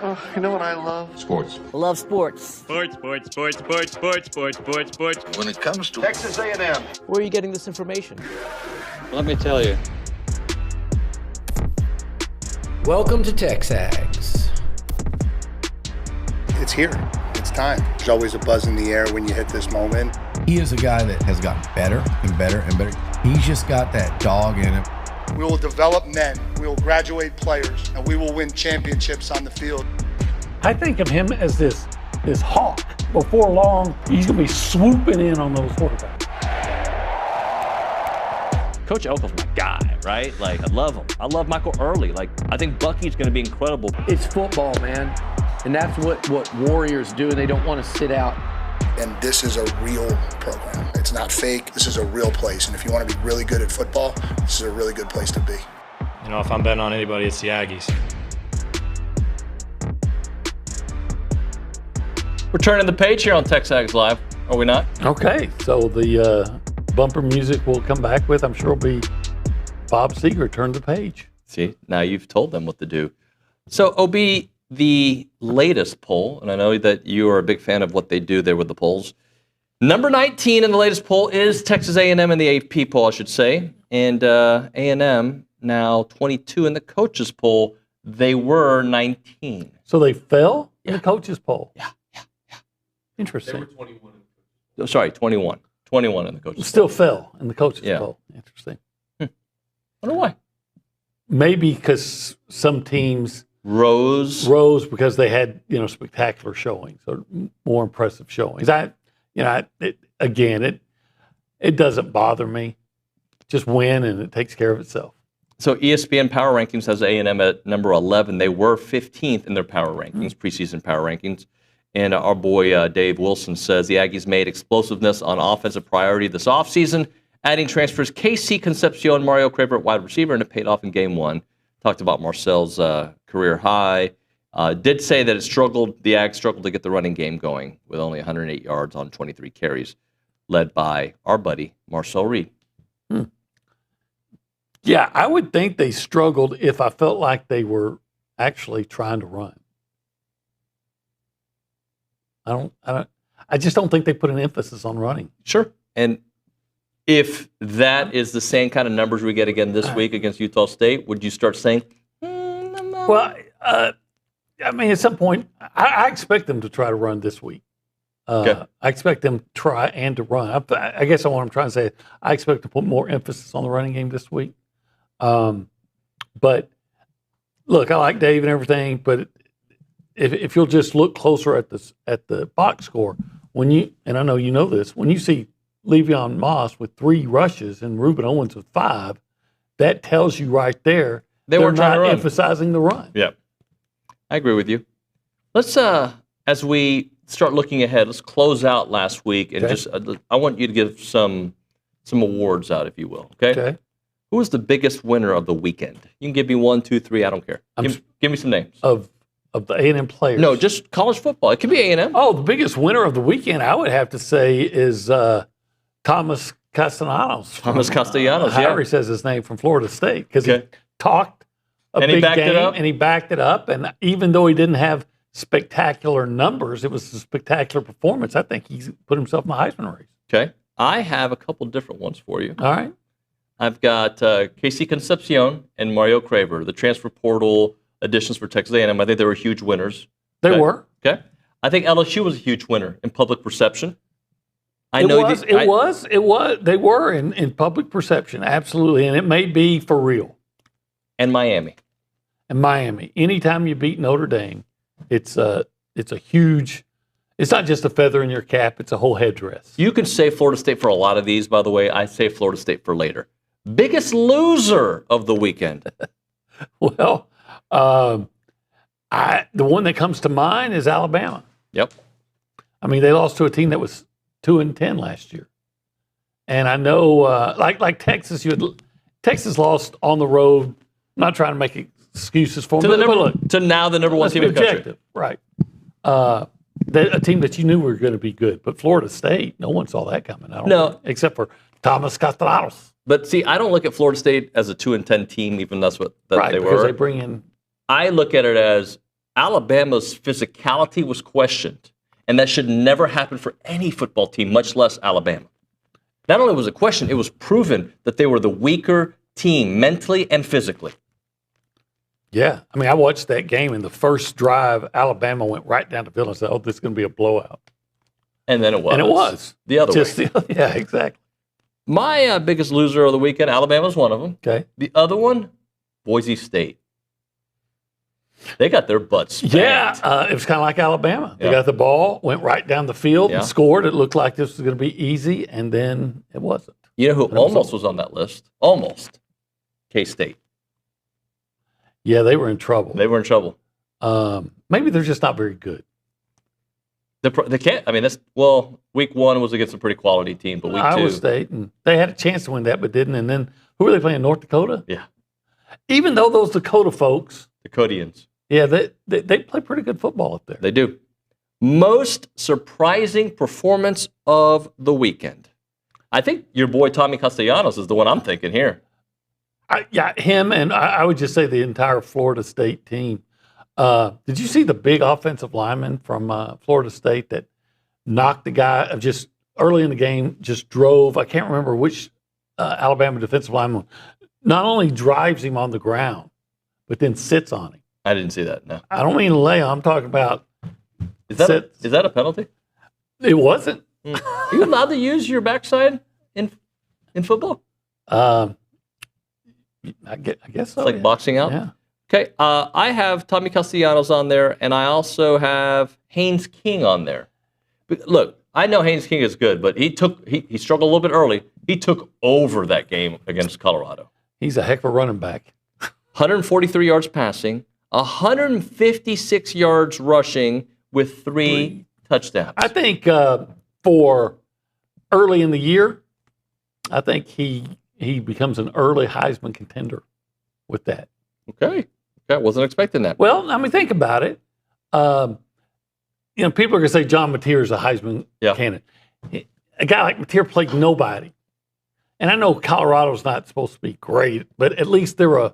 Oh, you know what I love? Sports. Love sports. Sports. When It comes to Texas A&M. Where are you getting this information? Let me tell you. Welcome to TexAgs. It's here. It's time. There's always a buzz in the air when you hit this moment. He is a guy that has gotten better and better and better. He's just got that dog in him. We will develop men, we will graduate players, and we will win championships on the field. I think of him as this hawk. Before long, he's going to be swooping in on those quarterbacks. Coach Elko's my guy, right? Like, I love him. I love Michael Early. Like, I think Bucky's going to be incredible. It's football, man. And that's what Warriors do. They don't want to sit out. And this is a real program. It's not fake. This is a real place. And if you want to be really good at football, this is a really good place to be. You know, if I'm betting on anybody, it's the Aggies. We're turning the page here on TexAgs Live, are we not? Okay, so the bumper music we'll come back with, I'm sure, will be Bob Seger, Turn the Page. See, now you've told them what to do. So, OB, the latest poll, and I know that you are a big fan of what they do there with the polls. Number 19 in the latest poll is Texas A&M in the AP poll, I should say. And A&M now 22 in the coaches poll. They were 19. So they fell in the coaches poll? Yeah. Interesting. They were 21. Oh, sorry, 21. 21 in the coaches Still poll. fell in the coaches Yeah. poll. Interesting. I wonder why. Maybe because some teams Rose because they had, spectacular showings or more impressive showings. It doesn't bother me. Just win and it takes care of itself. So ESPN Power Rankings has A&M at number 11. They were 15th in their power rankings, preseason power rankings. And our boy Dave Wilson says the Aggies made explosiveness on offensive priority this offseason, adding transfers Casey Concepcion, Mario Craver at wide receiver, and it paid off in game one. Talked about Marcel's career high. Did say that the Ags struggled to get the running game going with only 108 yards on 23 carries, led by our buddy Marcel Reed. Yeah, I would think they struggled if I felt like they were actually trying to run. I just don't think they put an emphasis on running. Sure. And if that is the same kind of numbers we get again this week against Utah State, would you start saying, Well, at some point, I expect them to try to run this week. Okay. I expect them to try and to run. I guess what I'm trying to say is I expect to put more emphasis on the running game this week. But look, I like Dave and everything, but if you'll just look closer at the box score, and I know you know this, when you see Le'Veon Moss with 3 rushes and Reuben Owens with 5, that tells you right there they're not emphasizing the run. Yeah, I agree with you. Let's, as we start looking ahead, let's close out last week and I want you to give some awards out, if you will. Okay. Who was the biggest winner of the weekend? You can give me 1, 2, 3. I don't care. Give me some names Of the A&M players. No, just college football. It could be A&M. Oh, the biggest winner of the weekend, I would have to say, is Thomas Castellanos. However he says his name, from Florida State, because he talked a big game and he backed it up. And even though he didn't have spectacular numbers, it was a spectacular performance. I think he's put himself in the Heisman race. Okay. I have a couple different ones for you. All right. I've got Casey Concepcion and Mario Craver, the transfer portal additions for Texas A&M. I think they were huge winners. They were. Okay. I think LSU was a huge winner in public perception. They were in public perception, absolutely, and it may be for real. And Miami. Anytime you beat Notre Dame, it's a huge. It's not just a feather in your cap; it's a whole headdress. You can say Florida State for a lot of these, by the way. I say Florida State for later. Biggest loser of the weekend. Well, the one that comes to mind is Alabama. Yep. I mean, they lost to a team that was 2-10 last year, and I know, like Texas, Texas lost on the road. I'm not trying to make excuses for them, to now the number one team in the country, right? A team that you knew were going to be good, but Florida State, no one saw that coming. I don't think, except for Thomas Castellanos. But see, I don't look at Florida State as a 2-10 team, even that's what they were. Because they bring in. I look at it as Alabama's physicality was questioned, and that should never happen for any football team, much less Alabama. Not only was it questioned, it was proven that they were the weaker team mentally and physically. Yeah. I mean, I watched that game, and the first drive, Alabama went right down the field and said, oh, this is going to be a blowout. And then it was. And it was. The other way. Yeah, exactly. My biggest loser of the weekend, Alabama's one of them. Okay. The other one, Boise State. They got their butts spanked. Yeah, it was kind of like Alabama. They got the ball, went right down the field, and scored. It looked like this was going to be easy, and then it wasn't. You know who almost was on that list? Almost. K-State. Yeah, they were in trouble. They were in trouble. Maybe they're just not very good. They can't. I mean, week one was against a pretty quality team, but week two, Iowa State, and they had a chance to win that, but didn't. And then who were they playing? North Dakota. Yeah. Even though those Dakota folks, Dakotians, yeah, they play pretty good football up there. They do. Most surprising performance of the weekend. I think your boy Tommy Castellanos is the one I'm thinking here. Him, and I would just say the entire Florida State team. Did you see the big offensive lineman from Florida State that knocked the guy just early in the game, just drove? I can't remember which Alabama defensive lineman. Not only drives him on the ground, but then sits on him. I didn't see that, no. I don't mean lay on. I'm talking about Is that a penalty? It wasn't. Are you allowed to use your backside in football? I guess so. It's like boxing out? Yeah. Okay, I have Tommy Castellanos on there, and I also have Haynes King on there. But look, I know Haynes King is good, but he struggled a little bit early. He took over that game against Colorado. He's a heck of a running back. 143 yards passing, 156 yards rushing with three touchdowns. I think for early in the year, I think he becomes an early Heisman contender with that. Okay. I wasn't expecting that. Well, I mean, think about it. People are going to say John Mateer is a Heisman candidate. A guy like Mateer played nobody. And I know Colorado's not supposed to be great, but at least they're a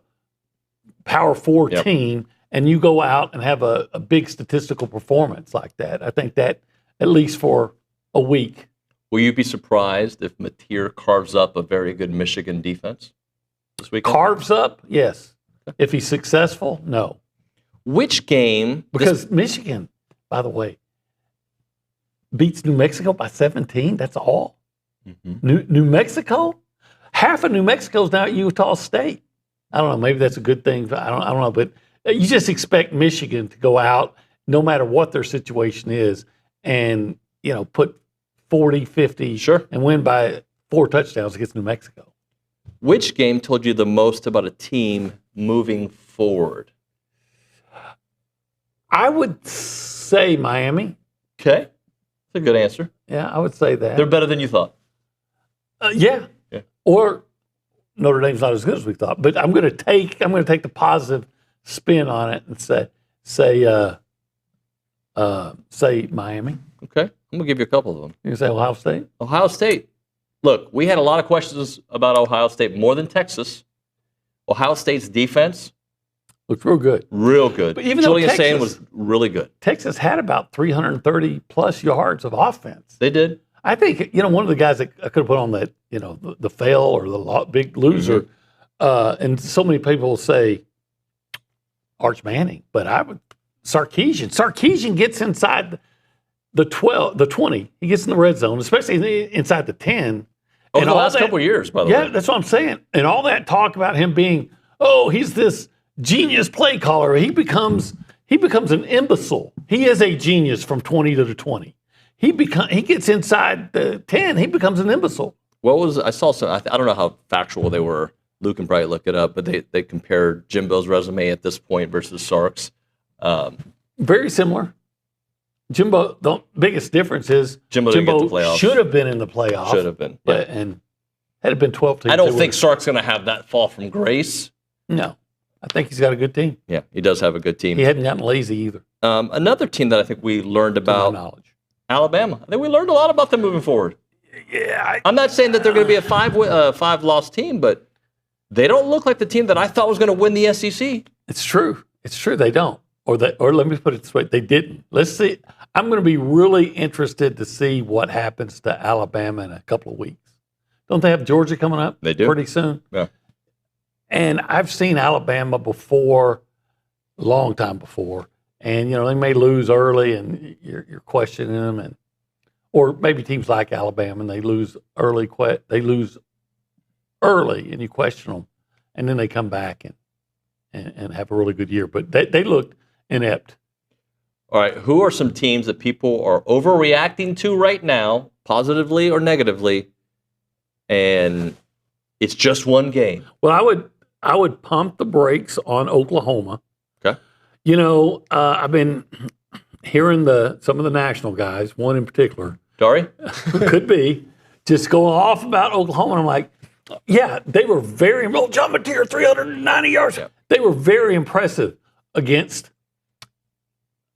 Power 4 team, and you go out and have a big statistical performance like that. I think that, at least for a week. Will you be surprised if Mateer carves up a very good Michigan defense this weekend? Carves up? Yes. If he's successful, no. Which game? Because Michigan, by the way, beats New Mexico by 17. That's all. Mm-hmm. New Mexico? Half of New Mexico is now at Utah State. I don't know. Maybe that's a good thing. I don't know. But you just expect Michigan to go out, no matter what their situation is, and put 40, 50, and win by 4 touchdowns against New Mexico. Which game told you the most about a team moving forward? I would say Miami. Okay. That's a good answer. Yeah, I would say that. They're better than you thought. Yeah. Or Notre Dame's not as good as we thought. But I'm going to take the positive spin on it and say Miami. Okay. I'm going to give you a couple of them. You say Ohio State? Ohio State. Look, we had a lot of questions about Ohio State, more than Texas. Ohio State's defense looked real good. Real good. But even Julian though Texas Sain was really good. Texas had about 330 plus yards of offense. They did. I think, one of the guys that I could have put on that, the fail or the big loser, and so many people say Arch Manning, but Sarkisian. Sarkisian gets inside the 20. He gets in the red zone, especially inside the 10. Over the last couple of years, by the way. Yeah, that's what I'm saying. And all that talk about him being, he's this genius play caller. He becomes an imbecile. He is a genius from 20 to the 20. He gets inside the 10. He becomes an imbecile. I saw some. I don't know how factual they were. Luke and Bright look it up, but they compared Jimbo's resume at this point versus Sark's. Very similar. Jimbo, the biggest difference is Jimbo didn't get the playoffs. Should have been in the playoffs. Should have been. Yeah. And had it been 12 teams. I don't think Sark's going to have that fall from grace. No. I think he's got a good team. Yeah, he does have a good team. He hadn't gotten lazy either. Another team that I think we learned about, knowledge. Alabama. I think we learned a lot about them moving forward. Yeah. I'm not saying that they're going to be a five-loss team, but they don't look like the team that I thought was going to win the SEC. It's true. They don't. or let me put it this way, they didn't. Let's see. I'm going to be really interested to see what happens to Alabama in a couple of weeks. Don't they have Georgia coming up? They do. Pretty soon? Yeah. And I've seen Alabama before, a long time before, and, they may lose early and you're questioning them, or maybe teams like Alabama and they lose early and you question them, and then they come back and have a really good year. But they looked inept. All right, who are some teams that people are overreacting to right now, positively or negatively, and it's just one game? Well, I would pump the brakes on Oklahoma. Okay. I've been hearing some of the national guys, one in particular. Dari? Could be. Just going off about Oklahoma. And I'm like, yeah, they were John Mateer, 390 yards. Yeah. They were very impressive against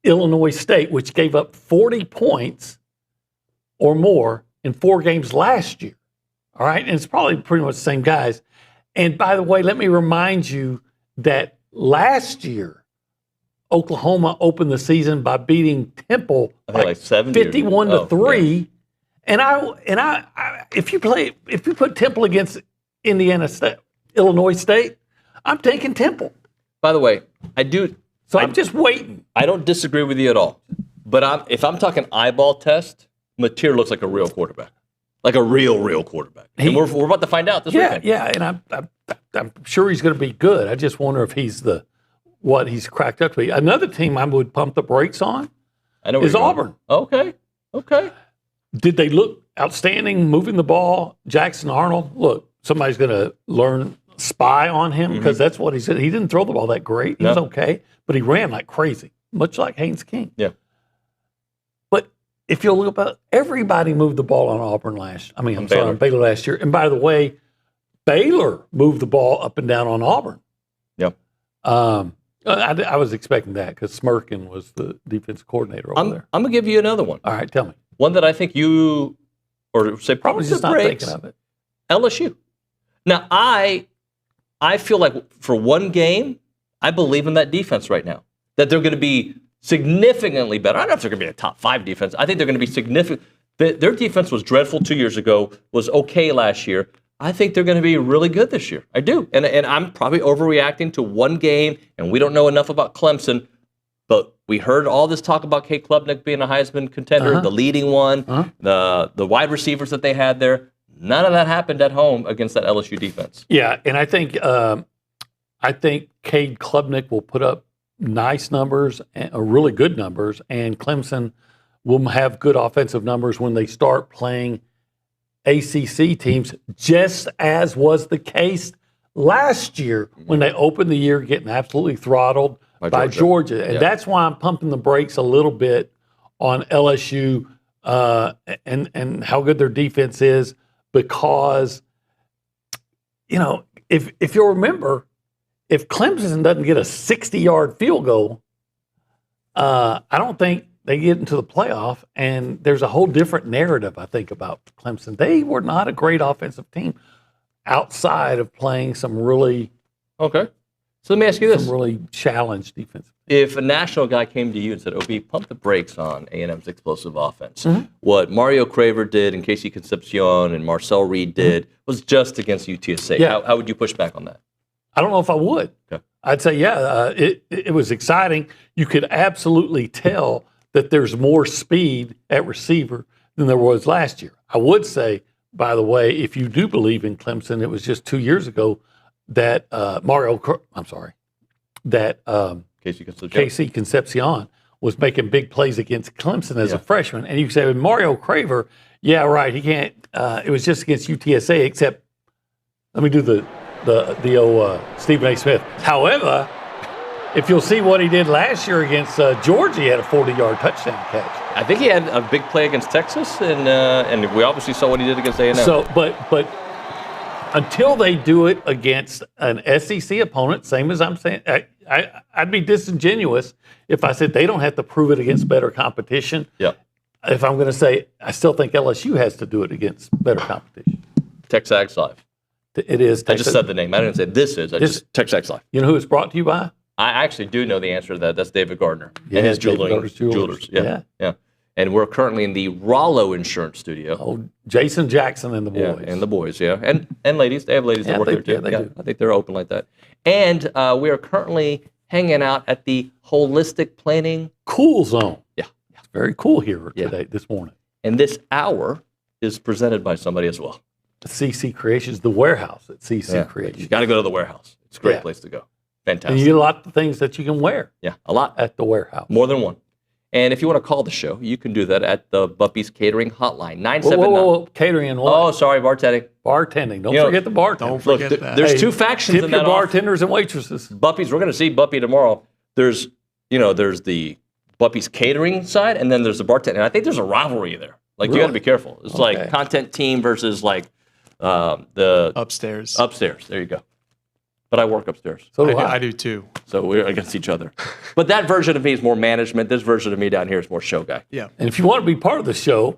Illinois State, which gave up 40 points or more in 4 games last year. All right. And it's probably pretty much the same guys. And by the way, let me remind you that last year, Oklahoma opened the season by beating Temple like 51-3. Yeah. And I if you put Temple against Illinois State, I'm taking Temple. By the way, I do. So I'm just waiting. I don't disagree with you at all. But if I'm talking eyeball test, Mateer looks like a real quarterback. Like a real quarterback. And we're about to find out this weekend. Yeah, and I'm sure he's going to be good. I just wonder if he's what he's cracked up to be. Another team I would pump the brakes on is Auburn. Okay. Did they look outstanding moving the ball? Jackson Arnold, look, somebody's going to spy on him because that's what he said. He didn't throw the ball that great. He was okay, but he ran like crazy, much like Haynes King. Yeah. But if you'll look up, everybody moved the ball on Auburn on Baylor last year. And by the way, Baylor moved the ball up and down on Auburn. Yep. I was expecting that because Smirkin was the defensive coordinator over there. I'm going to give you another one. All right, tell me. One that I think you, or say probably just not thinking of it. LSU. Now, I feel like for one game, I believe in that defense right now. That they're going to be significantly better. I don't know if they're going to be a top 5 defense. I think they're going to be significant. Their defense was dreadful 2 years ago, was okay last year. I think they're going to be really good this year. I do. And I'm probably overreacting to one game, and we don't know enough about Clemson. But we heard all this talk about Kate Klubnik being a Heisman contender, the leading one, the wide receivers that they had there. None of that happened at home against that LSU defense. Yeah, and I think Cade Klubnik will put up nice numbers, really good numbers, and Clemson will have good offensive numbers when they start playing ACC teams, just as was the case last year when they opened the year getting absolutely throttled by Georgia. And that's why I'm pumping the brakes a little bit on LSU and how good their defense is, because, if you'll remember, if Clemson doesn't get a 60-yard field goal, I don't think they get into the playoff, and there's a whole different narrative, I think, about Clemson. They were not a great offensive team outside of playing some really So let me ask you this. Some really challenged defense. If a national guy came to you and said, OB, pump the brakes on A&M's explosive offense, what Mario Craver did and Casey Concepcion and Marcel Reed did was just against UTSA. Yeah. How would you push back on that? I don't know if I would. Okay. I'd say, it was exciting. You could absolutely tell that there's more speed at receiver than there was last year. I would say, by the way, if you do believe in Clemson, it was just 2 years ago that Casey Concepcion was making big plays against Clemson as a freshman. And you say, with Mario Craver, yeah, right, he can't, it was just against UTSA, except, let me do the old Stephen A. Smith. However, if you'll see what he did last year against Georgia, he had a 40-yard touchdown catch. I think he had a big play against Texas, and we obviously saw what he did against A&M. So, but until they do it against an SEC opponent, same as I'm saying, I'd be disingenuous if I said they don't have to prove it against better competition. Yeah. If I'm going to say, I still think LSU has to do it against better competition. TexAgs Live. It is. I just said the name. I didn't say this is. Just TexAgs Live. You know who it's brought to you by? I actually do know the answer to that. That's David Gardner and his jewelers. Yeah. And we're currently in the Rollo Insurance Studio. Oh, Jason Jackson and the boys. Yeah, and the boys, and ladies. They have ladies that work there too. Yeah, they do. I think they're open like that. And we are currently hanging out at the Holistic Planning Cool Zone. Yeah. It's very cool here today, this morning. And this hour is presented by somebody as well. CC Creations, the warehouse at CC Creations. You got to go to the warehouse. It's a great place to go. Fantastic. And you get a lot of things that you can wear. Yeah, a lot. At the warehouse. More than one. And if you want to call the show, you can do that at the Buppy's Catering Hotline, 979. Whoa. Catering and what? Oh, sorry, bartending. Bartending. Don't forget the bartender. Don't forget that. There's two factions tip in that your bartenders and waitresses. Buppy's, we're going to see Buppy tomorrow. There's the Buppy's Catering side, and then there's the bartending. And I think there's a rivalry there. Like, you got to be careful. It's like content team versus like the upstairs. Upstairs. There you go. But I work upstairs. So do I. I do too. So we're against each other. But that version of me is more management. This version of me down here is more show guy. Yeah. And if you want to be part of the show,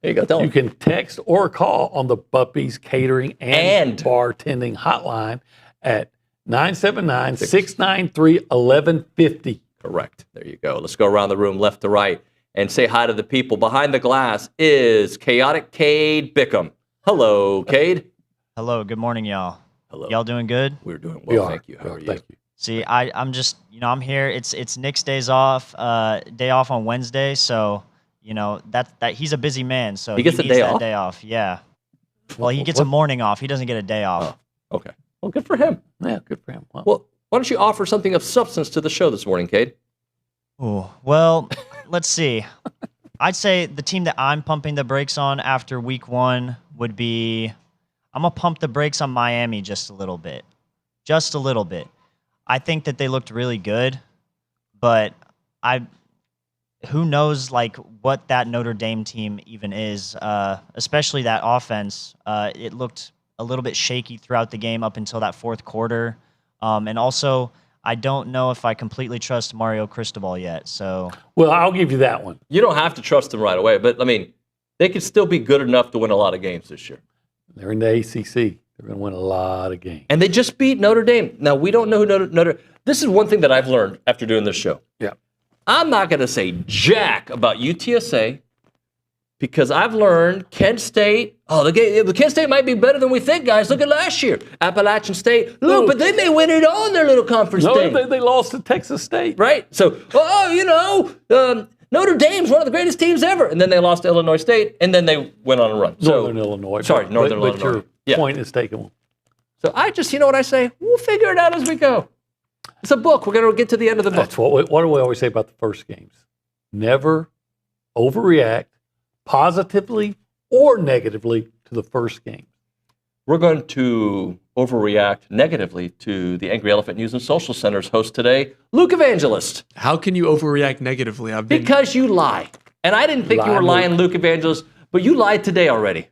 there you go. You can text or call on the Buppy's Catering and Bartending Hotline at 979-693-1150. Correct. There you go. Let's go around the room left to right and say hi to the people. Behind the glass is Chaotic Cade Bickham. Hello, Cade. Hello. Good morning, y'all. Hello. Y'all doing good? We're doing well, thank you. How are you? Thank you. See, I'm just, I'm here. It's Nick's day off on Wednesday, so that he's a busy man, so he gets needs a day that off. Day off, yeah. Well, he gets a morning off. He doesn't get a day off. Oh, okay. Well, good for him. Yeah, good for him. Well, why don't you offer something of substance to the show this morning, Cade? Ooh, well, let's see. I'd say the team that I'm pumping the brakes on after week 1 would be. I'm going to pump the brakes on Miami just a little bit. Just a little bit. I think that they looked really good, but who knows what that Notre Dame team even is, especially that offense. It looked a little bit shaky throughout the game up until that fourth quarter. And also, I don't know if I completely trust Mario Cristobal yet. So, well, I'll give you that one. You don't have to trust them right away, but, they could still be good enough to win a lot of games this year. They're in the ACC. They're going to win a lot of games. And they just beat Notre Dame. Now, we don't know who Notre. This is one thing that I've learned after doing this show. Yeah. I'm not going to say jack about UTSA because I've learned Kent State. Oh, the Kent State might be better than we think, guys. Look at last year. Appalachian State. Look, but then they win it all in their little conference thing. No, they lost to Texas State. Right? So, Notre Dame's one of the greatest teams ever. And then they lost to Illinois State, and then they went on a run. Northern Illinois. Sorry, Northern Illinois. But your point is taken. So I just, what I say? We'll figure it out as we go. It's a book. We're going to get to the end of the book. That's what do we always say about the first games? Never overreact positively or negatively to the first game. We're going to overreact negatively to the Angry Elephant News and Social Center's host today, Luke Evangelist. How can you overreact negatively? Because you lie. And I didn't think you were lying, Luke Evangelist, but you lied today already.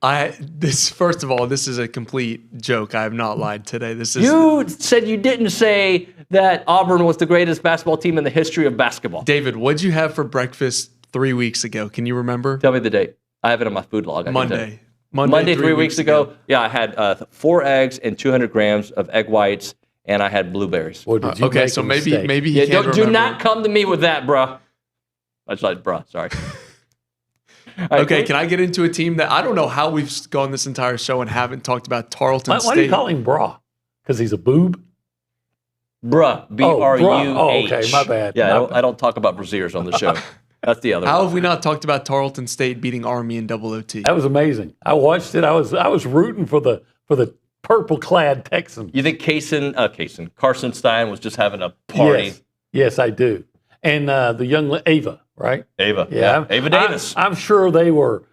First of all, this is a complete joke. I have not lied today. You said you didn't say that Auburn was the greatest basketball team in the history of basketball. David, what'd you have for breakfast 3 weeks ago? Can you remember? Tell me the date. I have it on my food log. Monday 3 weeks ago. Yeah, I had 4 eggs and 200 grams of egg whites, and I had blueberries. Okay, so maybe he can't remember. Do not come to me with that, bruh. I just like bruh. Sorry. Okay, can I get into a team that I don't know how we've gone this entire show and haven't talked about Tarleton State? Why do you call him bra? Because he's a boob? Bruh. B-R-U-H. Oh, okay, my bad. Yeah, I don't talk about brassieres on the show. That's the other one. How have we not talked about Tarleton State beating Army in double OT? That was amazing. I watched it. I was rooting for the purple-clad Texans. You think Carson Stein was just having a party? Yes, I do. And the young Ava, right? Ava. Yeah. Ava Davis. I'm sure they were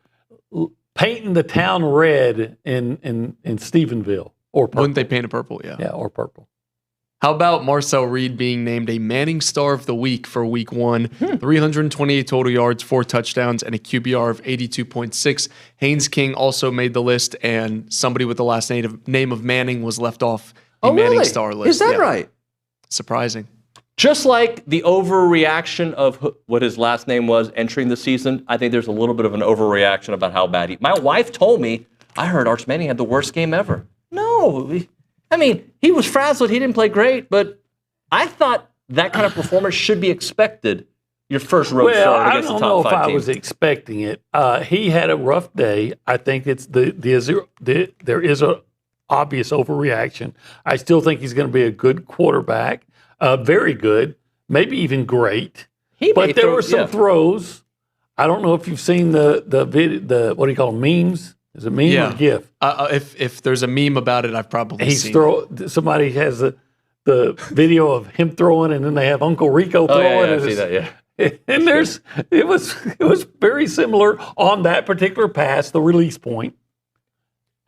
painting the town red in Stephenville or purple. Wouldn't they paint it purple? Yeah. Yeah, or purple. How about Marcel Reed being named a Manning Star of the Week for Week 1? 328 total yards, 4 touchdowns, and a QBR of 82.6. Haynes King also made the list, and somebody with the last name of Manning was left off the Manning Star list. Is that right? Surprising. Just like the overreaction of what his last name was entering the season, I think there's a little bit of an overreaction about how bad my wife told me, I heard Arch Manning had the worst game ever. No. He was frazzled. He didn't play great, but I thought that kind of performance should be expected. Your first road well, start I against don't the know top if 5 I team. was expecting it. He had a rough day. I think it's there is a obvious overreaction. I still think he's going to be a good quarterback, very good, maybe even great. But there were some throws. I don't know if you've seen the what do you call them, memes? Is it meme or GIF? If there's a meme about it, I've probably seen it. Somebody has the video of him throwing, and then they have Uncle Rico throwing. Oh, yeah, I've seen that, yeah. And it was very similar on that particular pass, the release point.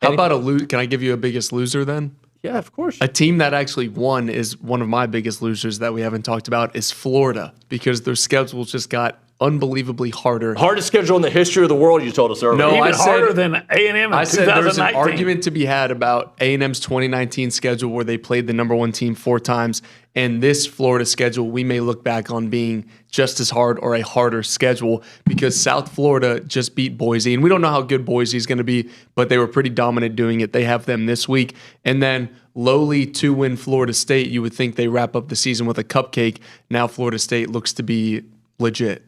How about can I give you a biggest loser then? Yeah, of course. A team that actually won is one of my biggest losers that we haven't talked about is Florida, because their schedule just got unbelievably harder. Hardest schedule in the history of the world, you told us earlier. No, Even I said, harder than A&M in I said there's an 2019. argument to be had about A&M's 2019 schedule where they played the number 1 team 4 times, and this Florida schedule we may look back on being just as hard or a harder schedule because South Florida just beat Boise, and we don't know how good Boise is going to be, but they were pretty dominant doing it. They have them this week, and then lowly 2-win Florida State. You would think they wrap up the season with a cupcake. Now Florida State looks to be legit.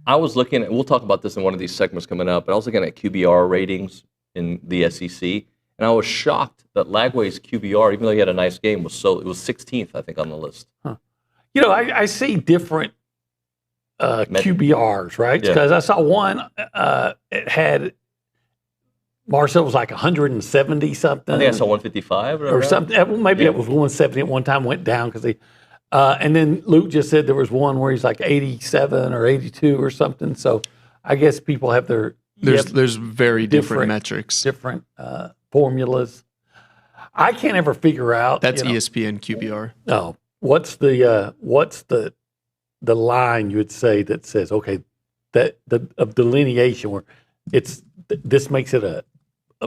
I was looking at, we'll talk about this in one of these segments coming up, but I was looking at QBR ratings in the SEC, and I was shocked that Lagway's QBR, even though he had a nice game, it was 16th, I think, on the list. Huh. You know, I see different QBRs, right? Because I saw one, it had, Marcel was like 170 something. I think I saw 155 or something. Maybe it was 170 at one time, went down because they. And then Luke just said there was one where he's like 87 or 82 or something. So I guess people have their there's very different metrics, different formulas. I can't ever figure out. That's ESPN QBR. No, what's the line you would say that says that of delineation where this makes it a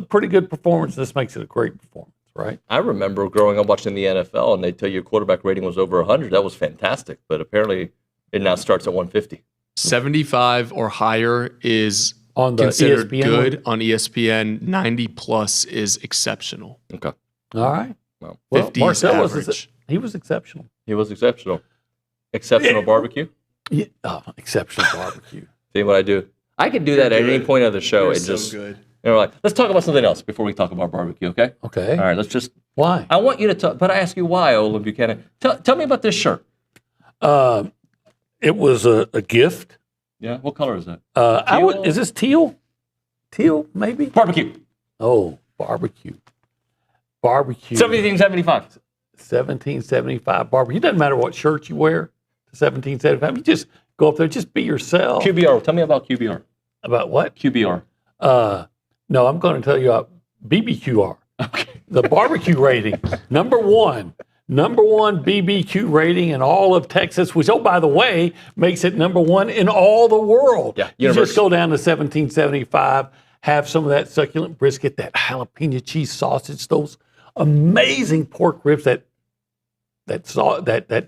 pretty good performance. This makes it a great performance. Right. I remember growing up watching the NFL, and they tell you your quarterback rating was over 100. That was fantastic, but apparently it now starts at 150. 75 or higher is on the considered ESPN good on ESPN. 90 plus is exceptional. Okay. All right. Well, 50 is Marcel average. He was exceptional. He was exceptional. Exceptional barbecue? Yeah. Oh, exceptional barbecue. See what I do? I could do that at any point of the show. You're It so just good. You know, like, let's talk about something else before we talk about barbecue, okay? Okay. All right, let's just. Why? I want you to talk, but I ask you why, Olin Buchanan. Tell me about this shirt. It was a gift. Yeah, what color is that? Is this teal? Teal, maybe? Barbecue. Oh, barbecue. Barbecue. 1775. 1775 barbecue. It doesn't matter what shirt you wear. 1775. You just go up there, just be yourself. QBR. Tell me about QBR. About what? QBR. No, I'm going to tell you about BBQR. Okay. The barbecue rating. Number one BBQ rating in all of Texas, which, oh, by the way, makes it number 1 in all the world. Yeah, you just go down to 1775, have some of that succulent brisket, that jalapeno cheese sausage, those amazing pork ribs, that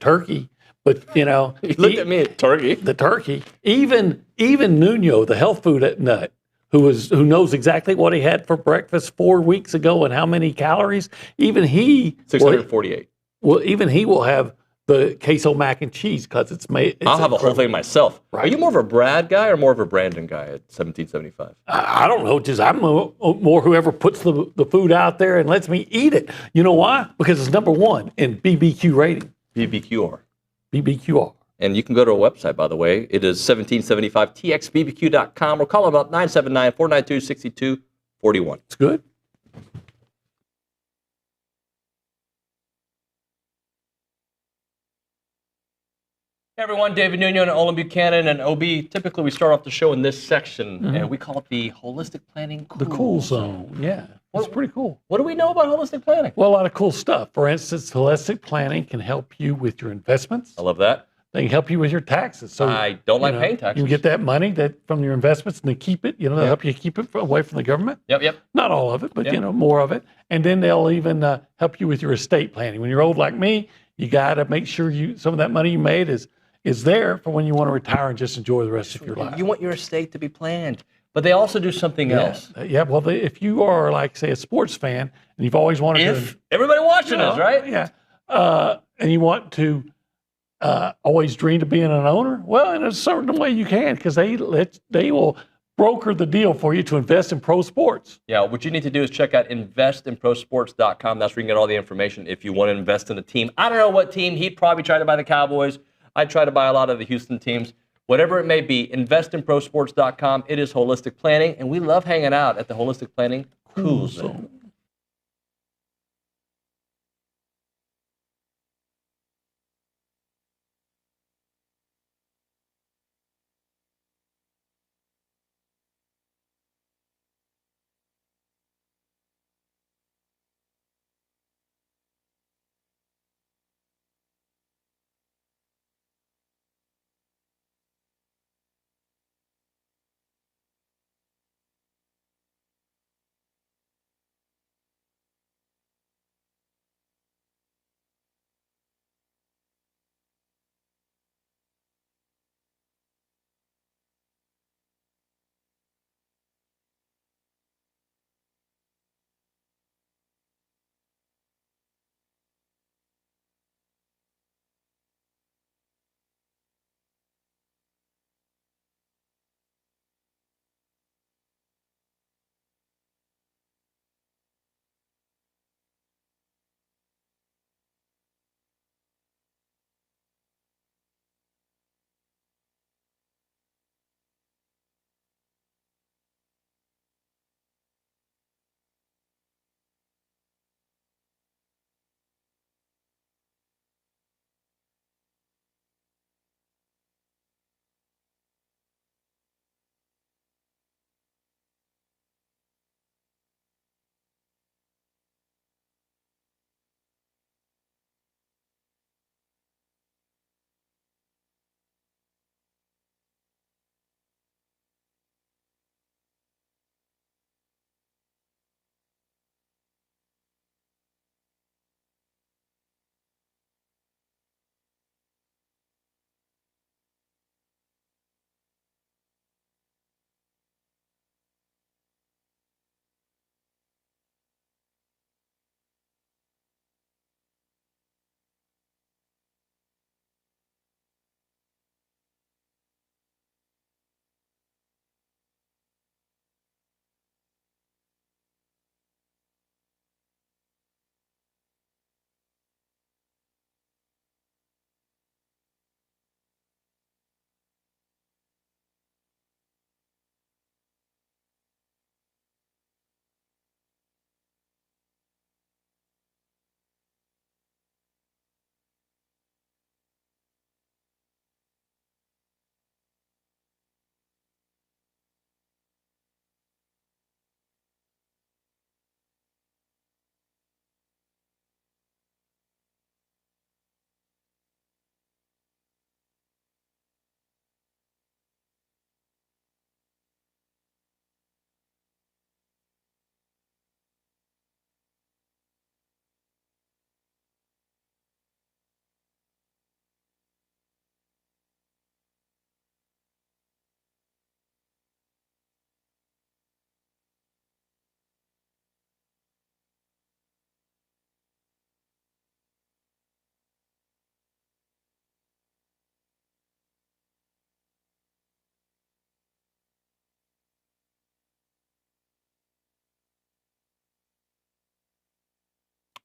turkey. But, you know. You looked at me, turkey. The turkey. Even Nuño, the health food nut, who knows exactly what he had for breakfast 4 weeks ago and how many calories, even he. 648. Well, even he will have the queso mac and cheese because it's made. I'll have a whole thing myself. Right. Are you more of a Brad guy or more of a Brandon guy at 1775? I don't know. Just I'm more whoever puts the food out there and lets me eat it. You know why? Because it's number 1 in BBQ rating. BBQR. BBQR. And you can go to our website, by the way. It is 1775txbbq.com or call them up 979-492-6241. It's good. Hey everyone, David Nuño and Olin Buchanan and OB. Typically, we start off the show in this section, and we call it the Holistic Planning Cool The cool zone. Yeah. It's pretty cool. What do we know about holistic planning? Well, a lot of cool stuff. For instance, holistic planning can help you with your investments. I love that. They can help you with your taxes. So I don't like paying taxes. You can get that money from your investments and they keep it. They'll help you keep it away from the government. Yep. Not all of it, but more of it. And then they'll even help you with your estate planning. When you're old like me, you got to make sure some of that money you made is there for when you want to retire and just enjoy the rest of your life. You want your estate to be planned. But they also do something else. Yeah, well, if you are, like, say, a sports fan, and you've always wanted everybody watching us, right? Yeah. And you want to always dreamed of being an owner? Well, in a certain way you can, because they will broker the deal for you to invest in pro sports. Yeah, what you need to do is check out investinprosports.com. That's where you can get all the information if you want to invest in a team. I don't know what team. He'd probably try to buy the Cowboys. I'd try to buy a lot of the Houston teams. Whatever it may be, investinprosports.com. It is holistic planning, and we love hanging out at the Holistic Planning Cool Zone.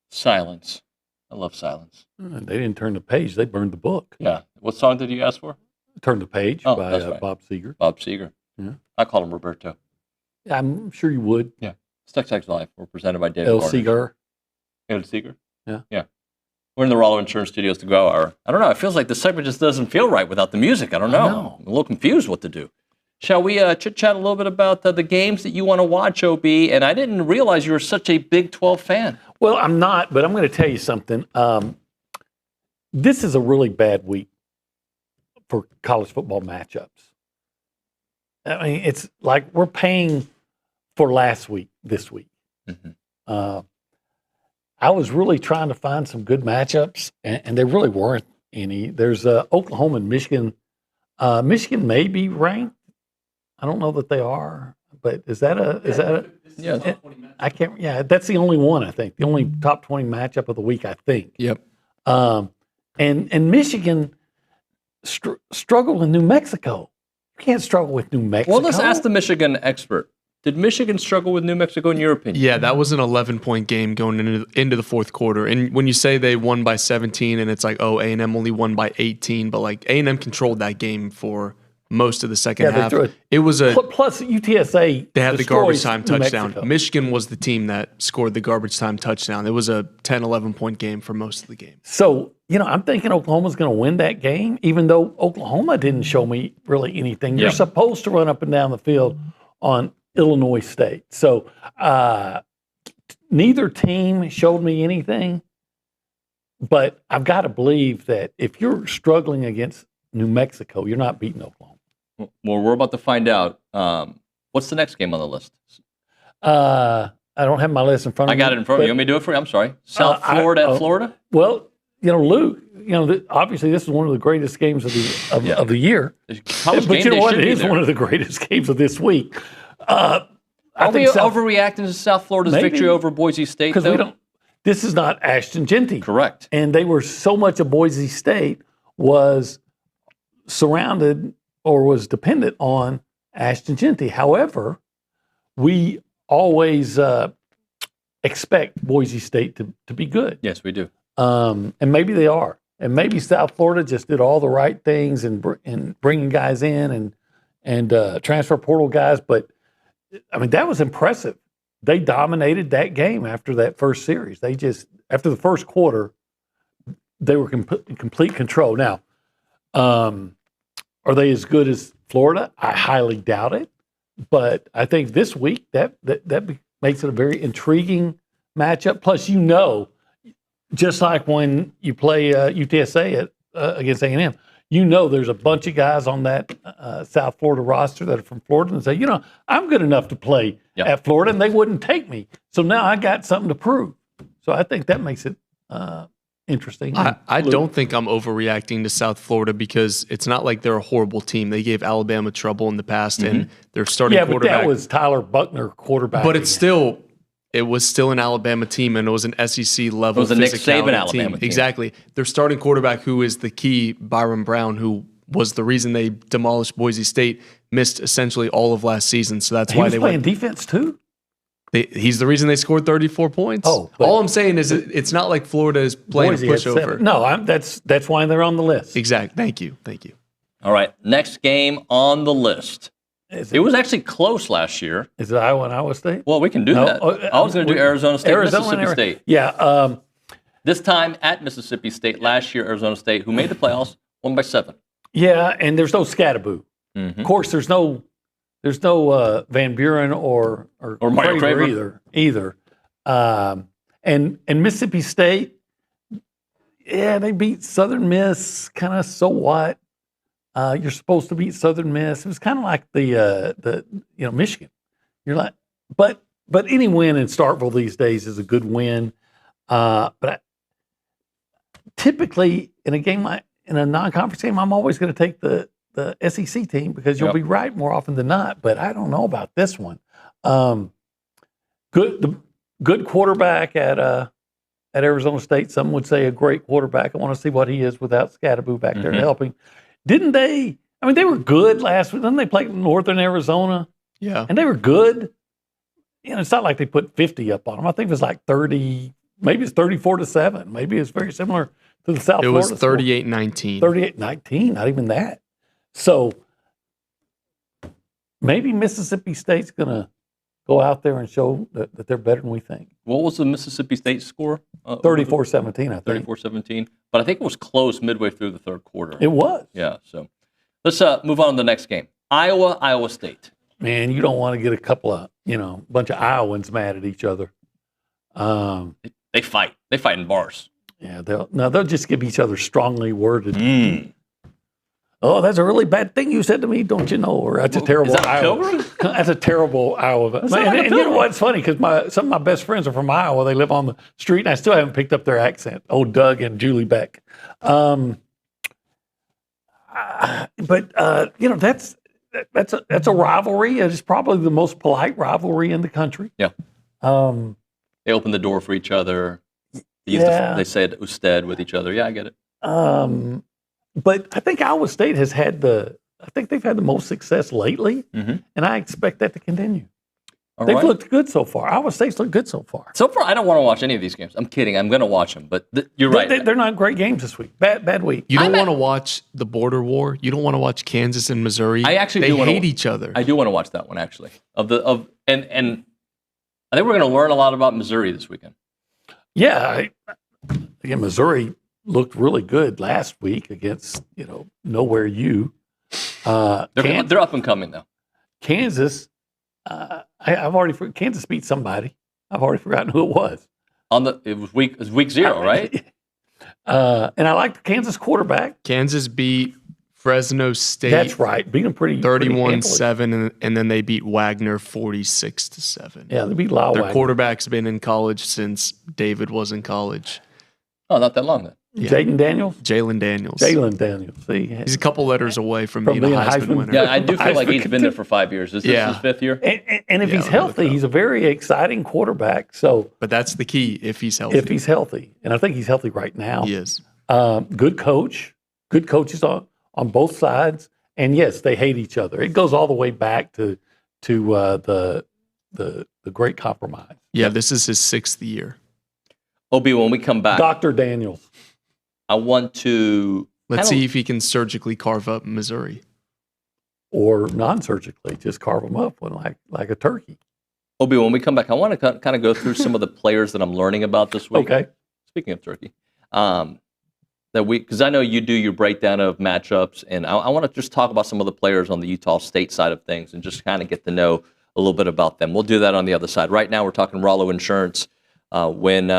Silence. I love silence. They didn't turn the page. They burned the book. Yeah. What song did you ask for? Turn the Page Oh, by that's right. Bob Seger. Bob Seger. Yeah. I call him Roberto. Yeah, I'm sure you would. Yeah. It's TexAgs Live. We're presented by David El Garner. Seger. El Seger? Yeah. Yeah. We're in the Rollo Insurance Studios to go hour. I don't know. It feels like the segment just doesn't feel right without the music. I don't know. I'm a little confused what to do. Shall we chit-chat a little bit about the games that you want to watch, OB? And I didn't realize you were such a Big 12 fan. Well, I'm not, but I'm going to tell you something. This is a really bad week for college football matchups. I mean, it's like we're paying for last week, this week. Mm-hmm. I was really trying to find some good matchups, and there really weren't any. There's Oklahoma and Michigan. Michigan may be ranked. I don't know that they are, but is that a? Yeah. I can't. Yeah, that's the only one I think. The only top 20 matchup of the week, I think. Yep. And Michigan struggle in New Mexico. You can't struggle with New Mexico. Well, let's ask the Michigan expert. Did Michigan struggle with New Mexico in your opinion? Yeah, that was an 11-point game going into the fourth quarter. And when you say they won by 17 and it's like, oh, A&M only won by 18, but like A&M controlled that game for most of the second half. It was plus UTSA. They had the garbage time touchdown. Mexico. Michigan was the team that scored the garbage time touchdown. It was a 10, 11-point game for most of the game. So, I'm thinking Oklahoma's going to win that game, even though Oklahoma didn't show me really anything. You're supposed to run up and down the field on Illinois State. So neither team showed me anything, but I've got to believe that if you're struggling against New Mexico, you're not beating Oklahoma. Well, we're about to find out. What's the next game on the list? I don't have my list in front of me. I got it in front of me. You want me to do it for you? I'm sorry. South Florida at Florida? Well, Luke, obviously this is one of the greatest games of the year. But you know what? It is one of the greatest games of this week. Are we overreacting to South Florida's victory over Boise State? Because this is not Ashton Genty. Correct. And they were so much of Boise State was surrounded or was dependent on Ashton Genty. However, we always expect Boise State to be good. Yes, we do. And maybe they are. And maybe South Florida just did all the right things in bringing guys in and transfer portal guys. But, that was impressive. They dominated that game after that first series. After the first quarter, they were in complete control. Now, are they as good as Florida? I highly doubt it. But I think this week that makes it a very intriguing matchup. Plus, just like when you play UTSA against A&M, there's a bunch of guys on that South Florida roster that are from Florida and say, I'm good enough to play at Florida, and they wouldn't take me. So now I got something to prove. So I think that makes it interesting. I don't think I'm overreacting to South Florida because it's not like they're a horrible team. They gave Alabama trouble in the past, and they're starting quarterback. Yeah, but that was Tyler Buckner quarterback. But it was still an Alabama team, and it was an SEC level. It was a Nick Saban Alabama team. Exactly. Their starting quarterback, who is the key, Byron Brown, who was the reason they demolished Boise State, missed essentially all of last season. So that's why they playing defense too. He's the reason they scored 34 points. All I'm saying is it's not like Florida is playing Boise a pushover. No, that's why they're on the list. Exactly. Thank you. All right, next game on the list. It was actually close last year. Is it Iowa and Iowa State? Well, we can do that. I was going to do Arizona State, Mississippi State. Yeah. This time at Mississippi State. Last year, Arizona State, who made the playoffs, won by 7. Yeah, and there's no Scatterboo. Of course, there's no Van Buren or Mario Craver either. And Mississippi State, they beat Southern Miss. Kind of so what? You're supposed to beat Southern Miss. It was kind of like the Michigan. You're like, but any win in Starkville these days is a good win. But typically in a non-conference game, I'm always going to take the SEC team because you'll be right more often than not. But I don't know about this one. Good quarterback at Arizona State. Some would say a great quarterback. I want to see what he is without Scatterboo back there helping. Didn't they? They were good last week. Didn't they play Northern Arizona? Yeah. And they were good. It's not like they put 50 up on them. I think it was like 30, maybe it's 34-7. Maybe it's very similar to the South Florida. It was 38-19. 38-19, not even that. So maybe Mississippi State's going to go out there and show that they're better than we think. What was the Mississippi State score? 34-17, I think. 34-17. But I think it was close midway through the third quarter. It was. Yeah, so let's move on to the next game. Iowa State. Man, you don't want to get a couple of, bunch of Iowans mad at each other. They fight. They fight in bars. Yeah, they'll just give each other strongly worded. Oh, that's a really bad thing you said to me, don't you know? Or that's a terrible Iowa. That's a terrible Iowa. And you know what's funny? Because some of my best friends are from Iowa. They live on the street, and I still haven't picked up their accent. Old Doug and Julie Beck. But that's a rivalry. It's probably the most polite rivalry in the country. Yeah. They open the door for each other. They said usted with each other. Yeah, I get it. But I think Iowa State has had they've had the most success lately, and I expect that to continue. They've looked good so far. Iowa State's looked good so far. So far, I don't want to watch any of these games. I'm kidding. I'm going to watch them, but you're right. They're not great games this week. Bad week. You don't want to watch the border war. You don't want to watch Kansas and Missouri. I actually they hate each other. I do want to watch that one actually. And I think we're going to learn a lot about Missouri this weekend. Yeah, again, Missouri looked really good last week against Nowhere U. They're up and coming though. Kansas. Kansas beat somebody. I've already forgotten who it was. It was week 0, right? And I like the Kansas quarterback. Kansas beat Fresno State. That's right. Beat them pretty 31-7, and then they beat Wagner 46-7. Yeah, they beat Lyle Their Wagner. quarterback's been in college since David was in college. Oh, not that long then. Yeah. Jalen Daniels. Jalen Daniels. See, he's a couple letters away from being a Heisman winner. Yeah, I do feel like he's been there for 5 years. Is this his 5th year? And if he's healthy, he's a very exciting quarterback. But that's the key, if he's healthy. And I think he's healthy right now. He is. Good coach. Good coaches on both sides. And yes, they hate each other. It goes all the way back to the Great Compromise. Yeah, this is his 6th year. Obi, when we come back, Dr. Daniels. I want to let's see if he can surgically carve up Missouri, or non-surgically, just carve them up like a turkey. Obi, when we come back, I want to kind of go through some of the players that I'm learning about this week. Okay. Speaking of turkey, because I know you do your breakdown of matchups, and I want to just talk about some of the players on the Utah State side of things, and just kind of get to know a little bit about them. We'll do that on the other side. Right now, we're talking Rollo Insurance. When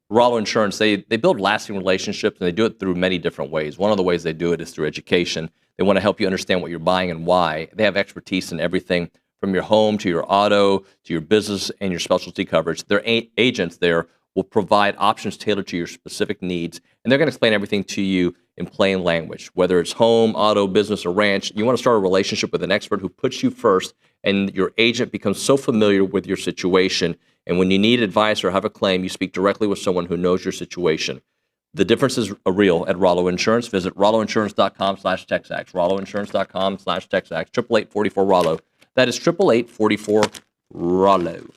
Rollo Insurance, they build lasting relationships, and they do it through many different ways. One of the ways they do it is through education. They want to help you understand what you're buying and why. They have expertise in everything from your home to your auto to your business and your specialty coverage. Their agents there will provide options tailored to your specific needs, and they're going to explain everything to you in plain language. Whether it's home, auto, business, or ranch, you want to start a relationship with an expert who puts you first, and your agent becomes so familiar with your situation. And when you need advice or have a claim, you speak directly with someone who knows your situation. The differences are real at Rollo Insurance. Visit rolloinsurance.com/TexAgs. rolloinsurance.com/TexAgs. 888-44-ROLLO. That is 888-44-ROLLO.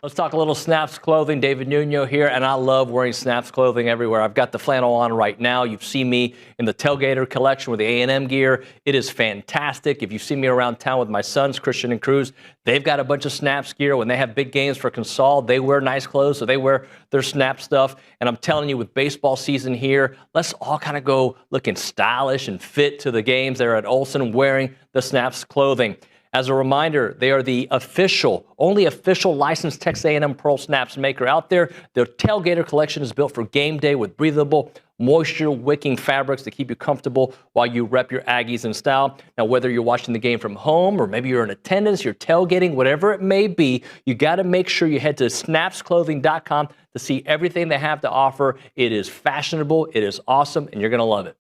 Let's talk a little Snaps clothing. David Nuño here, and I love wearing Snaps clothing everywhere. I've got the flannel on right now. You've seen me in the Tailgater collection with the A&M gear. It is fantastic. If you see me around town with my sons, Christian and Cruz, they've got a bunch of Snaps gear. When they have big games for Consol, they wear nice clothes, so they wear their Snap stuff. And I'm telling you, with baseball season here, let's all kind of go looking stylish and fit to the games there at Olsen wearing the Snaps clothing. As a reminder, they are the only official licensed Texas A&M Pearl Snaps maker out there. Their Tailgater collection is built for game day with breathable, moisture-wicking fabrics to keep you comfortable while you rep your Aggies in style. Now, whether you're watching the game from home or maybe you're in attendance, you're tailgating, whatever it may be, you got to make sure you head to snapsclothing.com to see everything they have to offer. It is fashionable, it is awesome, and you're going to love it.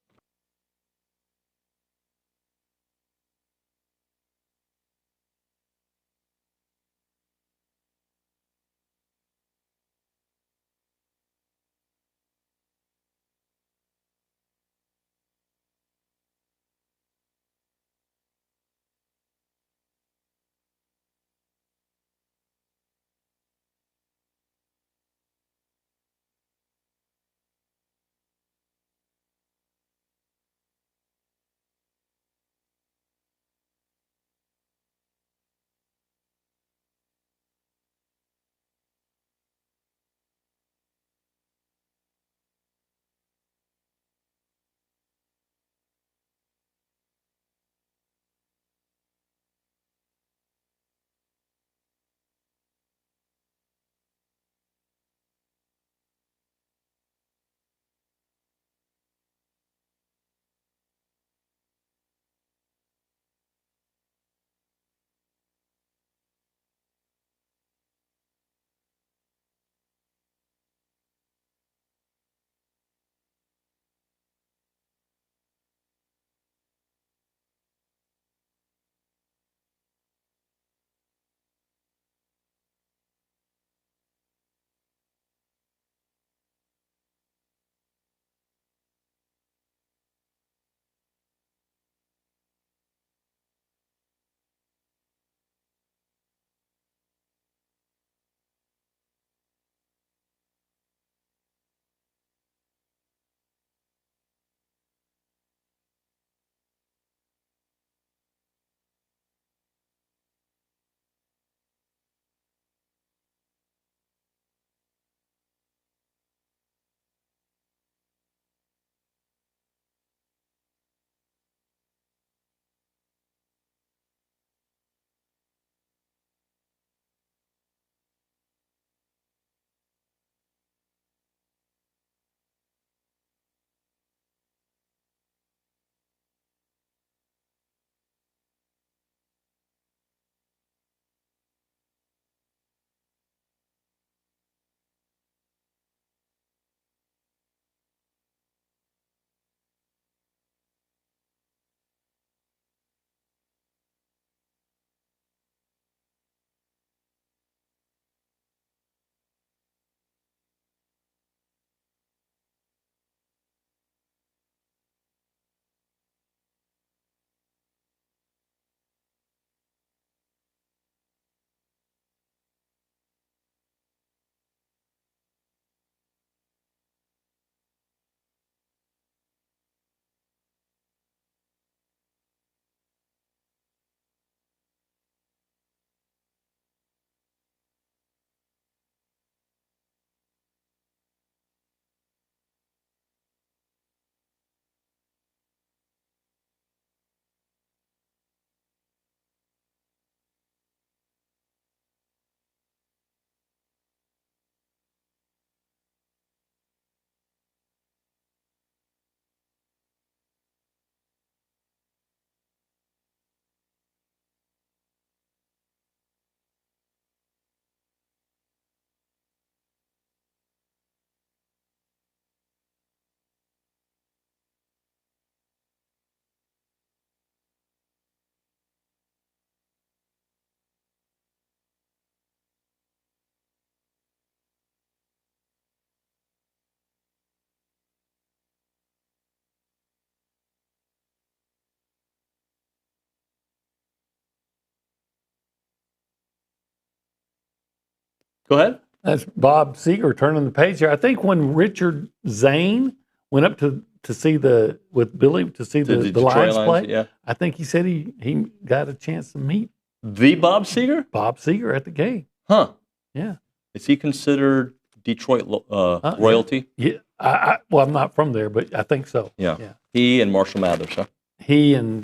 Go ahead. That's Bob Seeger turning the page here. I think when Richard Zane went up to see with Billy to see the Lions play, yeah. I think he said he got a chance to meet The Bob Seeger? Bob Seeger at the game. Huh. Yeah. Is he considered Detroit royalty? Yeah. Well, I'm not from there, but I think so. Yeah. He and Marshall Mathers, huh? He and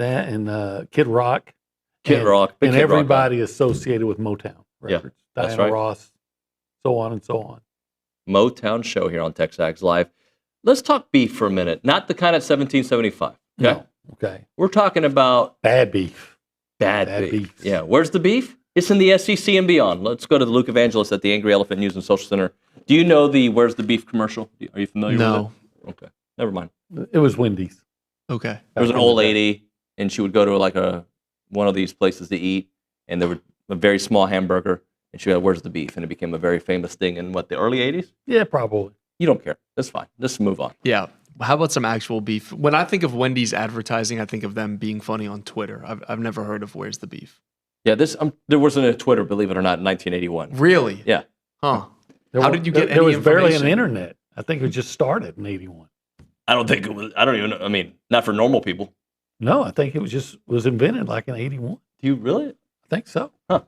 Kid Rock. Kid Rock. And everybody associated with Motown Records. Yeah, that's Diana right. Ross, so on and so on. Motown show here on TexAgs Live. Let's talk beef for a minute. Not the kind of 1775. Okay? No. Okay. We're talking about Bad beef. bad beef. Yeah. Where's the beef? It's in the SEC and beyond. Let's go to the Luke Evangelist at the Angry Elephant News and Social Center. Do you know the Where's the Beef commercial? Are you familiar with it? Okay. Never mind. It was Wendy's. Okay. There was an old lady, and she would go to like one of these places to eat, and there was a very small hamburger, and she had Where's the Beef? And it became a very famous thing in the early 80s? Yeah, probably. You don't care. That's fine. Let's move on. Yeah. How about some actual beef? When I think of Wendy's advertising, I think of them being funny on Twitter. I've never heard of Where's the Beef. Yeah, there wasn't a Twitter, believe it or not, in 1981. Really? Yeah. Huh. How did you get any There was barely an information? internet. I think it just started in 81. I don't think it was. I don't even know. I mean, not for normal people. No, I think it was invented like in 81. Do you really? I think so. Huh.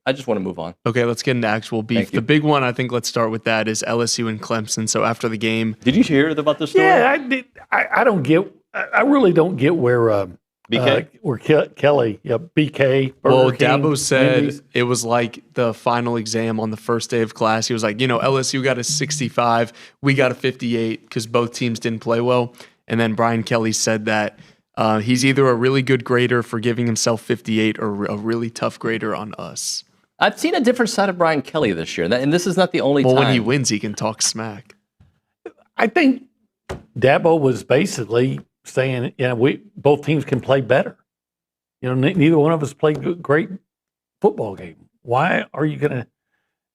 I just want to move on. Okay, let's get into actual beef. The big one, I think, let's start with that, is LSU and Clemson. So after the game, did you hear about this story? Yeah, I did. I don't get. I really don't get where BK? Where Kelly, BK. well, Burger King, Dabo said Wendy's. it was like the final exam on the first day of class. He was like, LSU got a 65, we got a 58 because both teams didn't play well. And then Brian Kelly said that he's either a really good grader for giving himself 58 or a really tough grader on us. I've seen a different side of Brian Kelly this year, and this is not the only time. Well, when he wins, he can talk smack. I think Dabo was basically saying, both teams can play better. Neither one of us played a great football game. Why are you going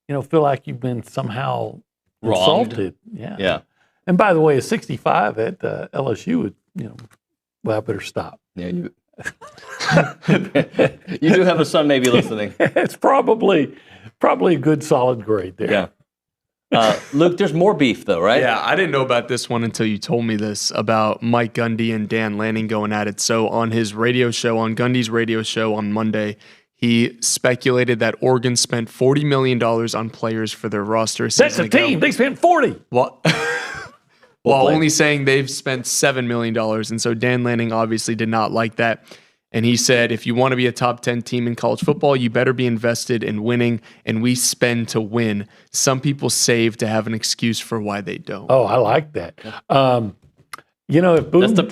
to, feel like you've been somehow Wronged. insulted? Yeah. Yeah. And by the way, a 65 at LSU would, well, I better stop. Yeah, you do have a son maybe listening. It's probably a good solid grade there. Yeah. Luke, there's more beef though, right? Yeah, I didn't know about this one until you told me this about Mike Gundy and Dan Lanning going at it. So on his radio show, on Gundy's radio show on Monday, he speculated that Oregon spent $40 million on players for their roster. That's a team. They spent 40. While only saying they've spent $7 million. And so Dan Lanning obviously did not like that. And he said, if you want to be a top 10 team in college football, you better be invested in winning, and we spend to win. Some people save to have an excuse for why they don't. Oh, I like that. If Boone, that's the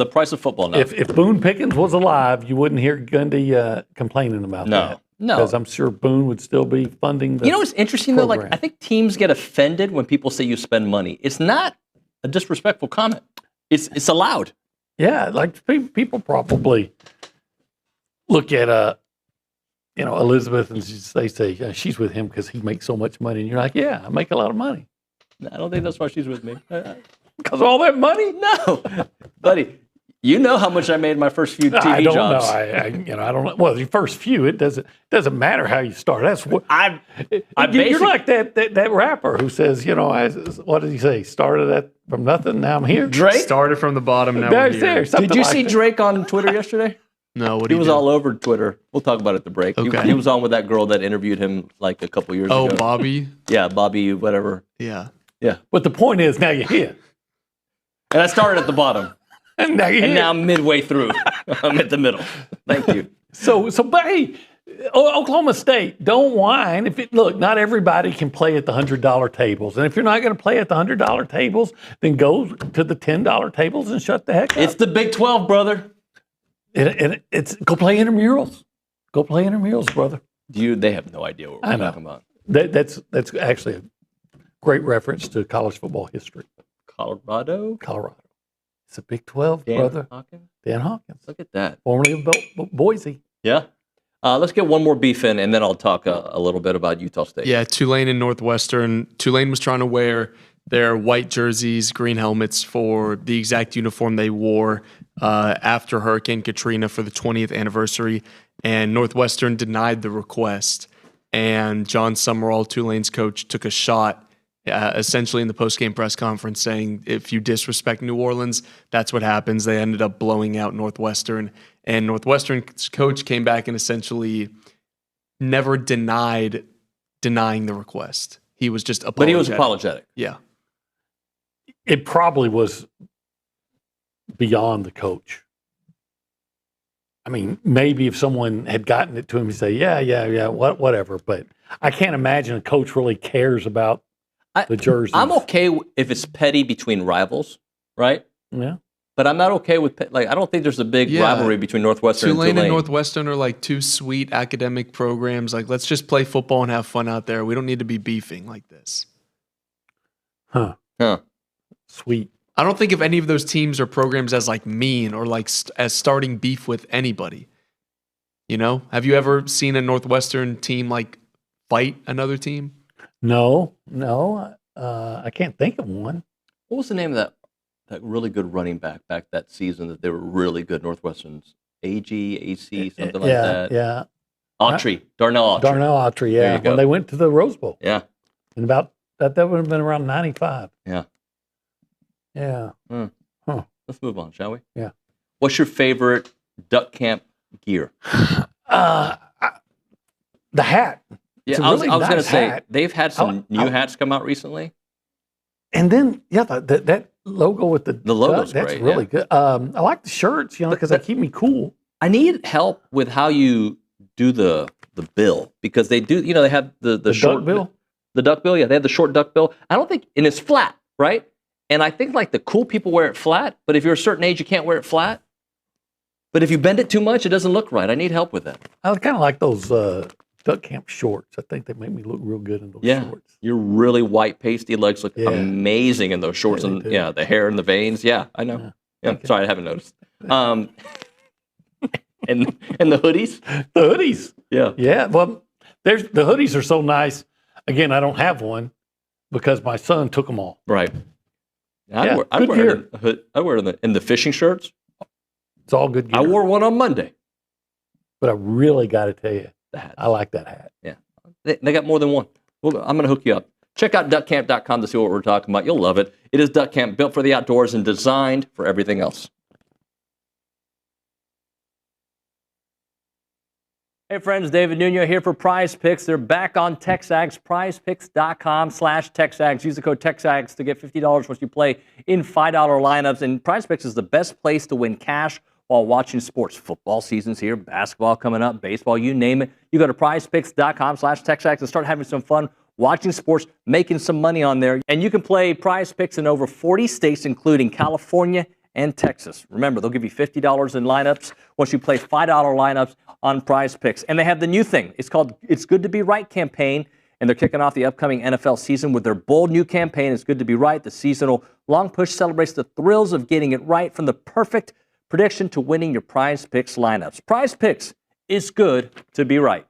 price of football now. If Boone Pickens was alive, you wouldn't hear Gundy complaining about that. No. Because I'm sure Boone would still be funding the what's interesting though? Like, I think teams get offended when people say you spend money. It's not a disrespectful comment. It's allowed. Yeah, like people probably look at Elizabeth and they say she's with him because he makes so much money, and you're like, yeah, I make a lot of money. I don't think that's why she's with me. Because of all that money? No, buddy. You know how much I made my first few TV I don't jobs. know. I don't know. Well, your first few, it doesn't matter how you start. That's what you're like that rapper who says, what did he say? Started from nothing, now I'm here. Drake started from the bottom, now we're here. Did you see Drake on Twitter yesterday? No, what he did was all over Twitter. We'll talk about it at the break. Okay. He was on with that girl that interviewed him like a couple years ago. Oh, Bobby? Yeah, Bobby, whatever. Yeah. Yeah. But the point is, now you're here. And I started at the bottom. And now I'm midway through. I'm at the middle. Thank you. But hey, Oklahoma State, don't whine. Look, not everybody can play at the $100 tables. And if you're not going to play at the $100 tables, then go to the $10 tables and shut the heck up. It's the Big 12, brother. And it's go play intramurals. Go play intramurals, brother. They have no idea what we're talking about. That's actually a great reference to college football history. Colorado. It's a Big 12, brother. Dan Hawkins. Look at that. Formerly of Boise. Yeah. Let's get one more beef in, and then I'll talk a little bit about Utah State. Yeah, Tulane and Northwestern. Tulane was trying to wear their white jerseys, green helmets for the exact uniform they wore after Hurricane Katrina for the 20th anniversary, and Northwestern denied the request. and John Summerall, Tulane's coach, took a shot essentially in the post-game press conference saying, if you disrespect New Orleans, that's what happens. They ended up blowing out Northwestern, and Northwestern's coach came back and essentially never denying the request. He was just apologetic. But he was apologetic. Yeah. It probably was beyond the coach. I mean, maybe if someone had gotten it to him, he'd say, yeah, whatever. But I can't imagine a coach really cares about the jerseys. I'm okay if it's petty between rivals, right? Yeah. But I'm not okay with, I don't think there's a big rivalry between Northwestern and Tulane. Tulane and Northwestern are like two sweet academic programs. Like, let's just play football and have fun out there. We don't need to be beefing like this. Huh. Sweet. I don't think of any of those teams or programs as like mean or like as starting beef with anybody. You know, have you ever seen a Northwestern team like fight another team? No. I can't think of one. What was the name of that really good running back that season that they were really good, Northwestern's? AC, something like that? Yeah. Autry, Darnell Autry. Darnell Autry, yeah. When they went to the Rose Bowl. Yeah. And about that would have been around 95. Yeah. Yeah. Huh. Let's move on, shall we? Yeah. What's your favorite duck camp gear? The hat. Yeah, I was going to say, they've had some new hats come out recently. And then, that logo with the logo's duck, that's great, really good. I like the shirts, because they keep me cool. I need help with how you do the bill, because they do, they have the short duck bill? The duck bill, yeah, they have the short duck bill. I don't think, and it's flat, right? And I think like the cool people wear it flat, but if you're a certain age, you can't wear it flat. But if you bend it too much, it doesn't look right. I need help with that. I kind of like those duck camp shorts. I think they make me look real good in those shorts. Your really white pasty legs look amazing in those shorts, and the hair and the veins. Yeah, I know. Yeah, okay. Sorry, I haven't noticed. And the hoodies. The hoodies. Yeah. Yeah. Well, the hoodies are so nice. Again, I don't have one because my son took them all. Right. I'd wear it in the fishing shirts. It's all good gear. I wore one on Monday. But I really got to tell you, the hat. I like that hat. Yeah. They got more than one. Well, I'm going to hook you up. Check out duckcamp.com to see what we're talking about. You'll love it. It is Duck Camp, built for the outdoors and designed for everything else. Hey friends, David Nuño here for Prize Picks. They're back on TexAgs, prizepicks.com/TexAgs. Use the code TexAgs to get $50 once you play in $5 lineups. And Prize Picks is the best place to win cash while watching sports. Football season's here, basketball coming up, baseball, you name it. You go to prizepicks.com/TexAgs and start having some fun watching sports, making some money on there. And you can play Prize Picks in over 40 states, including California and Texas. Remember, they'll give you $50 in lineups once you play $5 lineups on Prize Picks. And they have the new thing. It's called It's Good to Be Right campaign, and they're kicking off the upcoming NFL season with their bold new campaign, It's Good to Be Right. The seasonal long push celebrates the thrills of getting it right, from the perfect prediction to winning your Prize Picks lineups. Prize Picks, it's good to be right.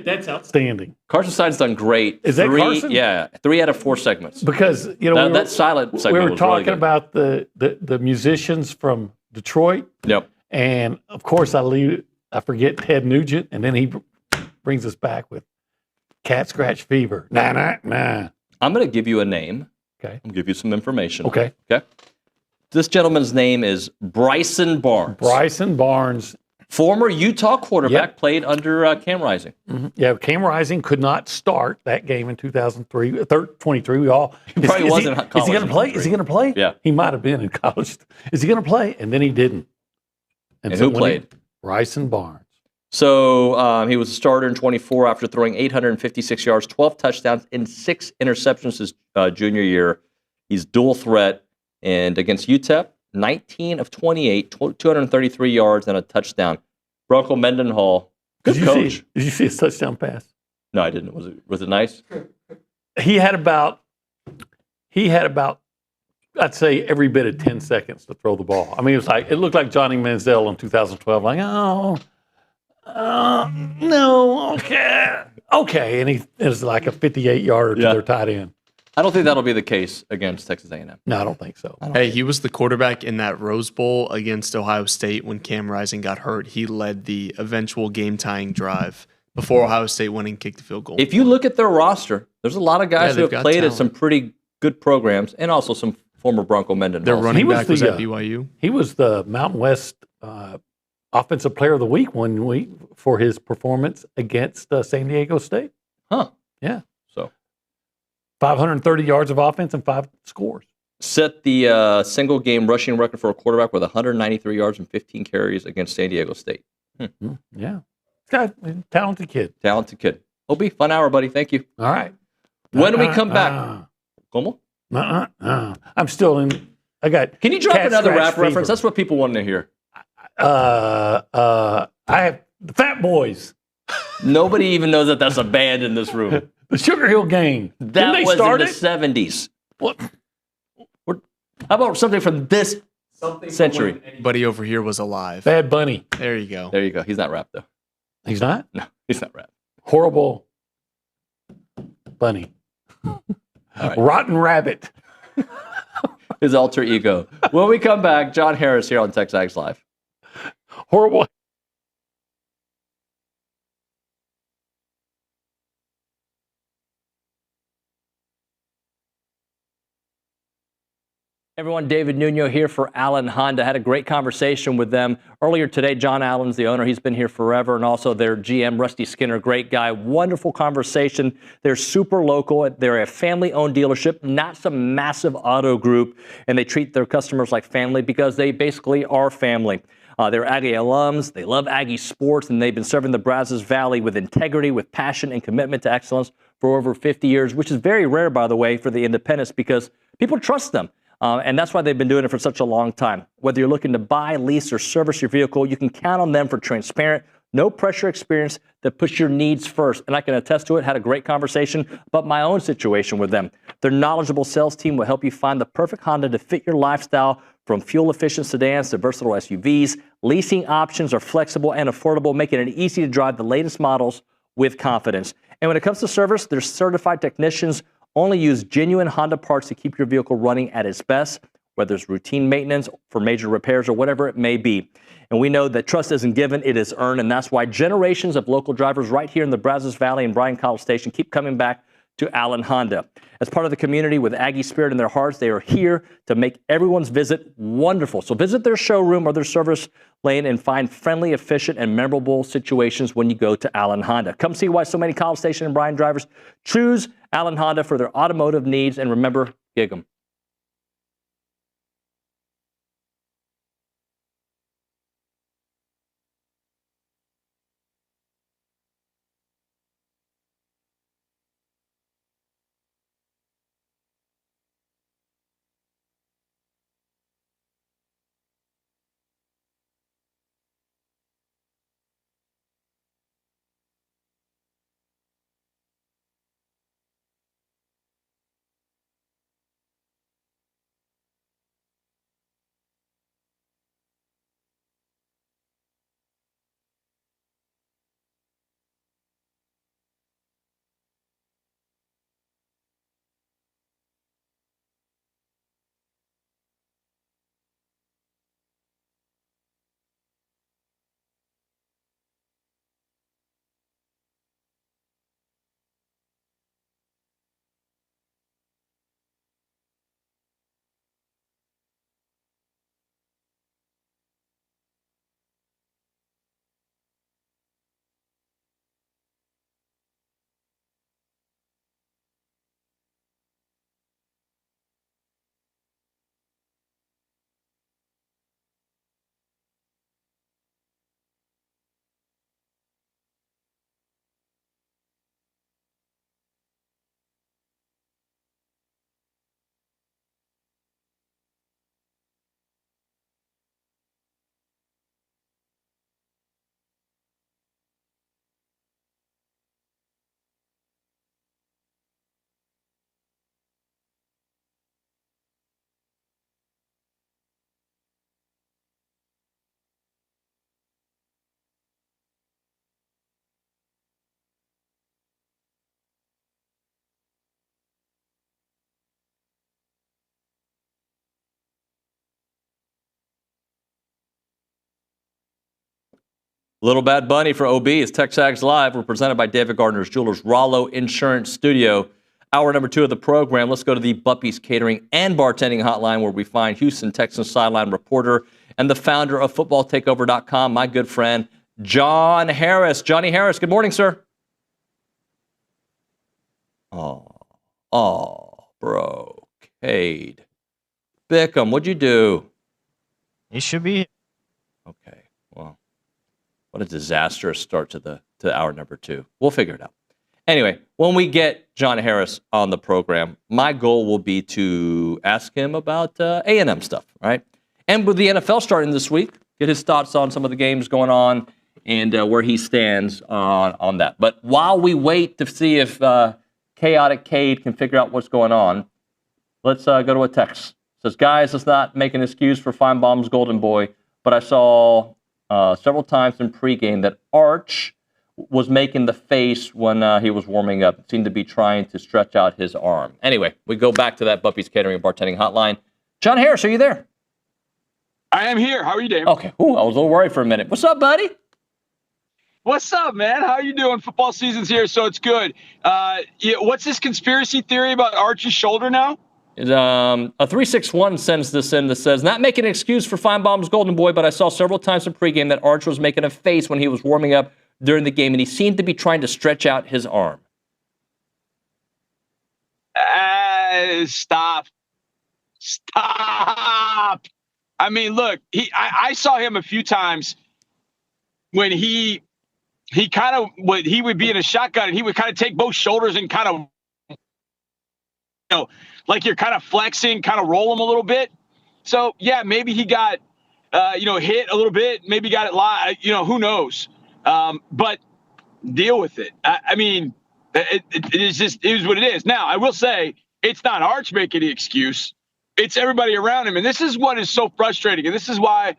That's outstanding. Carson Stein's done great. Is that Carson? Yeah, 3 out of 4 segments. Because that silent segment we were was talking really about the musicians from Detroit. Yep. And of course, I forget Ted Nugent, and then he brings us back with Cat Scratch Fever. Nah. I'm going to give you a name. Okay. I'm going to give you some information. Okay. This gentleman's name is Bryson Barnes. Bryson Barnes. Former Utah quarterback, played under Cam Rising. Mm-hmm. Yeah, Cam Rising could not start that game in 2003, 23. He probably wasn't in college. Is he going to play? Is he going to play? Yeah. He might have been in college. Is he going to play? And then he didn't. And who played? Bryson Barnes. So he was a starter in 24 after throwing 856 yards, 12 touchdowns, and 6 interceptions his junior year. He's dual threat. And against UTEP, 19 of 28, 233 yards and a touchdown. Bronco Mendenhall, good coach. Did you see his touchdown pass? No, I didn't. Was it nice? He had about, I'd say, every bit of 10 seconds to throw the ball. I mean, it looked like Johnny Manziel in 2012. Like, no, okay. And it was like a 58-yarder to their tight end. I don't think that'll be the case against Texas A&M. No, I don't think so. Hey, he was the quarterback in that Rose Bowl against Ohio State when Cam Rising got hurt. He led the eventual game-tying drive before Ohio State went and kicked the field goal. If you look at their roster, there's a lot of guys who have played at some pretty good programs and also some former Bronco Mendenhall. Their running back was at BYU. He was the Mountain West Offensive Player of the Week one week for his performance against San Diego State. Huh. Yeah. So 530 yards of offense and 5 scores. Set the single game rushing record for a quarterback with 193 yards and 15 carries against San Diego State. Yeah. Talented kid. Talented kid. Obi, fun hour, buddy. Thank you. All right. When we come back. Como? I'm still in. I got. Can you drop another rap fever. reference? That's what people want to hear. I have the Fat Boys. Nobody even knows that that's a band in this room. The Sugar Hill Gang. That was in the 70s. What? How about something from this century? Anybody over here was alive. Bad Bunny. There you go. There you go. He's not rap, though. He's not? No, he's not rap. Horrible Bunny. Right. Rotten Rabbit. His alter ego. When we come back, John Harris here on TexAgs Live. Horrible. Everyone, David Nuño here for Allen Honda. Had a great conversation with them earlier today. John Allen's the owner. He's been here forever. And also their GM, Rusty Skinner, great guy. Wonderful conversation. They're super local. They're a family-owned dealership, not some massive auto group. And they treat their customers like family because they basically are family. They're Aggie alums. They love Aggie sports. And they've been serving the Brazos Valley with integrity, with passion, and commitment to excellence for over 50 years, which is very rare, by the way, for the independents because people trust them. And that's why they've been doing it for such a long time. Whether you're looking to buy, lease, or service your vehicle, you can count on them for transparent, no pressure experience that puts your needs first. And I can attest to it. Had a great conversation about my own situation with them. Their knowledgeable sales team will help you find the perfect Honda to fit your lifestyle, from fuel-efficient sedans to versatile SUVs. Leasing options are flexible and affordable, making it easy to drive the latest models with confidence. And when it comes to service, their certified technicians only use genuine Honda parts to keep your vehicle running at its best, whether it's routine maintenance for major repairs or whatever it may be. And we know that trust isn't given, it is earned, and that's why generations of local drivers right here in the Brazos Valley and Bryan College Station keep coming back to Allen Honda. As part of the community with Aggie spirit in their hearts, they are here to make everyone's visit wonderful. So visit their showroom or their service lane and find friendly, efficient, and memorable situations when you go to Allen Honda. Come see why so many College Station and Bryan drivers choose Allen Honda for their automotive needs, and remember, gig 'em. Little Bad Bunny for OB is TexAgs Live. We're presented by David Gardner's Jewelers, Rollo Insurance Studio. Hour number 2 of the program. Let's go to the Buppy's Catering and Bartending Hotline, where we find Houston Texans sideline reporter and the founder of FootballTakeover.com, my good friend, John Harris. Johnny Harris, good morning, sir. Bro. Cade. Bickham, what'd you do? He should be. Okay, well, what a disastrous start to hour number 2. We'll figure it out. Anyway, when we get John Harris on the program, my goal will be to ask him about A&M stuff, right? And with the NFL starting this week, get his thoughts on some of the games going on and where he stands on that. But while we wait to see if Chaotic Cade can figure out what's going on, let's go to a text. It says, guys, let's not make an excuse for Feinbaum's Golden Boy, but I saw several times in pregame that Arch was making the face when he was warming up. It seemed to be trying to stretch out his arm. Anyway, we go back to that Buppy's Catering and Bartending Hotline. John Harris, are you there? I am here. How are you, Dave? Okay. Ooh, I was a little worried for a minute. What's up, buddy? What's up, man? How are you doing? Football season's here, so it's good. What's this conspiracy theory about Archie's shoulder now? A 361 sends this in that says, not making an excuse for Feinbaum's Golden Boy, but I saw several times in pregame that Arch was making a face when he was warming up during the game, and he seemed to be trying to stretch out his arm. Stop. I mean, look, I saw him a few times when he would be in a shotgun and he would kind of take both shoulders and kind of, like you're kind of flexing, kind of roll him a little bit. So yeah, maybe he got, hit a little bit, maybe got it live, who knows? But deal with it. I mean, it is what it is. Now, I will say it's not Arch making the excuse. It's everybody around him. And this is what is so frustrating. And this is why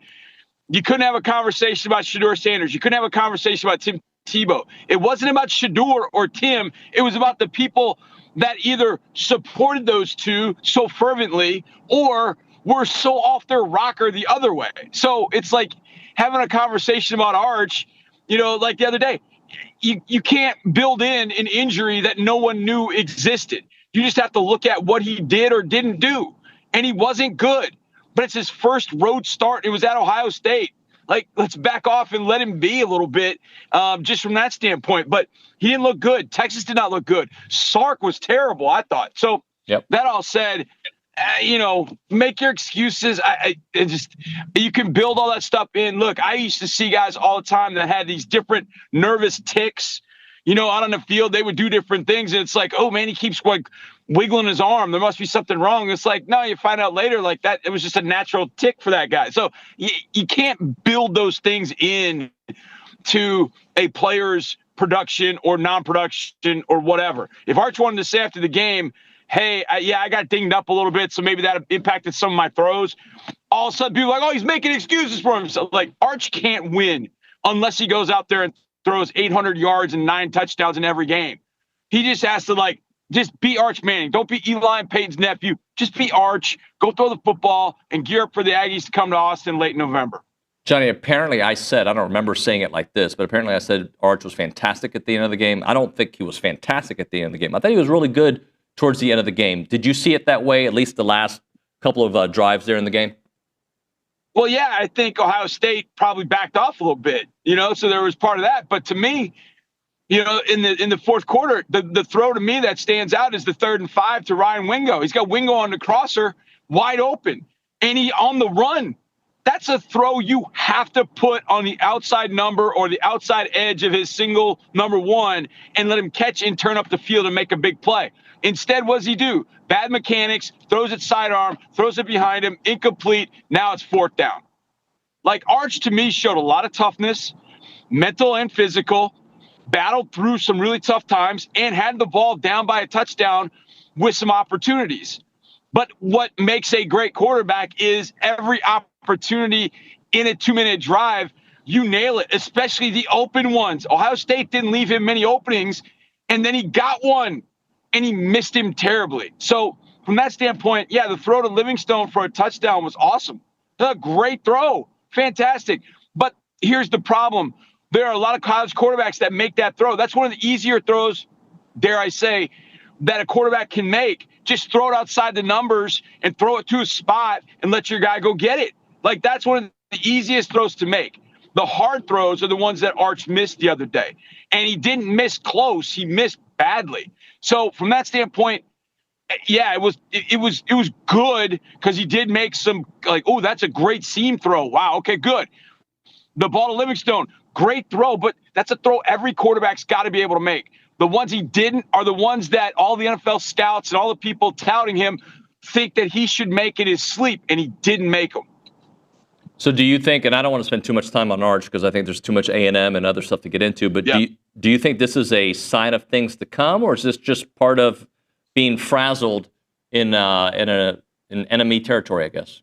you couldn't have a conversation about Shedeur Sanders. You couldn't have a conversation about Tim Tebow. It wasn't about Shedeur or Tim. It was about the people that either supported those two so fervently or were so off their rocker the other way. So it's like having a conversation about Arch, like the other day. You can't build in an injury that no one knew existed. You just have to look at what he did or didn't do. And he wasn't good. But it's his first road start. It was at Ohio State. Like, let's back off and let him be a little bit just from that standpoint. But he didn't look good. Texas did not look good. Sark was terrible, I thought. So That all said, make your excuses. You can build all that stuff in. Look, I used to see guys all the time that had these different nervous tics, out on the field. They would do different things. And it's like, oh, man, he keeps wiggling his arm. There must be something wrong. It's like, no, you find out later like that. It was just a natural tick for that guy. So you can't build those things in to a player's production or non-production or whatever. If Arch wanted to say after the game, hey, I got dinged up a little bit, so maybe that impacted some of my throws. All of a sudden, people are like, oh, he's making excuses for himself. Like, Arch can't win unless he goes out there and throws 800 yards and 9 touchdowns in every game. He just has to, just be Arch Manning. Don't be Eli and Peyton's nephew. Just be Arch. Go throw the football and gear up for the Aggies to come to Austin late November. Johnny, apparently I said, I don't remember saying it like this, but apparently I said Arch was fantastic at the end of the game. I don't think he was fantastic at the end of the game. I thought he was really good towards the end of the game. Did you see it that way, at least the last couple of drives there in the game? Well, yeah, I think Ohio State probably backed off a little bit, so there was part of that. But to me, in the fourth quarter, the throw to me that stands out is the 3rd and 5 to Ryan Wingo. He's got Wingo on the crosser wide open, and he on the run. That's a throw you have to put on the outside number or the outside edge of his single number 1 and let him catch and turn up the field and make a big play. Instead, what does he do? Bad mechanics, throws it sidearm, throws it behind him, incomplete. Now it's 4th down. Like, Arch, to me, showed a lot of toughness, mental and physical, battled through some really tough times, and had the ball down by a touchdown with some opportunities. But what makes a great quarterback is every opportunity in a 2-minute drive, you nail it, especially the open ones. Ohio State didn't leave him many openings, and then he got one, and he missed him terribly. So from that standpoint, the throw to Livingstone for a touchdown was awesome. A great throw. Fantastic. But here's the problem. There are a lot of college quarterbacks that make that throw. That's one of the easier throws, dare I say, that a quarterback can make. Just throw it outside the numbers and throw it to a spot and let your guy go get it. Like, that's one of the easiest throws to make. The hard throws are the ones that Arch missed the other day. And he didn't miss close. He missed badly. So from that standpoint, yeah, it was good because he did make some, like, oh, that's a great seam throw. Wow, okay, good. The ball to Livingstone, great throw, but that's a throw every quarterback's got to be able to make. The ones he didn't are the ones that all the NFL scouts and all the people touting him think that he should make in his sleep, and he didn't make them. So do you think, and I don't want to spend too much time on Arch because I think there's too much A&M and other stuff to get into, but do you think this is a sign of things to come, or is this just part of being frazzled in enemy territory, I guess?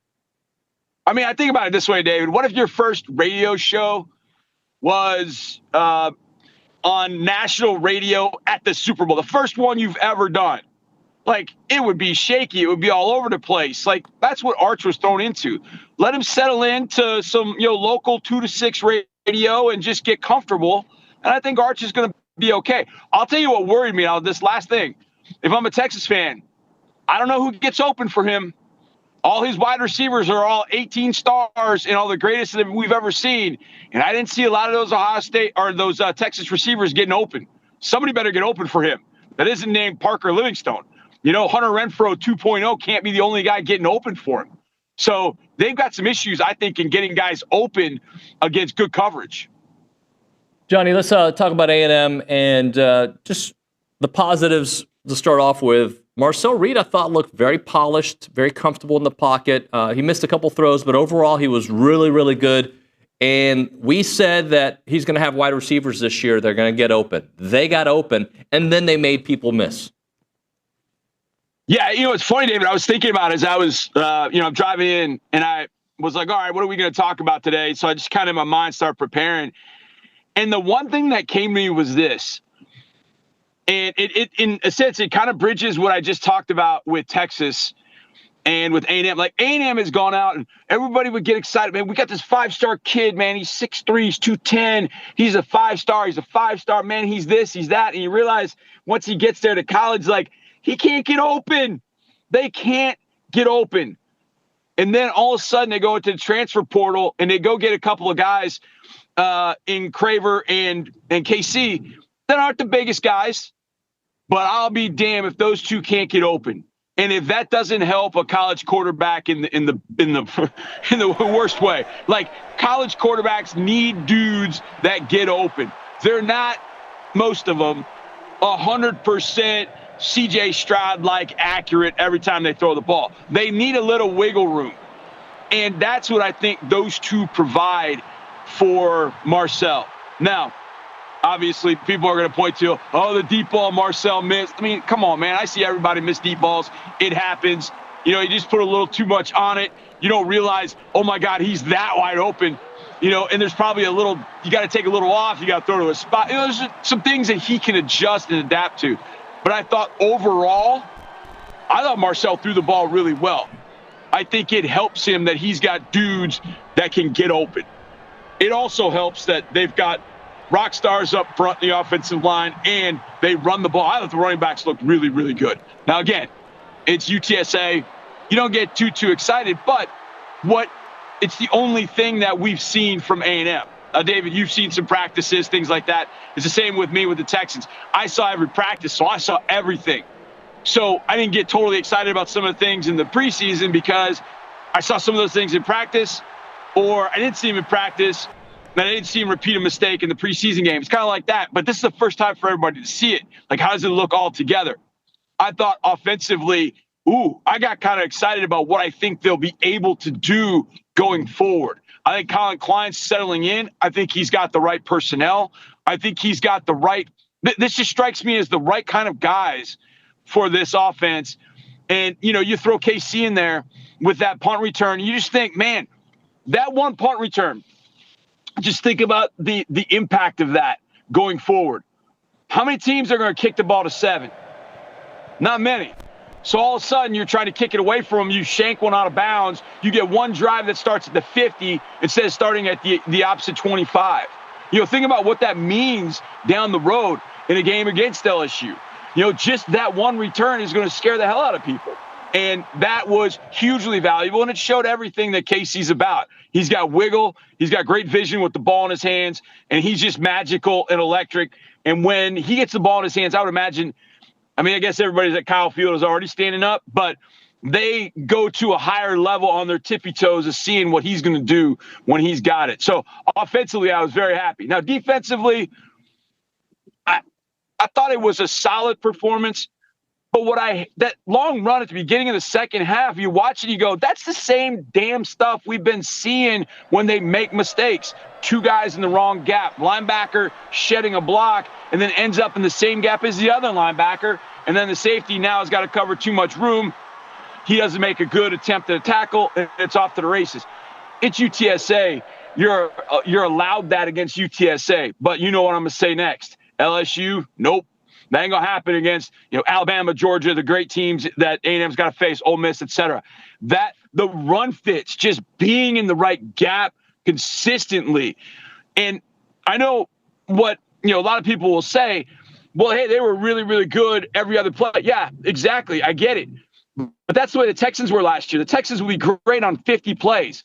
I mean, I think about it this way, David. What if your first radio show was on national radio at the Super Bowl, the first one you've ever done? Like, it would be shaky. It would be all over the place. Like, that's what Arch was thrown into. Let him settle into some, local 2 to 6 radio and just get comfortable. And I think Arch is going to be okay. I'll tell you what worried me now, this last thing. If I'm a Texas fan, I don't know who gets open for him. All his wide receivers are all 18 stars and all the greatest that we've ever seen. And I didn't see a lot of those Ohio State or those Texas receivers getting open. Somebody better get open for him. That isn't named Parker Livingstone. Hunter Renfrow 2.0 can't be the only guy getting open for him. So they've got some issues, I think, in getting guys open against good coverage. Johnny, let's talk about A&M and just the positives to start off with. Marcel Reed, I thought, looked very polished, very comfortable in the pocket. He missed a couple throws, but overall he was really, really good. And we said that he's going to have wide receivers this year. They're going to get open. They got open, and then they made people miss. Yeah, it's funny, David. I was thinking about it as I was, I'm driving in, and I was like, all right, what are we going to talk about today? So I just kind of in my mind started preparing. And the one thing that came to me was this. And it in a sense, it kind of bridges what I just talked about with Texas and with A&M. Like, A&M has gone out, and everybody would get excited. Man, we got this 5-star kid, man. He's 6'3", he's 210. He's a 5-star. He's a 5-star, man. He's this, he's that. And you realize once he gets there to college, like, he can't get open. They can't get open. And then all of a sudden they go into the transfer portal and they go get a couple of guys in Craver and KC that aren't the biggest guys, but I'll be damned if those two can't get open. And if that doesn't help a college quarterback in the worst way, like, college quarterbacks need dudes that get open. They're not, most of them, 100% CJ Stroud-like accurate every time they throw the ball. They need a little wiggle room. And that's what I think those two provide for Marcel. Now, obviously, people are going to point to, the deep ball Marcel missed. I mean, come on, man. I see everybody miss deep balls. It happens. You just put a little too much on it. You don't realize, oh, my God, he's that wide open. And there's probably a little, you got to take a little off. You got to throw to a spot. There's some things that he can adjust and adapt to. But I thought overall, Marcel threw the ball really well. I think it helps him that he's got dudes that can get open. It also helps that they've got rock stars up front in the offensive line, and they run the ball. I thought the running backs looked really, really good. Now, again, it's UTSA. You don't get too excited, but it's the only thing that we've seen from A&M. David, you've seen some practices, things like that. It's the same with me with the Texans. I saw every practice, so I saw everything. So I didn't get totally excited about some of the things in the preseason because I saw some of those things in practice, or I didn't see them in practice, and I didn't see him repeat a mistake in the preseason game. It's kind of like that, but this is the first time for everybody to see it. Like, how does it look all together? I thought offensively, I got kind of excited about what I think they'll be able to do going forward. I think Colin Klein's settling in. I think he's got the right personnel. I think he's got the right – this just strikes me as the right kind of guys for this offense. And, you throw KC in there with that punt return. You just think, man, that one punt return, just think about the impact of that going forward. How many teams are going to kick the ball to 7? Not many. So all of a sudden, you're trying to kick it away from them. You shank one out of bounds. You get one drive that starts at the 50 instead of starting at the opposite 25. Think about what that means down the road in a game against LSU. Just that one return is going to scare the hell out of people. And that was hugely valuable, and it showed everything that Casey's about. He's got wiggle, he's got great vision with the ball in his hands, and he's just magical and electric. And when he gets the ball in his hands, I would imagine, I guess everybody's at Kyle Field is already standing up, but they go to a higher level on their tippy toes of seeing what he's going to do when he's got it. So offensively, I was very happy. Now, defensively, I thought it was a solid performance. But that long run at the beginning of the second half, you watch it, you go, that's the same damn stuff we've been seeing when they make mistakes. Two guys in the wrong gap, linebacker shedding a block, and then ends up in the same gap as the other linebacker. And then the safety now has got to cover too much room. He doesn't make a good attempt at a tackle, and it's off to the races. It's UTSA. You're allowed that against UTSA. But you know what I'm going to say next. LSU, nope. That ain't going to happen against, Alabama, Georgia, the great teams that A&M's got to face, Ole Miss, et cetera. That the run fits, just being in the right gap consistently. And I know what, a lot of people will say, well, hey, they were really, really good every other play. Yeah, exactly. I get it. But that's the way the Texans were last year. The Texans will be great on 50 plays.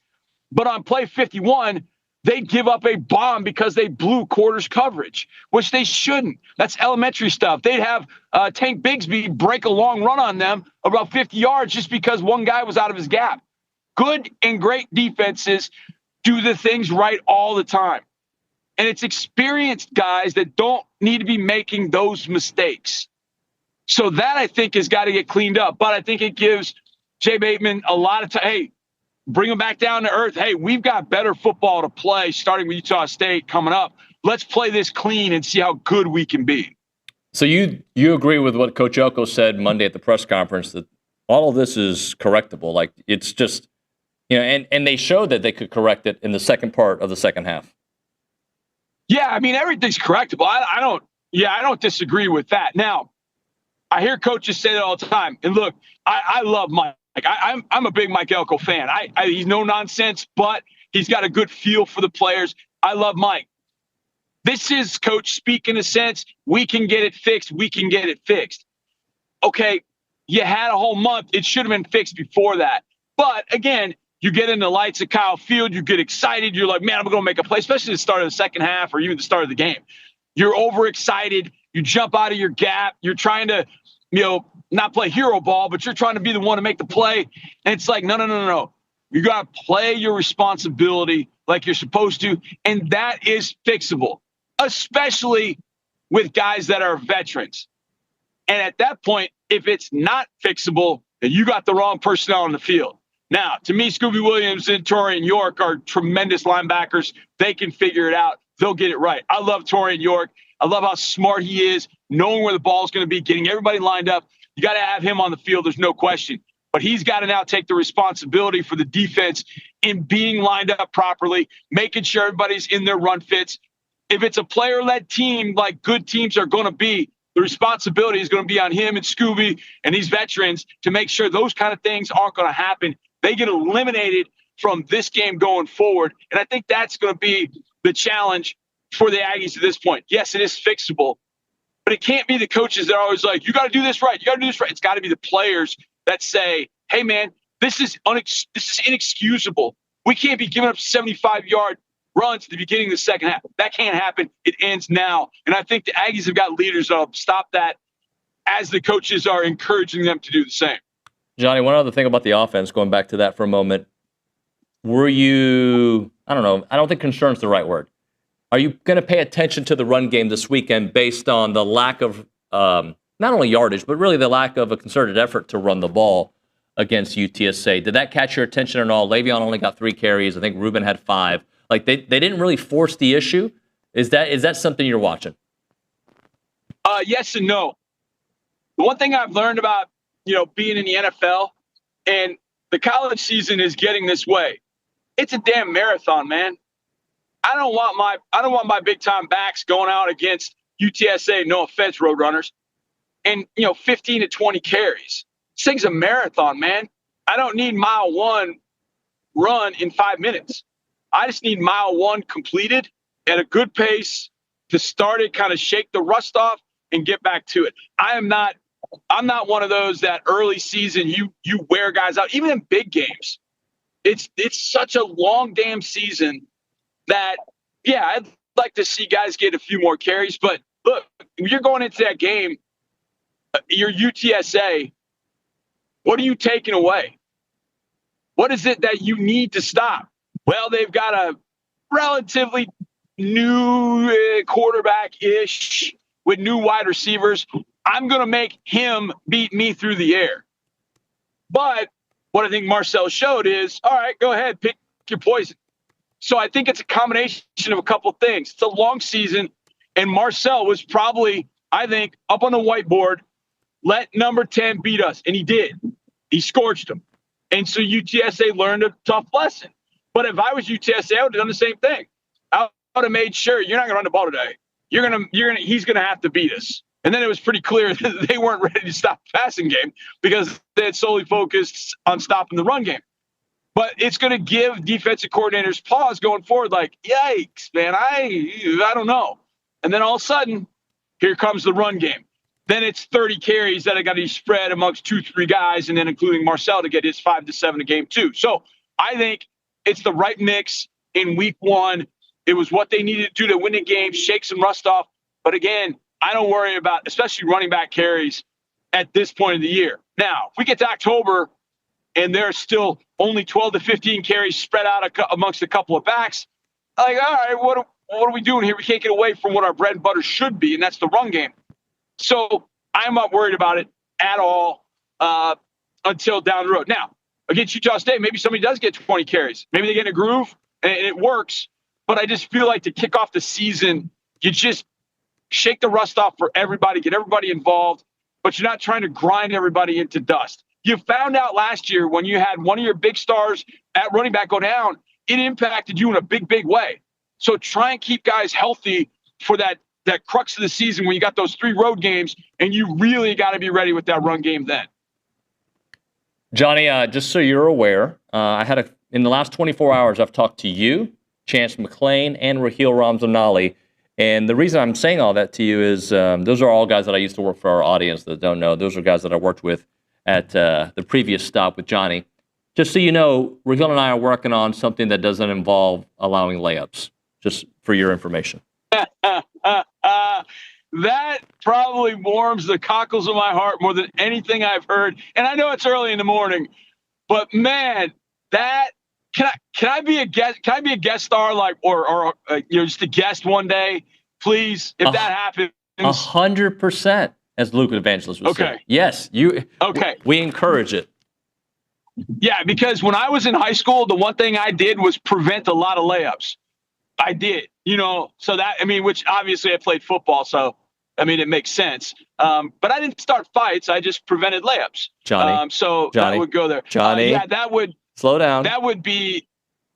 But on play 51, they'd give up a bomb because they blew quarters coverage, which they shouldn't. That's elementary stuff. They'd have Tank Bigsby break a long run on them about 50 yards just because one guy was out of his gap. Good and great defenses do the things right all the time. And it's experienced guys that don't need to be making those mistakes. So that, I think, has got to get cleaned up. But I think it gives Jay Bateman a lot of time. Hey, bring them back down to earth. Hey, we've got better football to play starting with Utah State coming up. Let's play this clean and see how good we can be. So you agree with what Coach Elko said Monday at the press conference, that all of this is correctable. Like, it's just, and they showed that they could correct it in the second part of the second half. Yeah, everything's correctable. I don't disagree with that. Now, I hear coaches say that all the time. And look, I love Mike. I'm a big Mike Elko fan. He's no nonsense, but he's got a good feel for the players. I love Mike. This is coach speak in a sense. We can get it fixed. We can get it fixed. Okay, you had a whole month. It should have been fixed before that. But again, you get in the lights at Kyle Field. You get excited. You're like, man, I'm going to make a play, especially at the start of the second half or even the start of the game. You're overexcited. You jump out of your gap. You're trying to, not play hero ball, but you're trying to be the one to make the play. And it's like, no. You got to play your responsibility like you're supposed to. And that is fixable, especially with guys that are veterans. And at that point, if it's not fixable, then you got the wrong personnel on the field. Now, to me, Scooby Williams and Torian York are tremendous linebackers. They can figure it out. They'll get it right. I love Torian York. I love how smart he is, knowing where the ball is going to be, getting everybody lined up. You got to have him on the field. There's no question. But he's got to now take the responsibility for the defense in being lined up properly, making sure everybody's in their run fits. If it's a player-led team like good teams are going to be, the responsibility is going to be on him and Scooby and these veterans to make sure those kind of things aren't going to happen. They get eliminated from this game going forward. And I think that's going to be the challenge for the Aggies at this point. Yes, it is fixable, but it can't be the coaches that are always like, you got to do this right. You got to do this right. It's got to be the players that say, hey, man, this is inexcusable. We can't be giving up 75-yard runs at the beginning of the second half. That can't happen. It ends now. And I think the Aggies have got leaders that will stop that as the coaches are encouraging them to do the same. Johnny, one other thing about the offense, going back to that for a moment. Were you, I don't think concerned is the right word. Are you going to pay attention to the run game this weekend based on the lack of not only yardage, but really the lack of a concerted effort to run the ball against UTSA? Did that catch your attention at all? Le'Veon only got 3 carries. I think Ruben had 5. Like they didn't really force the issue. Is that something you're watching? Yes and no. The one thing I've learned about, being in the NFL and the college season is getting this way. It's a damn marathon, man. I don't want my big time backs going out against UTSA, no offense, Roadrunners, and 15 to 20 carries. This thing's a marathon, man. I don't need mile 1 run in 5 minutes. I just need mile 1 completed at a good pace to start it, kind of shake the rust off and get back to it. I'm not one of those that early season you wear guys out, even in big games. It's such a long damn season that, yeah, I'd like to see guys get a few more carries. But look, you're going into that game, your UTSA, what are you taking away? What is it that you need to stop? Well, they've got a relatively new quarterback-ish with new wide receivers. I'm going to make him beat me through the air. But what I think Marcel showed is, all right, go ahead, pick your poison. So I think it's a combination of a couple things. It's a long season, and Marcel was probably, I think, up on the whiteboard, let number 10 beat us, and he did. He scorched him. And so UTSA learned a tough lesson. But if I was UTSA, I would have done the same thing. I would have made sure you're not going to run the ball today. He's going to have to beat us. And then it was pretty clear that they weren't ready to stop the passing game because they had solely focused on stopping the run game. But it's going to give defensive coordinators pause going forward, like, yikes, man, I don't know. And then all of a sudden, here comes the run game. Then it's 30 carries that I got to be spread amongst 2-3 guys, and then including Marcel to get his 5 to 7 a game too. So I think it's the right mix in week one. It was what they needed to do to win the game, shake some rust off. But again, I don't worry about, especially running back carries at this point of the year. Now, if we get to October and there's still only 12 to 15 carries spread out amongst a couple of backs, like, all right, what are we doing here? We can't get away from what our bread and butter should be, and that's the run game. So I'm not worried about it at all until down the road. Now, against Utah State, maybe somebody does get 20 carries. Maybe they get in a groove and it works. But I just feel like to kick off the season, you just shake the rust off for everybody, get everybody involved, but you're not trying to grind everybody into dust. You found out last year when you had one of your big stars at running back go down, it impacted you in a big, big way. So try and keep guys healthy for that crux of the season when you got those 3 road games, and you really got to be ready with that run game then. Johnny, just so you're aware, in the last 24 hours, I've talked to you, Chance McClain, and Raheel Ramzanali. And the reason I'm saying all that to you is those are all guys that I used to work for our audience that don't know. Those are guys that I worked with at the previous stop with Johnny. Just so you know, Raheel and I are working on something that doesn't involve allowing layups, just for your information. That probably warms the cockles of my heart more than anything I've heard. And I know it's early in the morning, but man, that can I be a guest? Can I be a guest star, like, or just a guest one day, please? If that happens, 100%, as Luke Evangelist would say. Yes, you. Okay, we encourage it. Yeah, because when I was in high school, the one thing I did was prevent a lot of layups. I did, so that, which obviously I played football, so, it makes sense. But I didn't start fights. I just prevented layups. Johnny. Johnny, that would go there. Johnny. That would. Slow down. That would be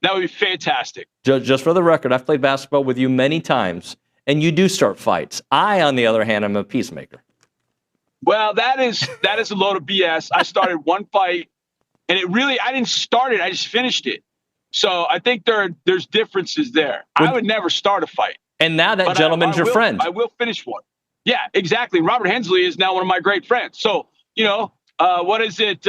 fantastic. Just for the record, I've played basketball with you many times, and you do start fights. I, on the other hand, am a peacemaker. Well, that is a load of BS. I started one fight, and I didn't start it. I just finished it. So I think there's differences there. I would never start a fight. And now that gentleman's your friend. I will finish one. Yeah, exactly. Robert Hensley is now one of my great friends. So, what is it?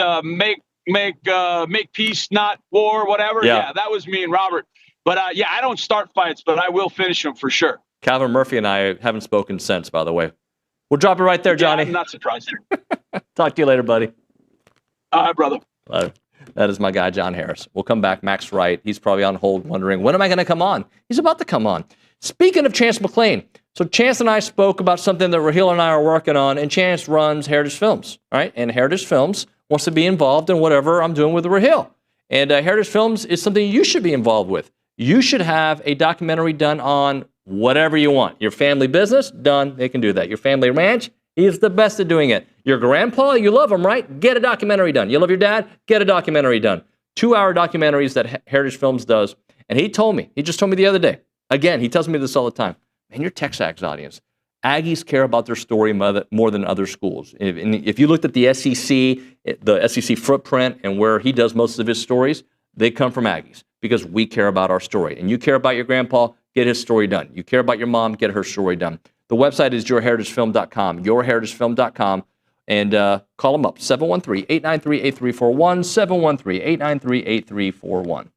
Make peace, not war, whatever. Yeah, that was me and Robert. But I don't start fights, but I will finish them for sure. Calvin Murphy and I haven't spoken since, by the way. We'll drop it right there, Johnny. I'm not surprised. Talk to you later, buddy. All right, brother. That is my guy, John Harris. We'll come back. Max Wright. He's probably on hold wondering, when am I going to come on? He's about to come on. Speaking of Chance McClain, so Chance and I spoke about something that Raheel and I are working on, and Chance runs Heritage Films, right? And Heritage Films wants to be involved in whatever I'm doing with Raheel. And Heritage Films is something you should be involved with. You should have a documentary done on whatever you want. Your family business, done. They can do that. Your family ranch, he's the best at doing it. Your grandpa, you love him, right? Get a documentary done. You love your dad? Get a documentary done. 2-hour documentaries that Heritage Films does. And he just told me the other day, again, he tells me this all the time, man, your TexAgs audience, Aggies care about their story more than other schools. If you looked at the SEC footprint and where he does most of his stories, they come from Aggies because we care about our story. And you care about your grandpa, get his story done. You care about your mom, get her story done. The website is yourheritagefilm.com, yourheritagefilm.com, and call them up, 713-893-8341, 713-893-8341.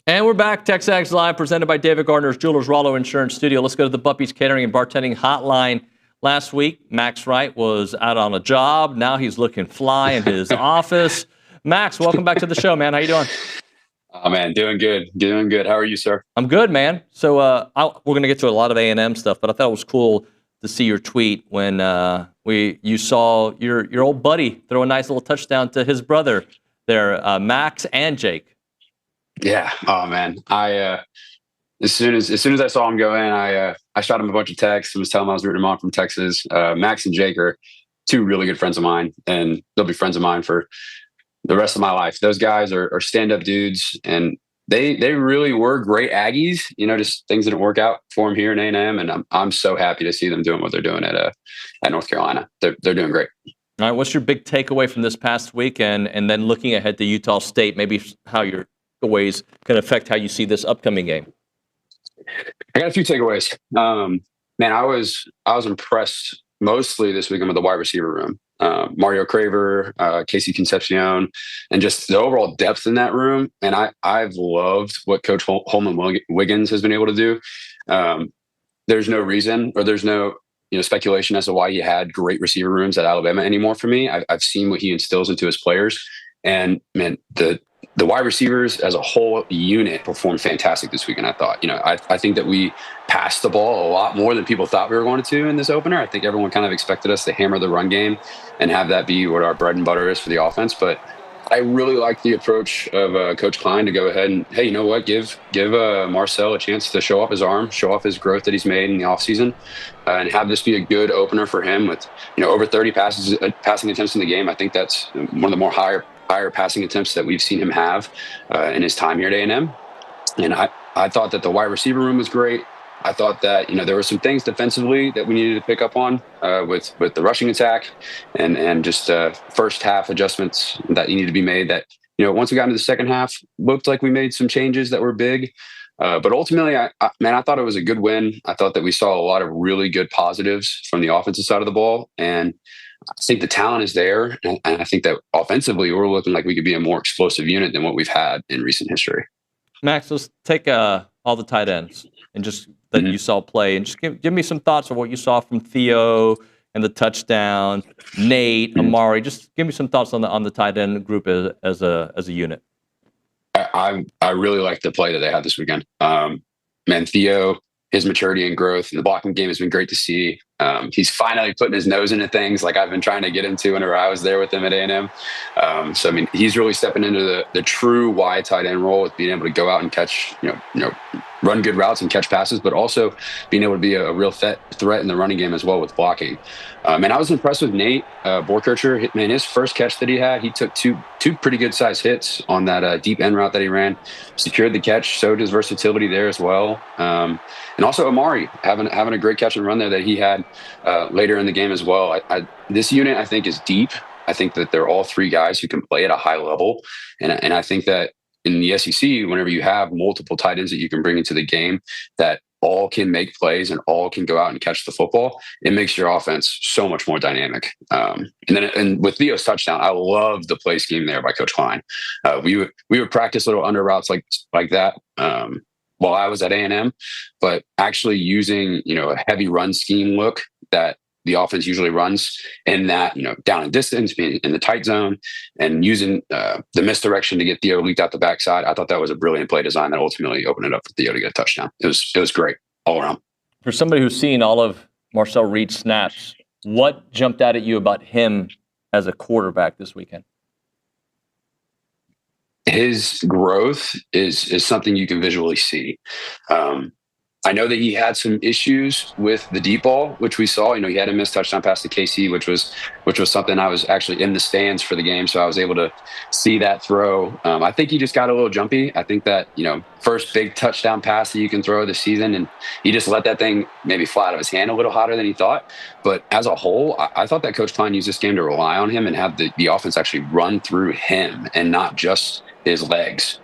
And we're back. TexAgs Live, presented by David Gardner's Jewelers Rollo Insurance Studio. Let's go to the Buppy's Catering and Bartending Hotline. Last week, Max Wright was out on a job. Now he's looking fly in his office. Max, welcome back to the show, man. How you doing? Oh, man, doing good. How are you, sir? I'm good, man. So we're going to get to a lot of A&M stuff, but I thought it was cool to see your tweet when you saw your old buddy throw a nice little touchdown to his brother there, Max and Jake. Yeah. Oh, man. As soon as I saw him go in, I shot him a bunch of texts and was telling him I was rooting him on from Texas. Max and Jake are two really good friends of mine, and they'll be friends of mine for the rest of my life. Those guys are stand-up dudes, and they really were great Aggies. Just things didn't work out for them here in A&M, and I'm so happy to see them doing what they're doing at North Carolina. They're doing great. All right, what's your big takeaway from this past weekend, and then looking ahead to Utah State, maybe how your takeaways can affect how you see this upcoming game? I got a few takeaways. Man, I was impressed mostly this weekend with the wide receiver room. Mario Craver, Casey Concepcion, and just the overall depth in that room. And I've loved what Coach Holman Wiggins has been able to do. There's no reason, or there's no speculation as to why he had great receiver rooms at Alabama anymore for me. I've seen what he instills into his players. And man, the wide receivers as a whole unit performed fantastic this weekend. I thought, I think that we passed the ball a lot more than people thought we were going to in this opener. I think everyone kind of expected us to hammer the run game and have that be what our bread and butter is for the offense. But I really like the approach of Coach Klein to go ahead and, hey, you know what, give Marcel a chance to show off his arm, show off his growth that he's made in the offseason, and have this be a good opener for him with, over 30 passing attempts in the game. I think that's one of the more higher passing attempts that we've seen him have in his time here at A&M. And I thought that the wide receiver room was great. I thought that, there were some things defensively that we needed to pick up on with the rushing attack and just first half adjustments that needed to be made that, once we got into the second half, looked like we made some changes that were big. But ultimately, I thought it was a good win. I thought that we saw a lot of really good positives from the offensive side of the ball. And I think the talent is there. And I think that offensively, we're looking like we could be a more explosive unit than what we've had in recent history. Max, let's take all the tight ends and just that you saw play, and just give me some thoughts on what you saw from Theo and the touchdown, Nate, Amari. Just give me some thoughts on the tight end group as a unit. I really like the play that they had this weekend. Man, Theo, his maturity and growth in the blocking game has been great to see. He's finally putting his nose into things like I've been trying to get him to whenever I was there with him at A&M. So, he's really stepping into the true wide tight end role with being able to go out and catch, run good routes and catch passes, but also being able to be a real threat in the running game as well with blocking. And I was impressed with Nate Borkircher. Man, his first catch that he had, he took two pretty good size hits on that deep end route that he ran, secured the catch, showed his versatility there as well. And also Amari having a great catch and run there that he had later in the game as well. This unit, I think, is deep. I think that they're all three guys who can play at a high level. And I think that in the SEC, whenever you have multiple tight ends that you can bring into the game that all can make plays and all can go out and catch the football, it makes your offense so much more dynamic. And with Theo's touchdown, I love the play scheme there by Coach Klein. We would practice little under routes like that while I was at A&M, but actually using a heavy run scheme look that the offense usually runs in that, down and distance, being in the tight zone, and using the misdirection to get Theo leaked out the backside. I thought that was a brilliant play design that ultimately opened it up for Theo to get a touchdown. It was great all around. For somebody who's seen all of Marcel Reed's snaps, what jumped out at you about him as a quarterback this weekend? His growth is something you can visually see. I know that he had some issues with the deep ball, which we saw. He had a missed touchdown pass to KC, which was something I was actually in the stands for the game, so I was able to see that throw. I think he just got a little jumpy. I think that first big touchdown pass that you can throw this season, and he just let that thing maybe fly out of his hand a little hotter than he thought. But as a whole, I thought that Coach Klein used this game to rely on him and have the offense actually run through him and not just his legs.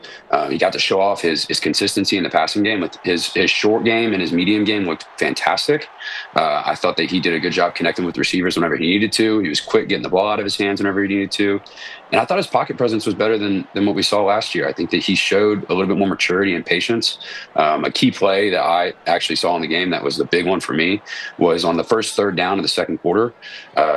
He got to show off his consistency in the passing game. With his short game and his medium game looked fantastic. I thought that he did a good job connecting with receivers whenever he needed to. He was quick getting the ball out of his hands whenever he needed to. And I thought his pocket presence was better than what we saw last year. I think that he showed a little bit more maturity and patience. A key play that I actually saw in the game that was the big one for me was on the first third down of the second quarter.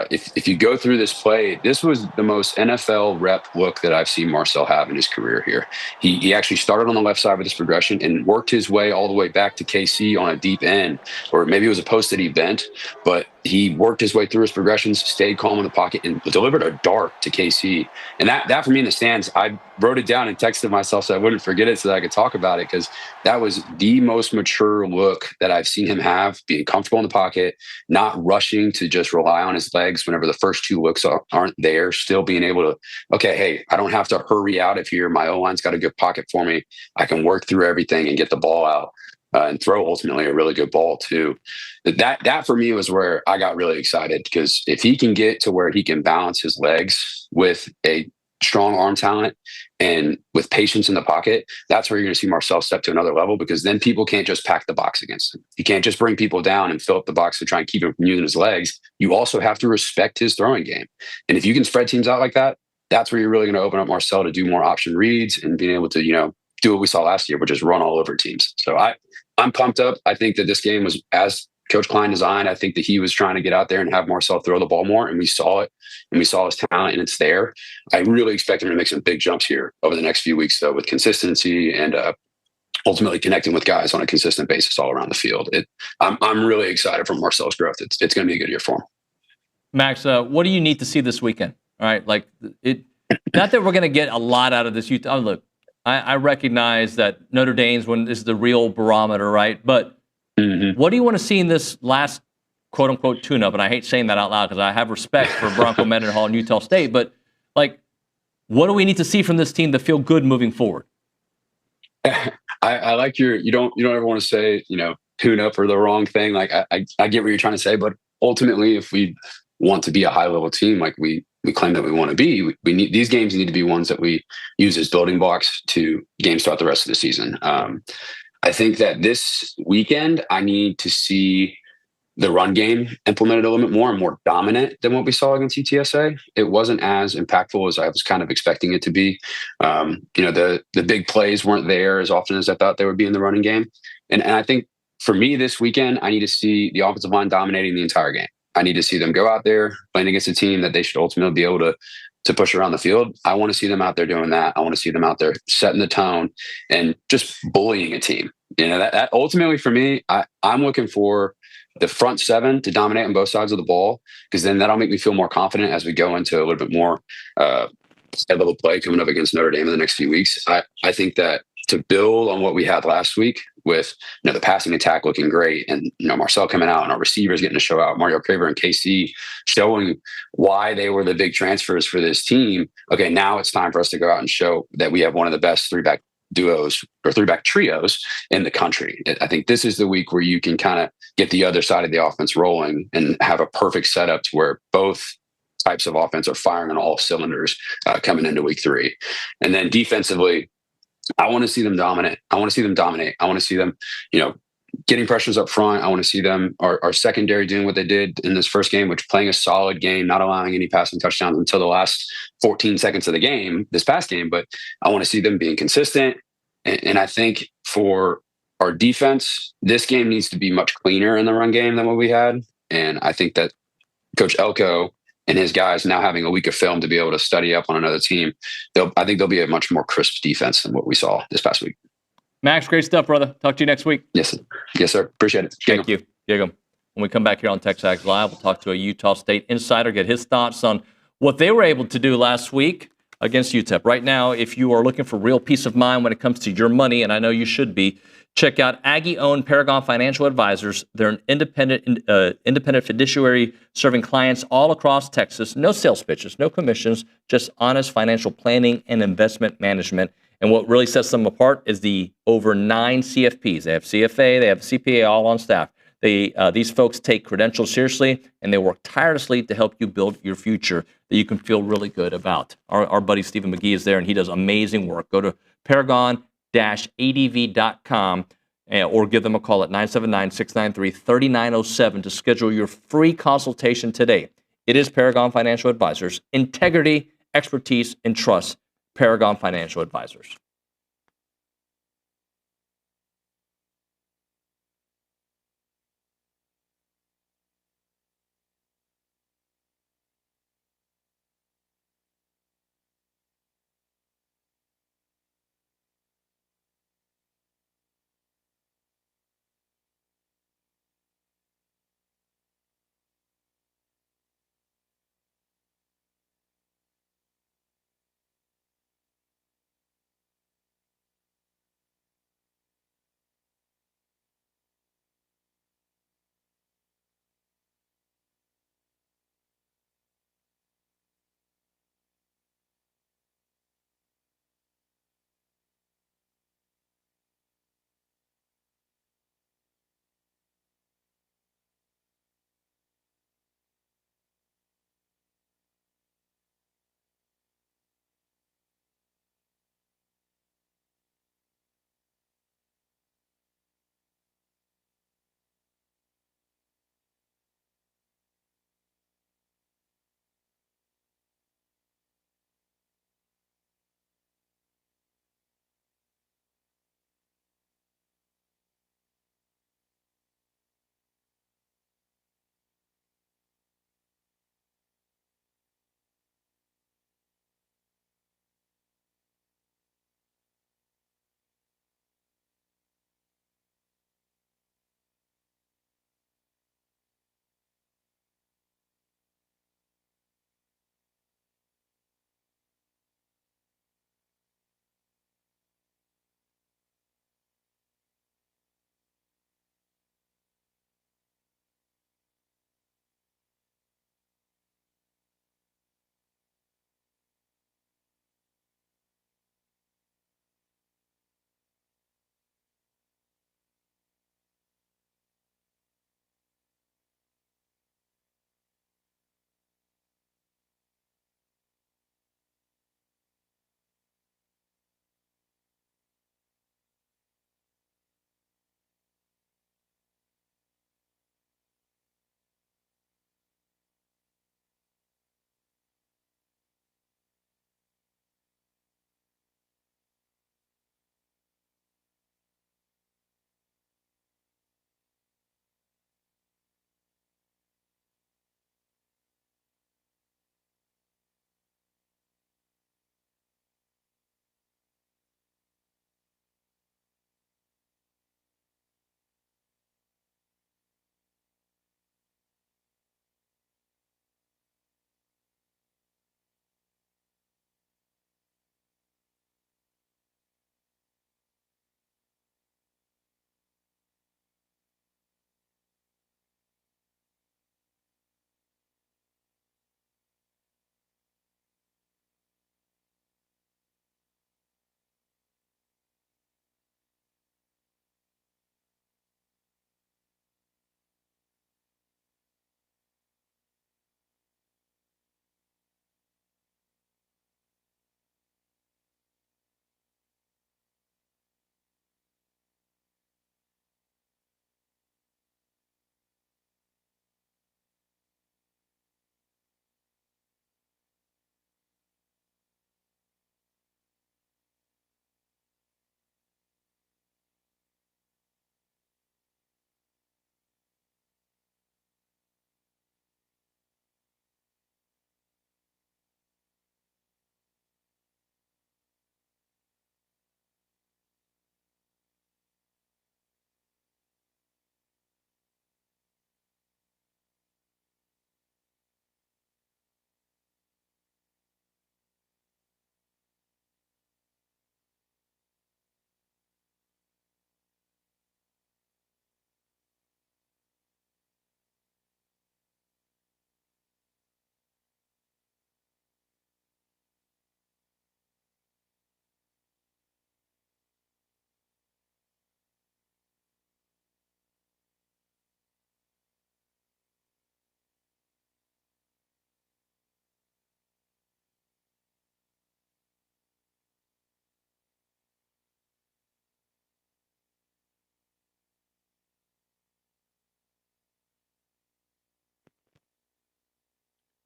If you go through this play, this was the most NFL rep look that I've seen Marcel have in his career here. He actually started on the left side with this progression and worked his way all the way back to KC on a deep end, or maybe it was a post that he bent, but he worked his way through his progressions, stayed calm in the pocket, and delivered a dart to KC. And that for me in the stands, I wrote it down and texted myself so I wouldn't forget it so that I could talk about it, because that was the most mature look that I've seen him have, being comfortable in the pocket, not rushing to just rely on his legs whenever the first two looks aren't there, still being able to, okay, hey, I don't have to hurry out of here. My O-line's got a good pocket for me. I can work through everything and get the ball out. And throw ultimately a really good ball too. That for me was where I got really excited, because if he can get to where he can balance his legs with a strong arm talent and with patience in the pocket, that's where you're going to see Marcel step to another level, because then people can't just pack the box against him. He can't just bring people down and fill up the box to try and keep him from using his legs. You also have to respect his throwing game. And if you can spread teams out like that, that's where you're really going to open up Marcel to do more option reads and being able to, do what we saw last year, which is run all over teams. So I'm pumped up. I think that this game was as Coach Klein designed. I think that he was trying to get out there and have Marcel throw the ball more, and we saw it, and we saw his talent, and it's there. I really expect him to make some big jumps here over the next few weeks, though, with consistency and ultimately connecting with guys on a consistent basis all around the field. I'm really excited for Marcel's growth. It's going to be a good year for him. Max, what do you need to see this weekend? All right, not that we're going to get a lot out of this youth. Oh, look, I recognize that Notre Dame's is the real barometer, right? But what do you want to see in this last quote-unquote tune-up? And I hate saying that out loud because I have respect for Bronco Mendenhall and Utah State. But, what do we need to see from this team to feel good moving forward? I like you don't ever want to say, tune-up or the wrong thing. I get what you're trying to say. But ultimately, if we want to be a high-level team like we claim that we want to be, we need these games need to be ones that we use as building blocks to games throughout the rest of the season. I think that this weekend I need to see the run game implemented a little bit more and more dominant than what we saw against UTSA. It wasn't as impactful as I was kind of expecting it to be. The big plays weren't there as often as I thought they would be in the running game. And I think for me this weekend, I need to see the offensive line dominating the entire game. I need to see them go out there playing against a team that they should ultimately be able to push around the field. I want to see them out there doing that. I want to see them out there setting the tone and just bullying a team. That ultimately for me, I'm looking for the front seven to dominate on both sides of the ball, because then that'll make me feel more confident as we go into a little bit more level play coming up against Notre Dame in the next few weeks. I think that to build on what we had last week with the passing attack looking great, and Marcel coming out and our receivers getting to show out, Mario Craver and KC showing why they were the big transfers for this team. Okay, now it's time for us to go out and show that we have one of the best three-back duos or three-back trios in the country. I think this is the week where you can kind of get the other side of the offense rolling and have a perfect setup to where both types of offense are firing on all cylinders coming into week 3. And then defensively, I want to see them dominate. I want to see them dominate. I want to see them, getting pressures up front. I want to see them, our secondary doing what they did in this first game, which playing a solid game, not allowing any passing touchdowns until the last 14 seconds of the game, this past game. But I want to see them being consistent. And I think for our defense, this game needs to be much cleaner in the run game than what we had. And I think that Coach Elko and his guys now having a week of film to be able to study up on another team, I think they'll be a much more crisp defense than what we saw this past week. Max, great stuff, brother. Talk to you next week. Yes, sir. Appreciate it. Thank you. When we come back here on TexAgs Live, we'll talk to a Utah State insider, get his thoughts on what they were able to do last week against UTEP. Right now, if you are looking for real peace of mind when it comes to your money, and I know you should be, check out Aggie-owned Paragon Financial Advisors. They're an independent fiduciary serving clients all across Texas. No sales pitches, no commissions, just honest financial planning and investment management. And what really sets them apart is the over 9 CFPs. They have CFA, they have CPA all on staff. These folks take credentials seriously, and they work tirelessly to help you build your future that you can feel really good about. Our buddy Stephen McGee is there, and he does amazing work. Go to paragon-adv.com or give them a call at 979-693-3907 to schedule your free consultation today. It is Paragon Financial Advisors. Integrity expertise, and trust. Paragon Financial Advisors.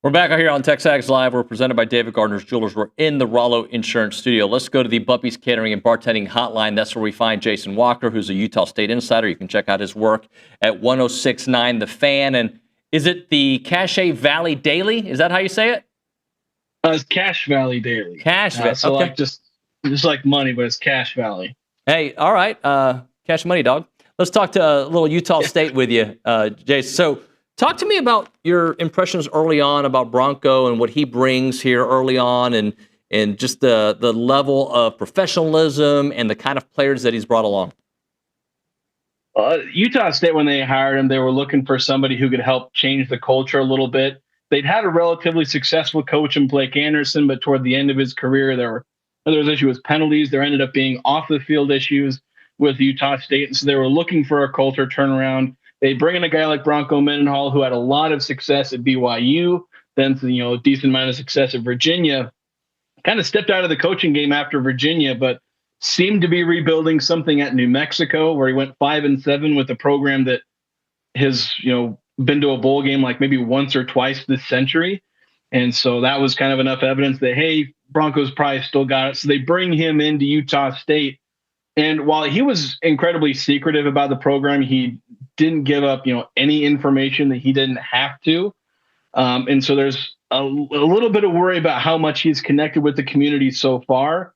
We're back out here on TexAgs Live. We're presented by David Gardner's Jewelers. We're in the Rollo Insurance Studio. Let's go to the Bumpy's Catering and Bartending Hotline. That's where we find Jason Walker, who's a Utah State insider. You can check out his work at 1069 The Fan. And is it the Cache Valley Daily? Is that how you say it? It's Cache Valley Daily. Cache Valley. So okay. like just like money, but it's Cache Valley. Hey, all right. Cash money, dog. Let's talk to a little Utah State with you, Jason. So talk to me about your impressions early on about Bronco and what he brings here early on and just the level of professionalism and the kind of players that he's brought along. Utah State, when they hired him, they were looking for somebody who could help change the culture a little bit. They'd had a relatively successful coach in Blake Anderson, but toward the end of his career, there was issues with penalties. There ended up being off-the-field issues with Utah State, and so they were looking for a culture turnaround. They bring in a guy like Bronco Mendenhall, who had a lot of success at BYU, then a decent amount of success at Virginia. Kind of stepped out of the coaching game after Virginia, but seemed to be rebuilding something at New Mexico, where he went 5-7 with a program that has been to a bowl game like maybe once or twice this century. And so that was kind of enough evidence that, hey, Broncos probably still got it. So they bring him into Utah State. And while he was incredibly secretive about the program, he didn't give up, any information that he didn't have to. And so there's a little bit of worry about how much he's connected with the community so far.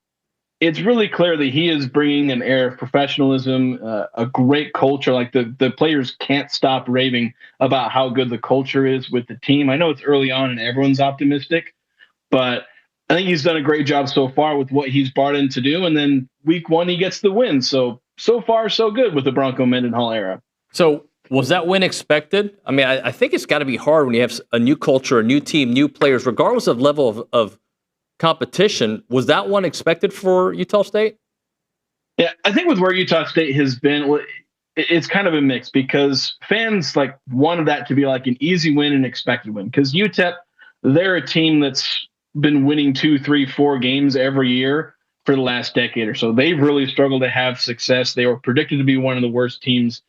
It's really clear that he is bringing an air of professionalism, a great culture. Like the players can't stop raving about how good the culture is with the team. I know it's early on and everyone's optimistic, but I think he's done a great job so far with what he's brought in to do. And then week one, he gets the win. So far, so good with the Bronco Mendenhall era. So was that win expected? I mean, I think it's got to be hard when you have a new culture, a new team, new players, regardless of level of competition. Was that one expected for Utah State? Yeah, I think with where Utah State has been, it's kind of a mix because fans wanted that to be like an easy win and expected win. Because UTEP, they're a team that's been winning 2, 3, 4 games every year for the last decade or so. They've really struggled to have success. They were predicted to be one of the worst teams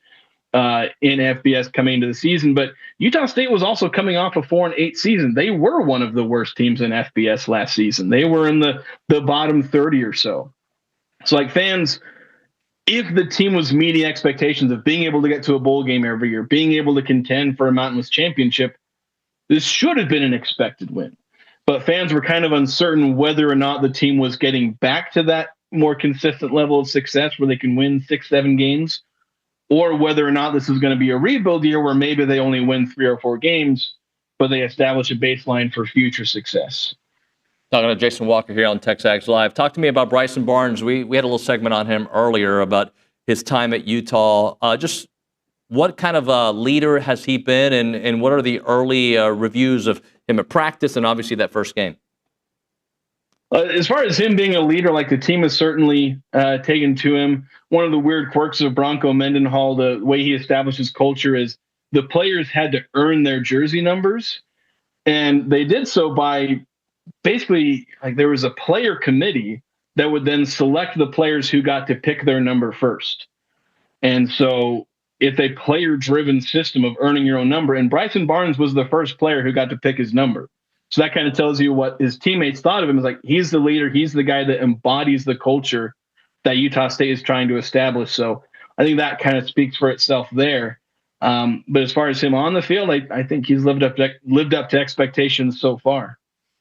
in FBS coming into the season, but Utah State was also coming off a 4-8 season. They were one of the worst teams in FBS last season. They were in the bottom 30 or so. So fans, if the team was meeting expectations of being able to get to a bowl game every year, being able to contend for a Mountain West championship, this should have been an expected win. But fans were kind of uncertain whether or not the team was getting back to that more consistent level of success where they can win 6-7 games, or whether or not this is going to be a rebuild year where maybe they only win 3 or 4 games, but they establish a baseline for future success. Talking to Jason Walker here on TexAgs Live. Talk to me about Bryson Barnes. We had a little segment on him earlier about his time at Utah. Just what kind of a leader has he been, and what are the early reviews of him at practice and obviously that first game? As far as him being a leader, the team has certainly taken to him. One of the weird quirks of Bronco Mendenhall, the way he establishes culture, is the players had to earn their jersey numbers. And they did so by basically, there was a player committee that would then select the players who got to pick their number first. And so it's a player-driven system of earning your own number. And Bryson Barnes was the first player who got to pick his number. So that kind of tells you what his teammates thought of him. Is he's the leader. He's the guy that embodies the culture that Utah State is trying to establish. So I think that kind of speaks for itself there. But as far as him on the field, I think he's lived up to expectations so far.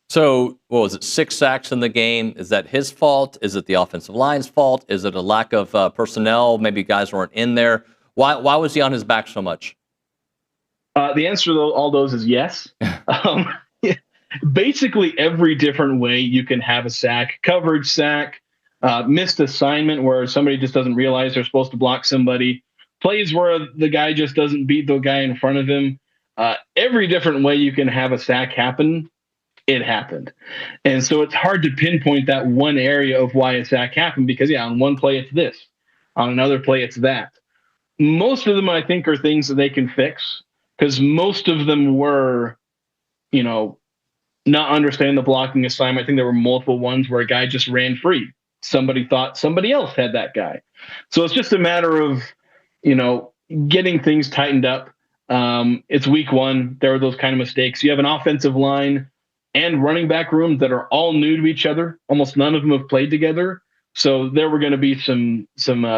So what was it, 6 sacks in the game? Is that his fault? Is it the offensive line's fault? Is it a lack of personnel? Maybe guys weren't in there. Why was he on his back so much? The answer to all those is yes. Basically every different way you can have a sack: coverage sack, missed assignment where somebody just doesn't realize they're supposed to block somebody, plays where the guy just doesn't beat the guy in front of him. Every different way you can have a sack happen, it happened. And so it's hard to pinpoint that one area of why a sack happened because, on one play it's this, on another play it's that. Most of them, I think, are things that they can fix because most of them were, not understanding the blocking assignment. I think there were multiple ones where a guy just ran free. Somebody thought somebody else had that guy. So it's just a matter of, getting things tightened up. It's week one. There are those kind of mistakes. You have an offensive line and running back room that are all new to each other. Almost none of them have played together. So there were going to be some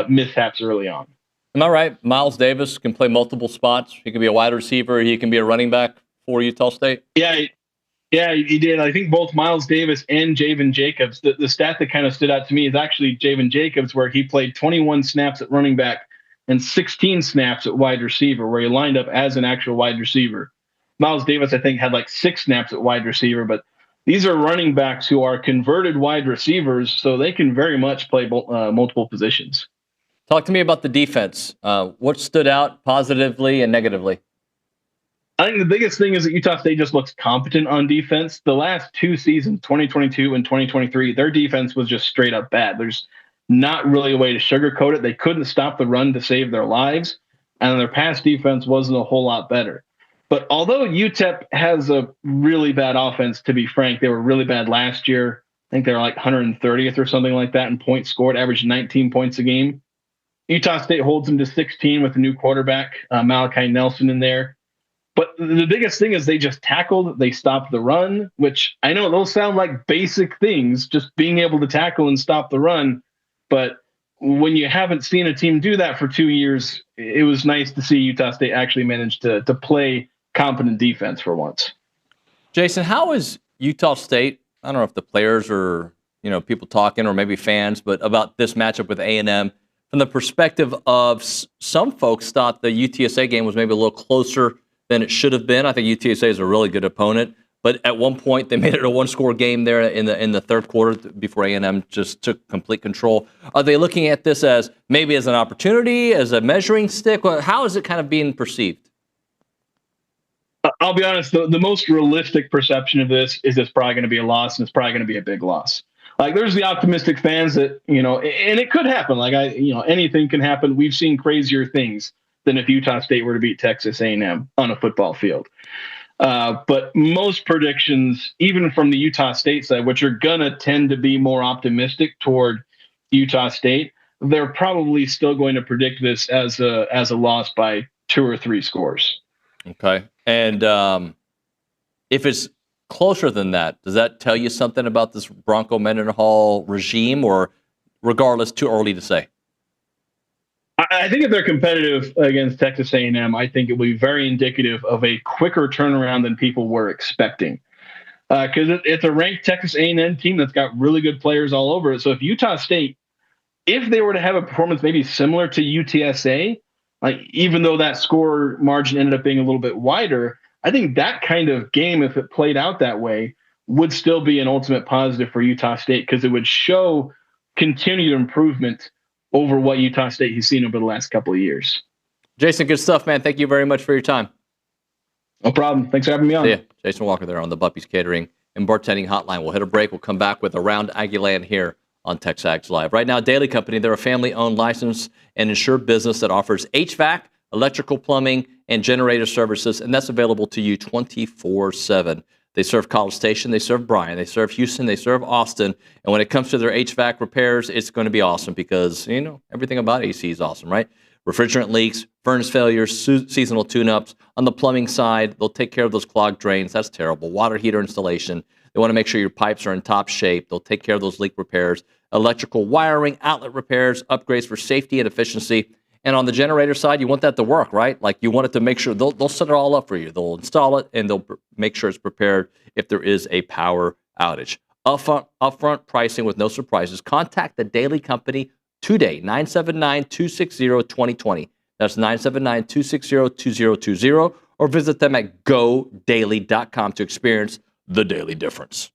mishaps early on. Am I right? Miles Davis can play multiple spots. He can be a wide receiver. He can be a running back for Utah State. Yeah, he did. I think both Miles Davis and Javen Jacobs. The stat that kind of stood out to me is actually Javen Jacobs, where he played 21 snaps at running back and 16 snaps at wide receiver, where he lined up as an actual wide receiver. Miles Davis, I think, had like 6 snaps at wide receiver, but these are running backs who are converted wide receivers, so they can very much play multiple positions. Talk to me about the defense. What stood out positively and negatively? I think the biggest thing is that Utah State just looks competent on defense. The last 2 seasons, 2022 and 2023, their defense was just straight up bad. There's not really a way to sugarcoat it. They couldn't stop the run to save their lives, and their pass defense wasn't a whole lot better. But although UTEP has a really bad offense, to be frank, they were really bad last year. I think they were like 130th or something like that in points scored, averaged 19 points a game. Utah State holds them to 16 with a new quarterback, Malachi Nelson, in there. But the biggest thing is they just tackled, they stopped the run, which I know those sound like basic things, just being able to tackle and stop the run. But when you haven't seen a team do that for 2 years, it was nice to see Utah State actually manage to play competent defense for once. Jason, how is Utah State, I don't know if the players or people talking or maybe fans, but about this matchup with A&M from the perspective of some folks thought the UTSA game was maybe a little closer than it should have been. I think UTSA is a really good opponent, but at one point they made it a 1-score game there in the third quarter before A&M just took complete control. Are they looking at this as maybe as an opportunity, as a measuring stick? How is it kind of being perceived? I'll be honest, the most realistic perception of this is it's probably going to be a loss, and it's probably going to be a big loss. Like, there's the optimistic fans that, and it could happen. Like, anything can happen. We've seen crazier things than if Utah State were to beat Texas A&M on a football field. But most predictions, even from the Utah State side, which are going to tend to be more optimistic toward Utah State, they're probably still going to predict this as a loss by 2 or 3 scores. Okay. And if it's closer than that, does that tell you something about this Bronco Mendenhall regime, or regardless, too early to say? I think if they're competitive against Texas A&M, I think it will be very indicative of a quicker turnaround than people were expecting. Because it's a ranked Texas A&M team that's got really good players all over it. So if Utah State, if they were to have a performance maybe similar to UTSA, like even though that score margin ended up being a little bit wider, I think that kind of game, if it played out that way, would still be an ultimate positive for Utah State, because it would show continued improvement over what Utah State has seen over the last couple of years. Jason, good stuff, man. Thank you very much for your time. No problem. Thanks for having me on. Yeah, Jason Walker there on the Buppy's Catering and Bartending Hotline. We'll hit a break. We'll come back with Around Aggieland here on TexAgs Live. Right now, Daily Company, they're a family-owned, licensed, and insured business that offers HVAC, electrical, plumbing, and generator services, and that's available to you 24/7. They serve College Station, they serve Bryan, they serve Houston, they serve Austin, and when it comes to their HVAC repairs, it's going to be awesome because, everything about AC is awesome, right? Refrigerant leaks, furnace failures, seasonal tune-ups. On the plumbing side, they'll take care of those clogged drains. That's terrible. Water heater installation. They want to make sure your pipes are in top shape. They'll take care of those leak repairs. Electrical wiring, outlet repairs, upgrades for safety and efficiency. And on the generator side, you want that to work, right? Like, you want it to make sure they'll set it all up for you. They'll install it, and they'll make sure it's prepared if there is a power outage. Upfront pricing with no surprises. Contact the Daily Company today, 979-260-2020. That's 979-260-2020. Or visit them at godaily.com to experience the daily difference.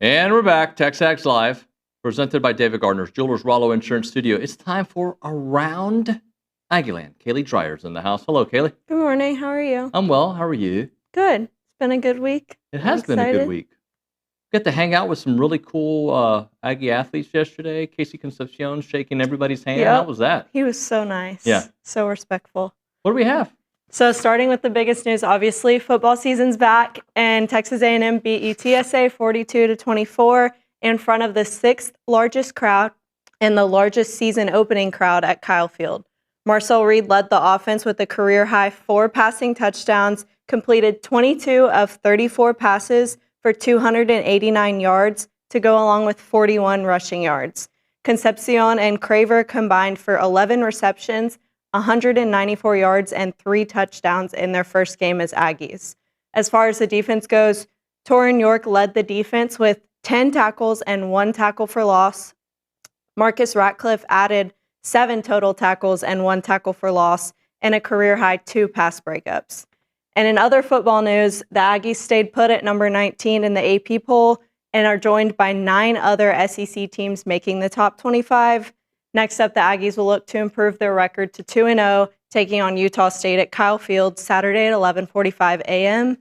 And we're back. TexAgs Live, presented by David Gardner's Jewelers Rollo Insurance Studio. It's time for Around Aggieland. Kaylee Dreyer's in the house. Hello, Kaylee. Good morning. How are you? I'm well. How are you? Good. It's been a good week. It has been a good week. Got to hang out with some really cool Aggie athletes yesterday. Casey Concepcion shaking everybody's hand. How was that? He was so nice. Yeah. So respectful. What do we have? So starting with the biggest news, obviously, football season's back, and Texas A&M beat UTSA 42-24 in front of the 6th largest crowd and the largest season opening crowd at Kyle Field. Marcel Reed led the offense with a career-high 4 passing touchdowns, completed 22 of 34 passes for 289 yards to go along with 41 rushing yards. Concepcion and Craver combined for 11 receptions, 194 yards, and 3 touchdowns in their first game as Aggies. As far as the defense goes, Torrin York led the defense with 10 tackles and 1 tackle for loss. Marcus Ratcliffe added 7 total tackles and 1 tackle for loss, and a career-high 2 pass breakups. And in other football news, the Aggies stayed put at number 19 in the AP poll and are joined by 9 other SEC teams making the top 25. Next up, the Aggies will look to improve their record to 2-0, taking on Utah State at Kyle Field Saturday at 11:45 a.m.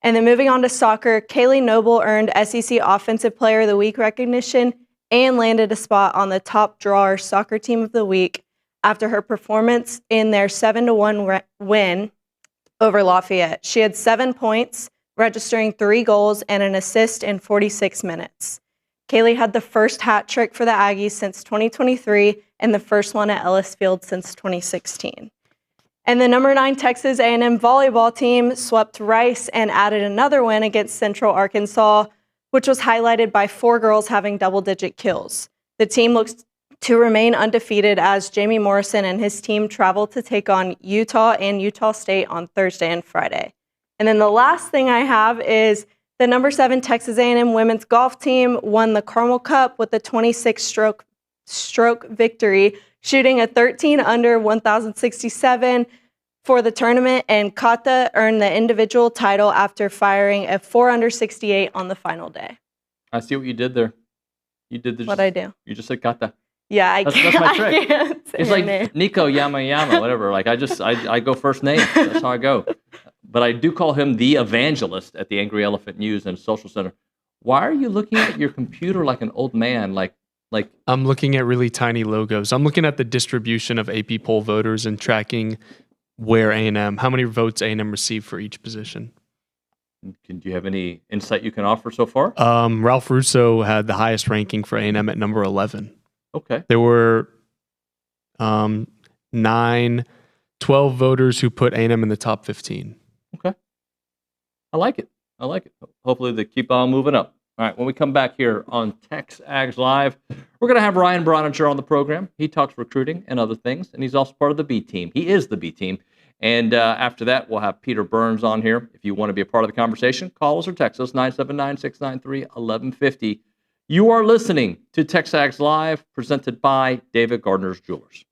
And then moving on to soccer, Kaylee Noble earned SEC Offensive Player of the Week recognition and landed a spot on the top drawer soccer team of the week after her performance in their 7-1 win over Lafayette. She had 7 points, registering 3 goals and an assist in 46 minutes. Kaylee had the first hat trick for the Aggies since 2023 and the first one at Ellis Field since 2016. And the number 9 Texas A&M volleyball team swept Rice and added another win against Central Arkansas, which was highlighted by 4 girls having double-digit kills. The team looks to remain undefeated as Jamie Morrison and his team travel to take on Utah and Utah State on Thursday and Friday. And then the last thing I have is the number 7 Texas A&M women's golf team won the Carmel Cup with a 26-stroke victory, shooting a 13 under 1,067 for the tournament, and Kata earned the individual title after firing a 4 under 68 on the final day. I see what you did there. You did this. What'd I do? You just said Kata. Yeah, That's my trick. It's like name. Nico Yama, whatever. Like I go first name. That's how I go. But I do call him the evangelist at the Angry Elephant News and Social Center. Why are you looking at your computer like an old man? Like I'm looking at really tiny logos. I'm looking at the distribution of AP poll voters and tracking where A&M, how many votes A&M received for each position. Do you have any insight you can offer so far? Ralph Russo had the highest ranking for A&M at number 11. Okay. There were 12 voters who put A&M in the top 15. Okay. I like it. Hopefully they keep on moving up. All right, when we come back here on TexAgs Live, we're going to have Ryan Brauninger on the program. He talks recruiting and other things, and he's also part of the B team. He is the B team. And after that, we'll have Peter Burns on here. If you want to be a part of the conversation, call us or text us, 979-693-1150. You are listening to TexAgs Live, presented by David Gardner's Jewelers.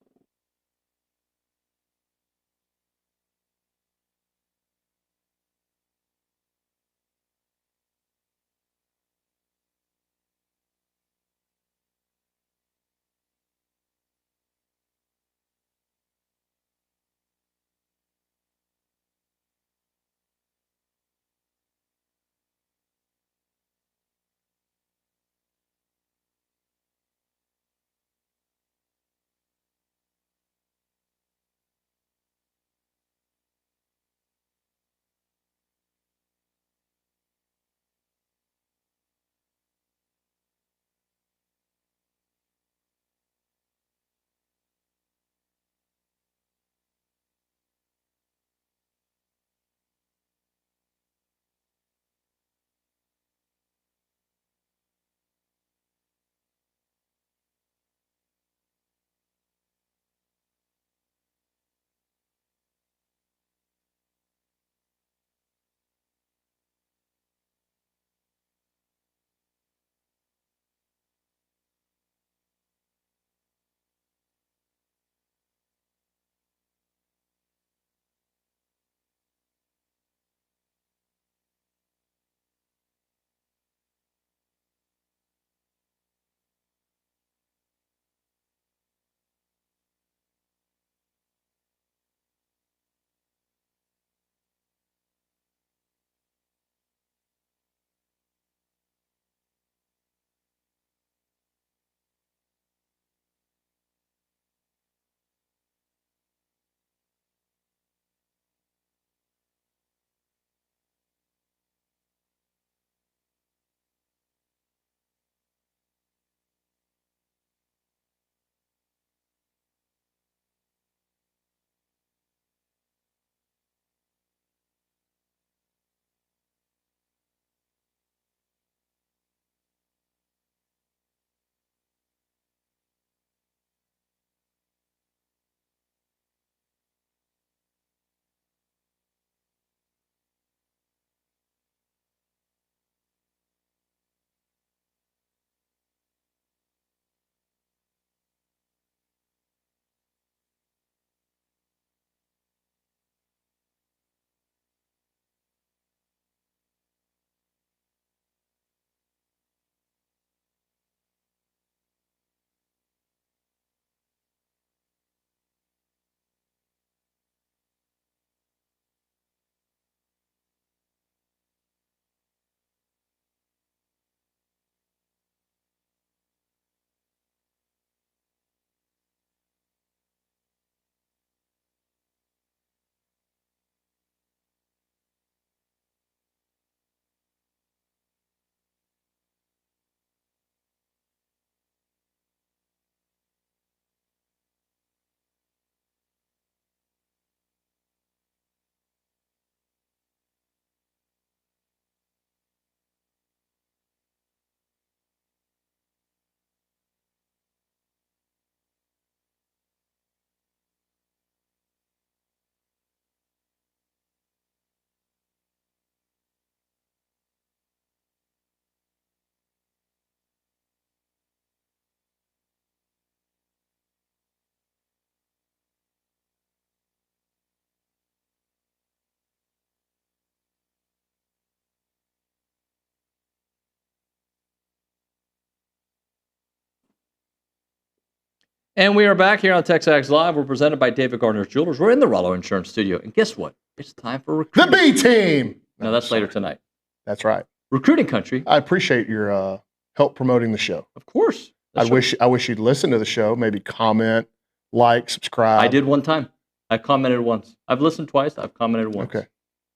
And we are back here on TexAgs Live. We're presented by David Gardner's Jewelers. We're in the Rollo Insurance Studio. And guess what? It's time for recruiting. The B team. No, that's later tonight. That's right. Recruiting country. I appreciate your help promoting the show. Of course. I wish you'd listen to the show, maybe comment, like, subscribe. I did one time. I commented once. I've listened twice. I've commented once. Okay.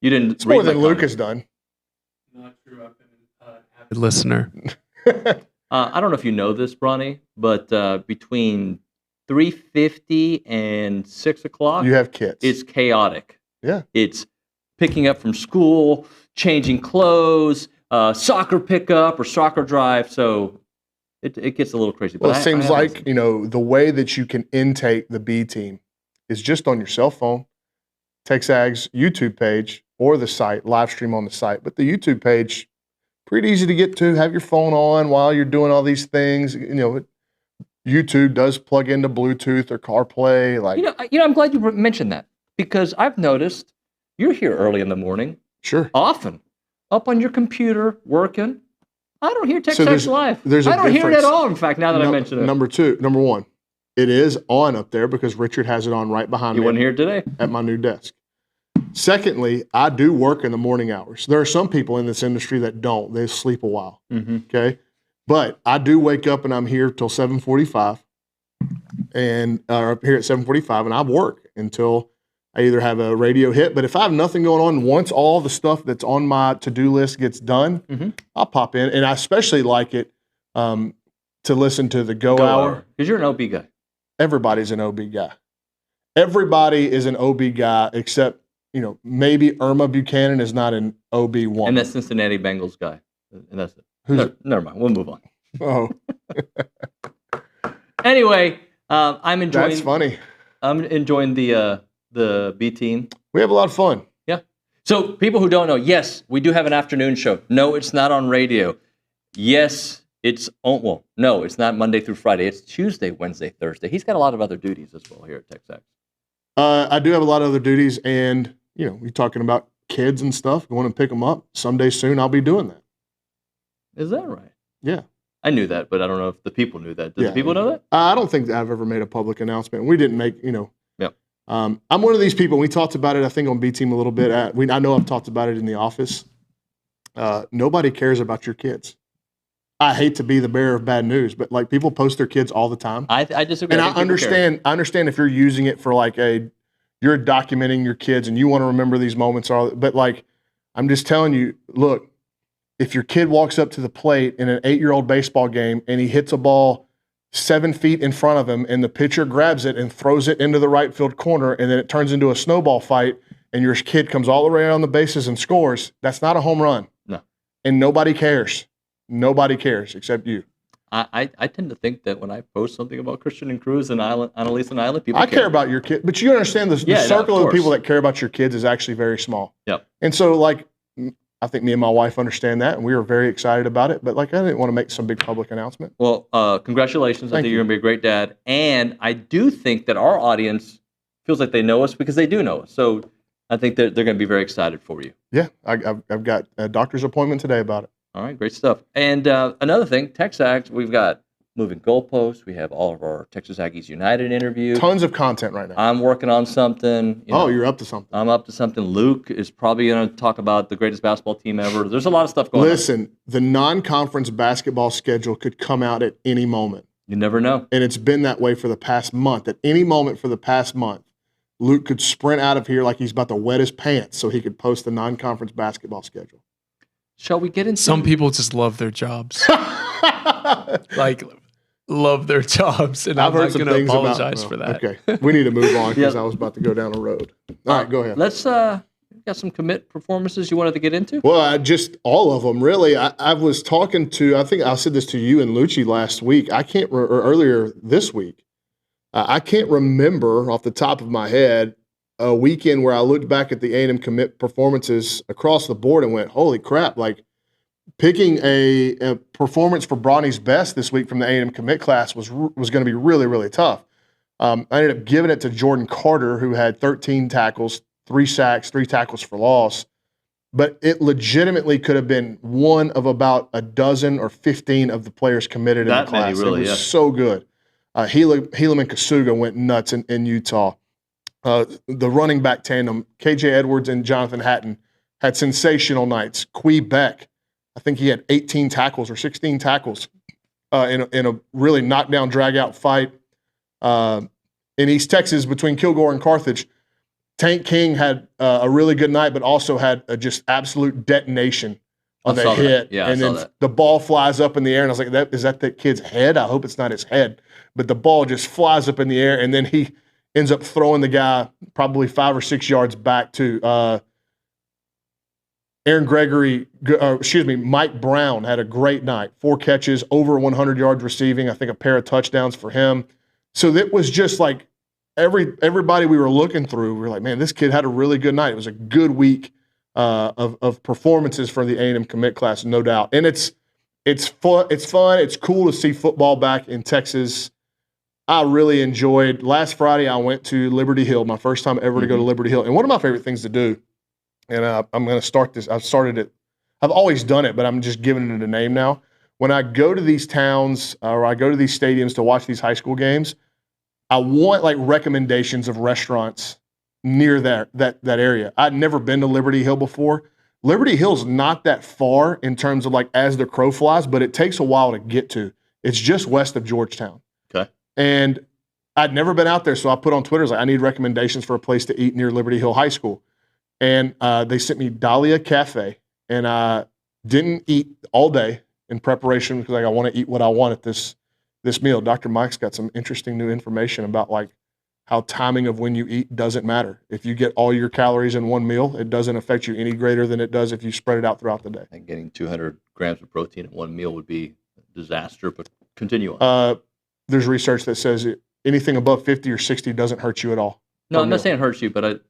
You didn't. It's more than Luke has done. Not true. I've been an avid listener. I don't know if you know this, Bronny, but between 3:50 and 6 o'clock, You have kids. it's chaotic. Yeah. It's picking up from school, changing clothes, soccer pickup or soccer drive. So it gets a little crazy. Well, But it seems like, the way that you can intake the B team is just on your cell phone, TexAgs YouTube page or the site, live stream on the site. But the YouTube page, pretty easy to get to. Have your phone on while you're doing all these things. YouTube does plug into Bluetooth or CarPlay. I'm glad you mentioned that because I've noticed you're here early in the morning. Sure. Often. Up on your computer, working. I don't hear TexAgs there's- Live. there's a I don't hear it difference. at all, in fact, now that I mention it. Number one, it is on up there because Richard has it on right behind You me. wouldn't hear it today. At my new desk. Secondly, I do work in the morning hours. There are some people in this industry that don't. They sleep a while. Mm-hmm. Okay. But I do wake up and I'm here till 7:45 and up here at 7:45 and I work until I either have a radio hit. But if I have nothing going on, once all the stuff that's on my to-do list gets done, I'll pop in. And I especially like it to listen to the Go Hour. Because you're an OB guy. Everybody's an OB guy. Everybody is an OB guy except, maybe Irma Buchanan is not an OB woman. And that Cincinnati Bengals guy. And that's it. Never mind. We'll move on. Oh. Anyway, I'm enjoying. That's funny. I'm enjoying the B team. We have a lot of fun. Yeah. So people who don't know, yes, we do have an afternoon show. No, it's not on radio. Yes, it's no, it's not Monday through Friday. It's Tuesday, Wednesday, Thursday. He's got a lot of other duties as well here at TexAgs. I do have a lot of other duties, and you're talking about kids and stuff. You want to pick them up someday soon. I'll be doing that. Is that right? Yeah. I knew that, but I don't know if the people knew that. Does the people know that? I don't think that I've ever made a public announcement. We didn't make, Yeah. I'm one of these people. We talked about it, I think, on B Team a little bit. I know I've talked about it in the office. Nobody cares about your kids. I hate to be the bearer of bad news, but people post their kids all the time. I disagree. And I understand if you're using it for you're documenting your kids and you want to remember these moments. But I'm just telling you, look, if your kid walks up to the plate in an 8-year-old baseball game and he hits a ball 7 feet in front of him and the pitcher grabs it and throws it into the right field corner and then it turns into a snowball fight and your kid comes all the way around the bases and scores, that's not a home run. No. And nobody cares. Nobody cares except you. I tend to think that when I post something about Christian and Cruz and Annalise and Island, people care about your kid, but you understand the circle of people that care about your kids is actually very small. Yep. And so, I think me and my wife understand that, and we are very excited about it. But I didn't want to make some big public announcement. Well, congratulations! I think you're going to be a great dad, and I do think that our audience feels like they know us because they do know us. So I think that they're going to be very excited for you. Yeah, I've got a doctor's appointment today about it. All right, great stuff. And another thing, TexAgs, we've got moving goalposts. We have all of our Texas Aggies United interviews. Tons of content right now. I'm working on something. You're up to something. I'm up to something. Luke is probably going to talk about the greatest basketball team ever. There's a lot of stuff going on. Listen, the non-conference basketball schedule could come out at any moment. You never know. And it's been that way for the past month. At any moment for the past month, Luke could sprint out of here like he's about to wet his pants so he could post the non-conference basketball schedule. Shall we get into some people just love their jobs. Love their jobs, and I'm not going to apologize for that. Okay, we need to move on because I was about to go down a road. All right, go ahead. Let's got some commit performances you wanted to get into? Well, just all of them, really. I was talking to, I think I said this to you and Lucci last week. Or earlier this week. I can't remember off the top of my head a weekend where I looked back at the A&M commit performances across the board and went, holy crap, picking a performance for Bronny's best this week from the A&M commit class was going to be really, really tough. I ended up giving it to Jordan Carter, who had 13 tackles, 3 sacks, 3 tackles for loss. But it legitimately could have been one of about a dozen or 15 of the players committed in the class. It was so good. Helam and Kasuga went nuts in Utah. The running back tandem, KJ Edwards and Jonathan Hatton, had sensational nights. Quee Beck, I think he had 18 tackles or 16 tackles in a really knockdown, drag-out fight in East Texas between Kilgore and Carthage. Tank King had a really good night, but also had a just absolute detonation on that hit. Yeah, and then the ball flies up in the air, and I was like, is that the kid's head? I hope it's not his head. But the ball just flies up in the air, and then he ends up throwing the guy probably 5 or 6 yards back to Mike Brown had a great night. 4 catches, over 100 yards receiving, I think a pair of touchdowns for him. So it was just like everybody we were looking through, we were like, man, this kid had a really good night. It was a good week of performances for the A&M commit class, no doubt. And it's fun. It's cool to see football back in Texas. I really enjoyed. Last Friday, I went to Liberty Hill, my first time ever to go to Liberty Hill. And one of my favorite things to do, and I'm going to start this. I've started it. I've always done it, but I'm just giving it a name now. When I go to these towns or I go to these stadiums to watch these high school games, I want like recommendations of restaurants near that area. I'd never been to Liberty Hill before. Liberty Hill's not that far in terms of like as the crow flies, but it takes a while to get to. It's just west of Georgetown. Okay. And I'd never been out there, so I put on Twitter, like, I need recommendations for a place to eat near Liberty Hill High School. And they sent me Dahlia Cafe, and I didn't eat all day in preparation because like, I want to eat what I want at this meal. Dr. Mike's got some interesting new information about like how timing of when you eat doesn't matter. If you get all your calories in one meal, it doesn't affect you any greater than it does if you spread it out throughout the day. And getting 200 grams of protein in one meal would be a disaster, but continue on. There's research that says anything above 50 or 60 doesn't hurt you at all. No, I'm not saying it hurts you, but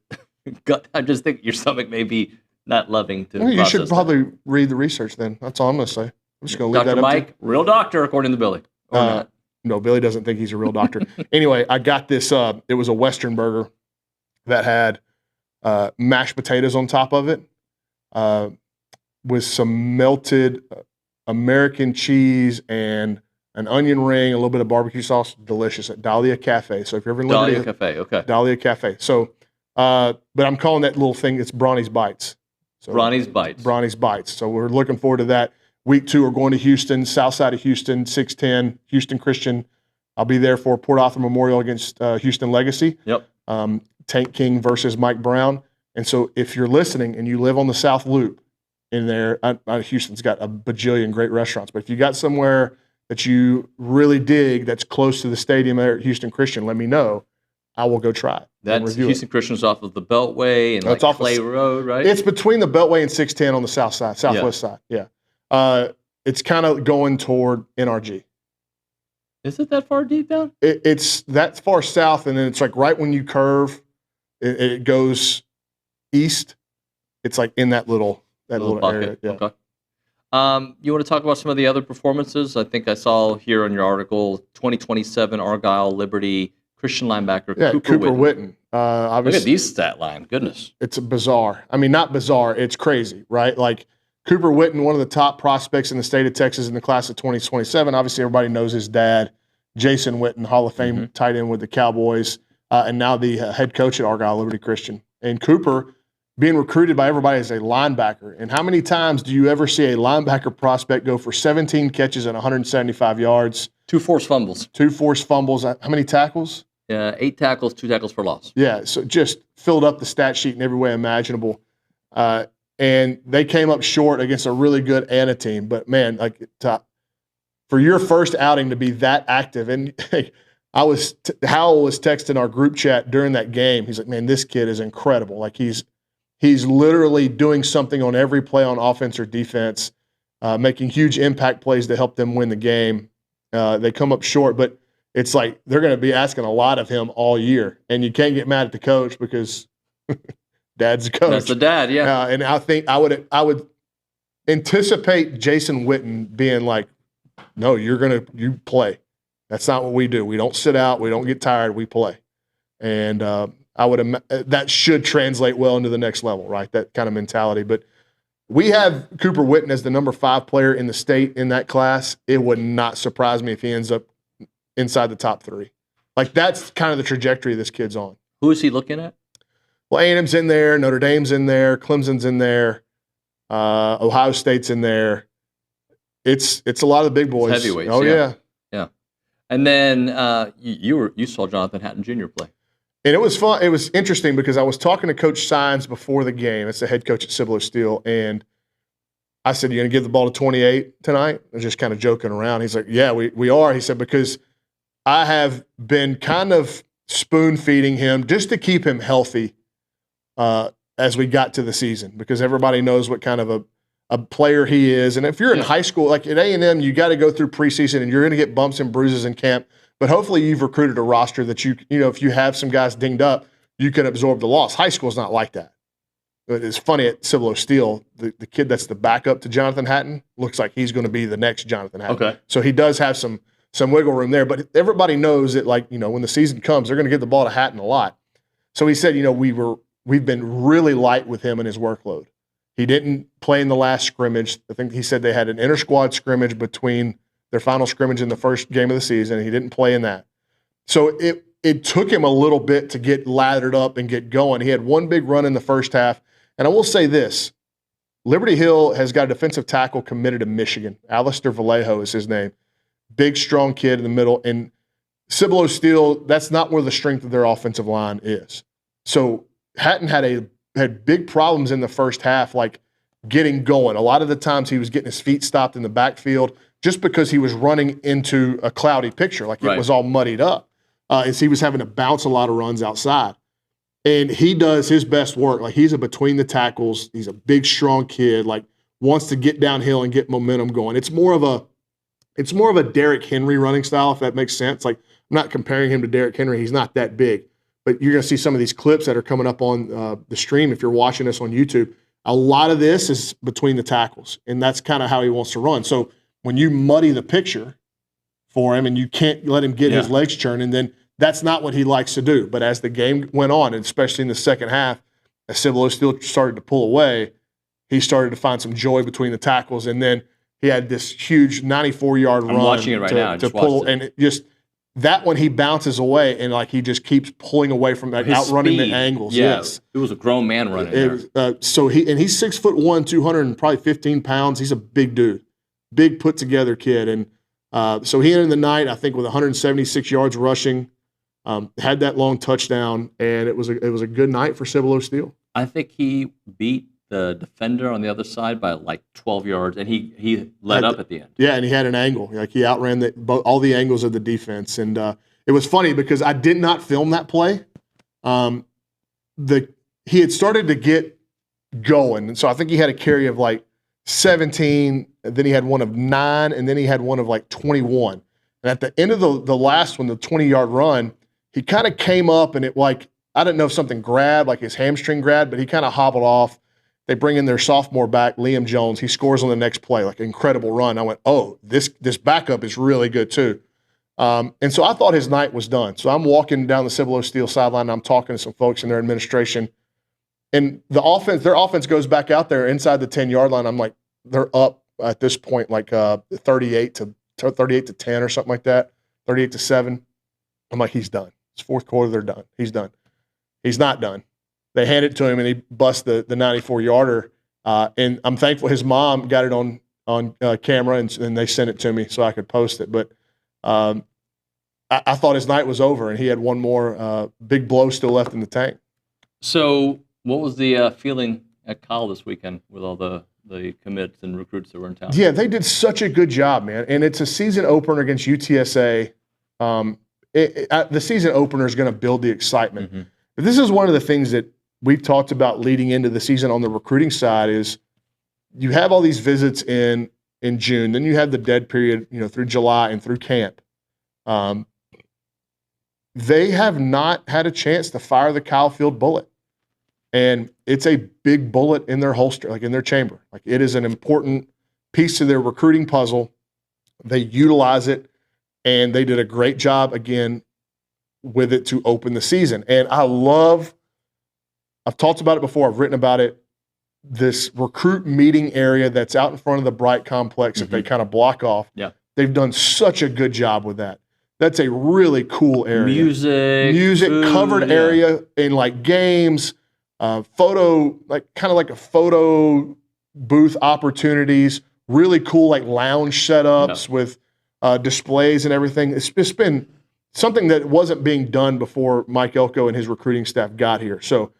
I just think your stomach may be not loving to. Well, you should probably read the research then. That's all I'm going to say. I'm just going to leave that up Dr. Mike, real doctor, according to Billy. Or not. No, Billy doesn't think he's a real doctor. Anyway, I got this. It was a Western burger that had mashed potatoes on top of it with some melted American cheese and an onion ring, a little bit of barbecue sauce. Delicious at Dahlia Cafe. So if you're ever in Liberty, Dahlia Cafe, okay. Dahlia Cafe. So, but I'm calling that little thing, it's Bronny's Bites. So, Bronny's Bites. Bronny's Bites. So we're looking forward to that. Week 2, we're going to Houston, south side of Houston, 610, Houston Christian. I'll be there for Port Arthur Memorial against Houston Legacy. Yep. Tank King versus Mike Brown. And so if you're listening and you live on the South Loop in there, Houston's got a bajillion great restaurants. But if you got somewhere that you really dig that's close to the stadium there at Houston Christian, let me know. I will go try it. That's Houston Christian's off of the Beltway and like Clay Road, right? It's between the Beltway and 610 on the south side, southwest side. Yeah. It's kind of going toward NRG. Is it that far deep down? It's that far south, and then it's like right when you curve, it goes east. It's like in that little area. Yeah. Okay. You want to talk about some of the other performances? I think I saw here in your article 2027 Argyle Liberty Christian linebacker Cooper Witten. Look at these stat line. Goodness. It's bizarre. I mean, not bizarre. It's crazy, right? Like Cooper Witten, one of the top prospects in the state of Texas in the class of 2027. Obviously, everybody knows his dad, Jason Witten, Hall of Fame tight end with the Cowboys, and now the head coach at Argyle Liberty Christian. And Cooper being recruited by everybody as a linebacker. And how many times do you ever see a linebacker prospect go for 17 catches and 175 yards? 2 forced fumbles. 2 forced fumbles. How many tackles? 8 tackles, 2 tackles for loss. Yeah, so just filled up the stat sheet in every way imaginable. And they came up short against a really good Anna team. But, man, like for your first outing to be that active, and Howell was texting our group chat during that game. He's like, man, this kid is incredible. Like he's literally doing something on every play on offense or defense, making huge impact plays to help them win the game. They come up short, but it's like they're going to be asking a lot of him all year. And you can't get mad at the coach because dad's the coach. That's the dad, yeah. And I think I would anticipate Jason Witten being like, no, you play. That's not what we do. We don't sit out. We don't get tired. We play. And that should translate well into the next level, right? That kind of mentality. But we have Cooper Witten as the number 5 player in the state in that class. It would not surprise me if he ends up inside the top 3. Like, that's kind of the trajectory this kid's on. Who is he looking at? Well, A&M's in there, Notre Dame's in there, Clemson's in there, Ohio State's in there. It's a lot of the big boys. It's heavyweights. Oh yeah. And then you saw Jonathan Hatton Jr. play, and it was fun. It was interesting because I was talking to Coach Sines before the game. It's the head coach at Cibolo Steel, and I said, "You going to give the ball to 28 tonight?" I was just kind of joking around. He's like, "Yeah, we are." He said, "Because I have been kind of spoon feeding him just to keep him healthy as we got to the season, because everybody knows what kind of a player he is. And if you're in high school, like at A&M, you got to go through preseason and you're going to get bumps and bruises in camp. But hopefully you've recruited a roster that you know, if you have some guys dinged up, you can absorb the loss. High school is not like that. But it's funny at Cibolo Steel, the kid that's the backup to Jonathan Hatton looks like he's going to be the next Jonathan Hatton. Okay. So he does have some wiggle room there. But everybody knows that, like, you know, when the season comes, they're going to give the ball to Hatton a lot. So he said, you know, we've been really light with him and his workload. He didn't play in the last scrimmage. I think he said they had an inter-squad scrimmage between their final scrimmage and the first game of the season. He didn't play in that. So it took him a little bit to get lathered up and get going. He had one big run in the first half. And I will say this, Liberty Hill has got a defensive tackle committed to Michigan. Alistair Vallejo is his name. Big, strong kid in the middle. And Cibolo Steel, that's not where the strength of their offensive line is. So Hatton had big problems in the first half, like getting going. A lot of the times he was getting his feet stopped in the backfield just because he was running into a cloudy picture, like it was all muddied up. As he was having to bounce a lot of runs outside. And he does his best work. Like, he's a between the tackles. He's a big, strong kid, like wants to get downhill and get momentum going. It's more of a Derrick Henry running style, if that makes sense. Like, I'm not comparing him to Derrick Henry. He's not that big. But you're going to see some of these clips that are coming up on the stream if you're watching us on YouTube. A lot of this is between the tackles, and that's kind of how he wants to run. So when you muddy the picture for him and you can't let him get his legs churning, then that's not what he likes to do. But as the game went on, and especially in the second half, as Cibolo Steel started to pull away, he started to find some joy between the tackles. And then he had this huge 94-yard run. I'm watching it right now. To pull, and it just – that one he bounces away and like he just keeps pulling away from that, outrunning the angles. Yeah, yes, it was a grown man running there. So he's 6'1", 215 pounds. He's a big dude, big put together kid, and so he ended the night I think with 176 yards rushing, had that long touchdown, and it was a good night for Cibolo Steel. I think he beat the defender on the other side by like 12 yards, and he let up at the end. Yeah, and he had an angle. Like, he outran all the angles of the defense. And it was funny because I did not film that play. He had started to get going, and so I think he had a carry of like 17, and then he had one of 9, and then he had one of like 21. And at the end of the last one, the 20-yard run, he kind of came up, and it, like, I didn't know if something grabbed, like his hamstring grabbed, but he kind of hobbled off. They bring in their sophomore back, Liam Jones. He scores on the next play, like an incredible run. I went, oh, this backup is really good too. And so I thought his night was done. So I'm walking down the Cibolo Steel sideline, and I'm talking to some folks in their administration. And their offense goes back out there inside the 10-yard line. I'm like, they're up at this point, like 38 to 10 or something like that, 38 to 7. I'm like, he's done. It's fourth quarter, they're done. He's done. He's not done. They hand it to him, and he busts the 94-yarder. And I'm thankful his mom got it on camera, and they sent it to me so I could post it. But I thought his night was over, and he had one more big blow still left in the tank. So what was the feeling at Cal this weekend with all the commits and recruits that were in town? Yeah, they did such a good job, man. And it's a season opener against UTSA. The season opener is going to build the excitement. Mm-hmm. But this is one of the things that we've talked about leading into the season on the recruiting side is you have all these visits in June, then you have the dead period, through July and through camp. They have not had a chance to fire the Kyle Field bullet. And it's a big bullet in their holster, like in their chamber. Like, it is an important piece to their recruiting puzzle. They utilize it, and they did a great job again with it to open the season. And I've talked about it before, I've written about it, this recruit meeting area that's out in front of the Bright Complex that they kind of block off. Yeah. They've done such a good job with that. That's a really cool area. Music, food, covered area in like games, photo, kind of like a photo booth opportunities, really cool like lounge setups with displays and everything. It's just been something that wasn't being done before Mike Elko and his recruiting staff got here. So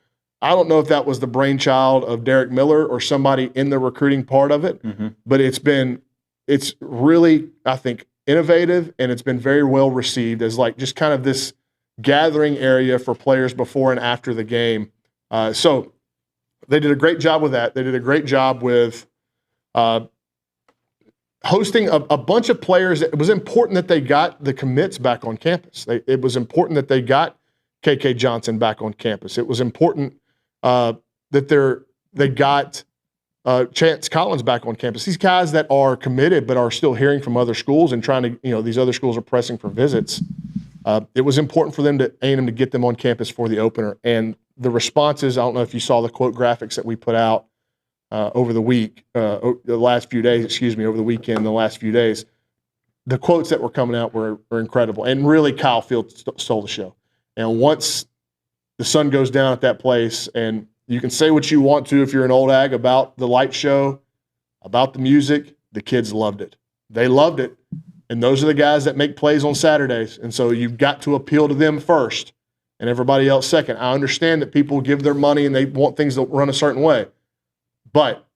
I don't know if that was the brainchild of Derek Miller or somebody in the recruiting part of it, but it's really, I think, innovative, and it's been very well received as like just kind of this gathering area for players before and after the game. So they did a great job with that. They did a great job with hosting a bunch of players. It was important that they got the commits back on campus. It was important that they got KK Johnson back on campus. It was important that they got Chance Collins back on campus. These guys that are committed but are still hearing from other schools and trying to, these other schools are pressing for visits. It was important for them to A&M to get them on campus for the opener. And the responses, I don't know if you saw the quote graphics that we put out over the week, over the weekend, the last few days. The quotes that were coming out were incredible. And really, Kyle Field stole the show. And once the sun goes down at that place, and you can say what you want to if you're an old Ag about the light show, about the music, the kids loved it. They loved it. And those are the guys that make plays on Saturdays. And so you've got to appeal to them first and everybody else second. I understand that people give their money and they want things to run a certain way. But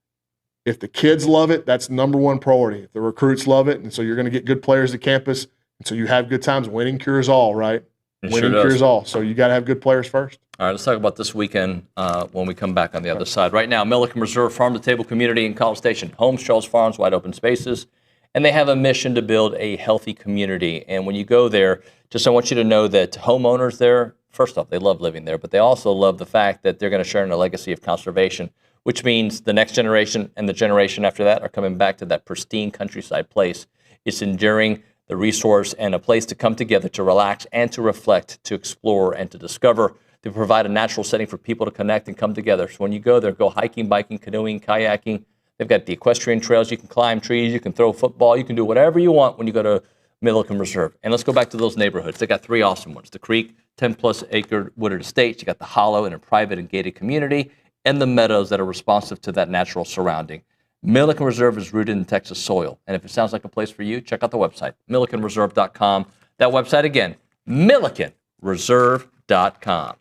if the kids love it, that's number one priority. If the recruits love it, and so you're going to get good players to campus, and so you have good times. Winning cures all, right? Winning cures all. So you got to have good players first. All right, let's talk about this weekend when we come back on the other side. Right now, Milliken Reserve Farm-to-Table community in College Station. Homes, shells, farms, wide open spaces. And they have a mission to build a healthy community. And when you go there, I want you to know that homeowners there, first off, they love living there, but they also love the fact that they're going to share in a legacy of conservation, which means the next generation and the generation after that are coming back to that pristine countryside place. It's enduring, the resource, and a place to come together to relax and to reflect, to explore and to discover. They provide a natural setting for people to connect and come together. So when you go there, go hiking, biking, canoeing, kayaking. They've got the equestrian trails. You can climb trees. You can throw football. You can do whatever you want when you go to Milliken Reserve. And let's go back to those neighborhoods. They got three awesome ones. The Creek, 10-plus acre wooded estates. You got the Hollow in a private and gated community, and the meadows that are responsive to that natural surrounding. Milliken Reserve is rooted in Texas soil. And if it sounds like a place for you, check out the website, millikenreserve.com. That website again, millikenreserve.com.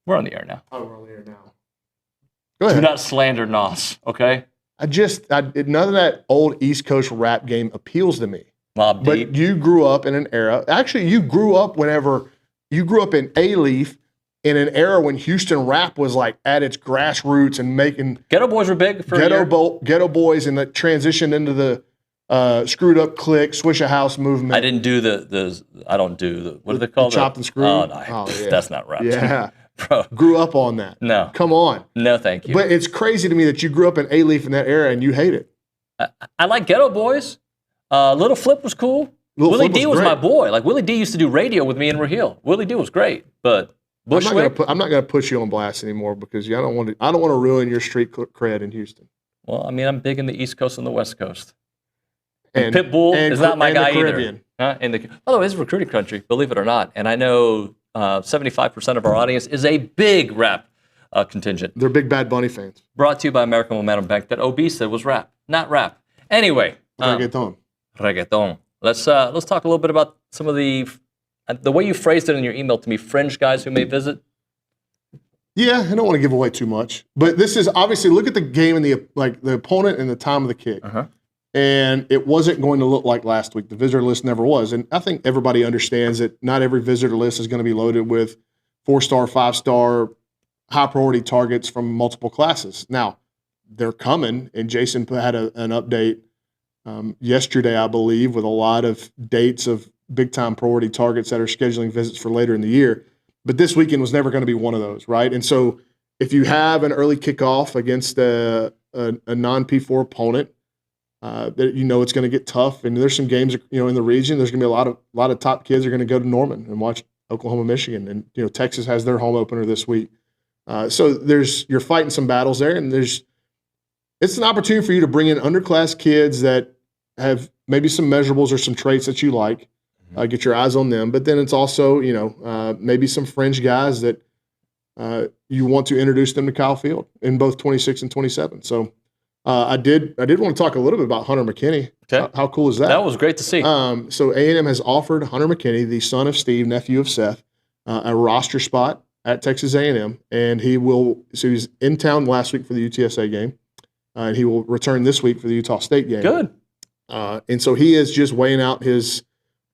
We're on the air now. Oh, we're on the air now. Go ahead. Do not slander Nos, okay? None of that old East Coast rap game appeals to me. Mobb Deep. But you grew up in an era. Actually, you grew up in A-Leaf in an era when Houston rap was like at its grassroots and making Ghetto Boys were big for a year. Ghetto Boys, and that transitioned into the Screwed Up Click, Swishahouse movement. I didn't do I don't do the, what do they call it? Chopped and Screwed? Oh, no. Yeah. That's not rap. Yeah. Bro. Grew up on that. No. Come on. No, thank you. But it's crazy to me that you grew up in A-Leaf in that era and you hate it. I like Ghetto Boys. Little Flip was cool. Willie D was my boy. Like, Willie D used to do radio with me in Raheel. Willie D was great, but Bushwick. I'm not going to put you on blast anymore because I don't want to ruin your street cred in Houston. Well, I mean, I'm big in the East Coast and the West Coast. And Pitbull is not my guy either. By the way, it's recruiting country, believe it or not. And I know 75% of our audience is a big rap contingent. They're big Bad Bunny fans. Brought to you by American Momentum Bank. That OB said was rap, not rap. Anyway, reggaeton. Let's talk a little bit about some of the way you phrased it in your email to me. Fringe guys who may visit. Yeah, I don't want to give away too much, but this is obviously look at the game and the opponent and the time of the kick. And it wasn't going to look like last week. The visitor list never was. And I think everybody understands that not every visitor list is going to be loaded with 4-star, 5-star, high-priority targets from multiple classes. Now, they're coming, and Jason had an update yesterday, I believe, with a lot of dates of big-time priority targets that are scheduling visits for later in the year. But this weekend was never going to be one of those, right? And so if you have an early kickoff against a non-P4 opponent, that it's going to get tough, and there's some games in the region. There's going to be a lot of top kids are going to go to Norman and watch Oklahoma, Michigan, and Texas has their home opener this week. So you're fighting some battles there, and it's an opportunity for you to bring in underclass kids that have maybe some measurables or some traits that you like, get your eyes on them. But then it's also maybe some fringe guys that you want to introduce them to Kyle Field in both 26 and 27. So. I did want to talk a little bit about Hunter McKinney. Okay. How cool is that? That was great to see. So A&M has offered Hunter McKinney, the son of Steve, nephew of Seth, a roster spot at Texas A&M, and he's in town last week for the UTSA game, and he will return this week for the Utah State game. Good. And so he is just weighing out his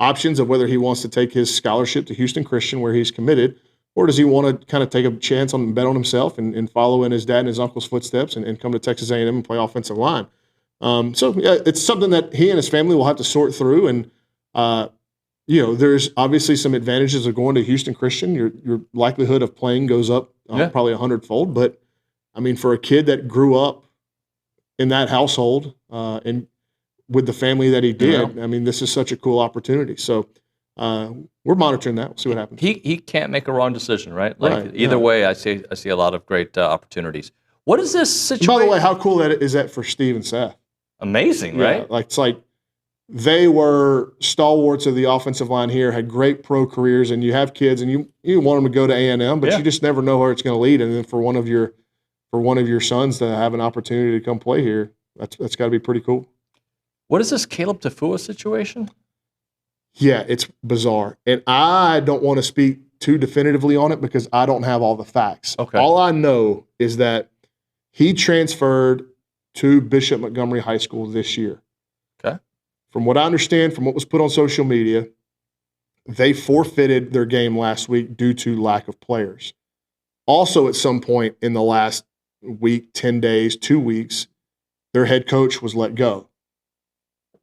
options of whether he wants to take his scholarship to Houston Christian, where he's committed, or does he want to kind of take a chance and bet on himself and follow in his dad and his uncle's footsteps and come to Texas A&M and play offensive line? It's something that he and his family will have to sort through. And, there's obviously some advantages of going to Houston Christian. Your likelihood of playing goes up probably 100-fold. But, I mean, for a kid that grew up in that household and with the family that he did, I mean, this is such a cool opportunity. So, we're monitoring that. We'll see what happens. He can't make a wrong decision, right? Either way, I see a lot of great opportunities. What is this situation? By the way, how cool is that for Steve and Seth? Amazing, right? It's like they were stalwarts of the offensive line here, had great pro careers, and you have kids, and you want them to go to A&M, but you just never know where it's going to lead. And then for one of your sons to have an opportunity to come play here, that's got to be pretty cool. What is this Caleb Tafua situation? Yeah, it's bizarre. And I don't want to speak too definitively on it because I don't have all the facts. Okay. All I know is that he transferred to Bishop Montgomery High School this year. Okay. From what I understand, from what was put on social media, they forfeited their game last week due to lack of players. Also, at some point in the last week, 10 days, 2 weeks, their head coach was let go.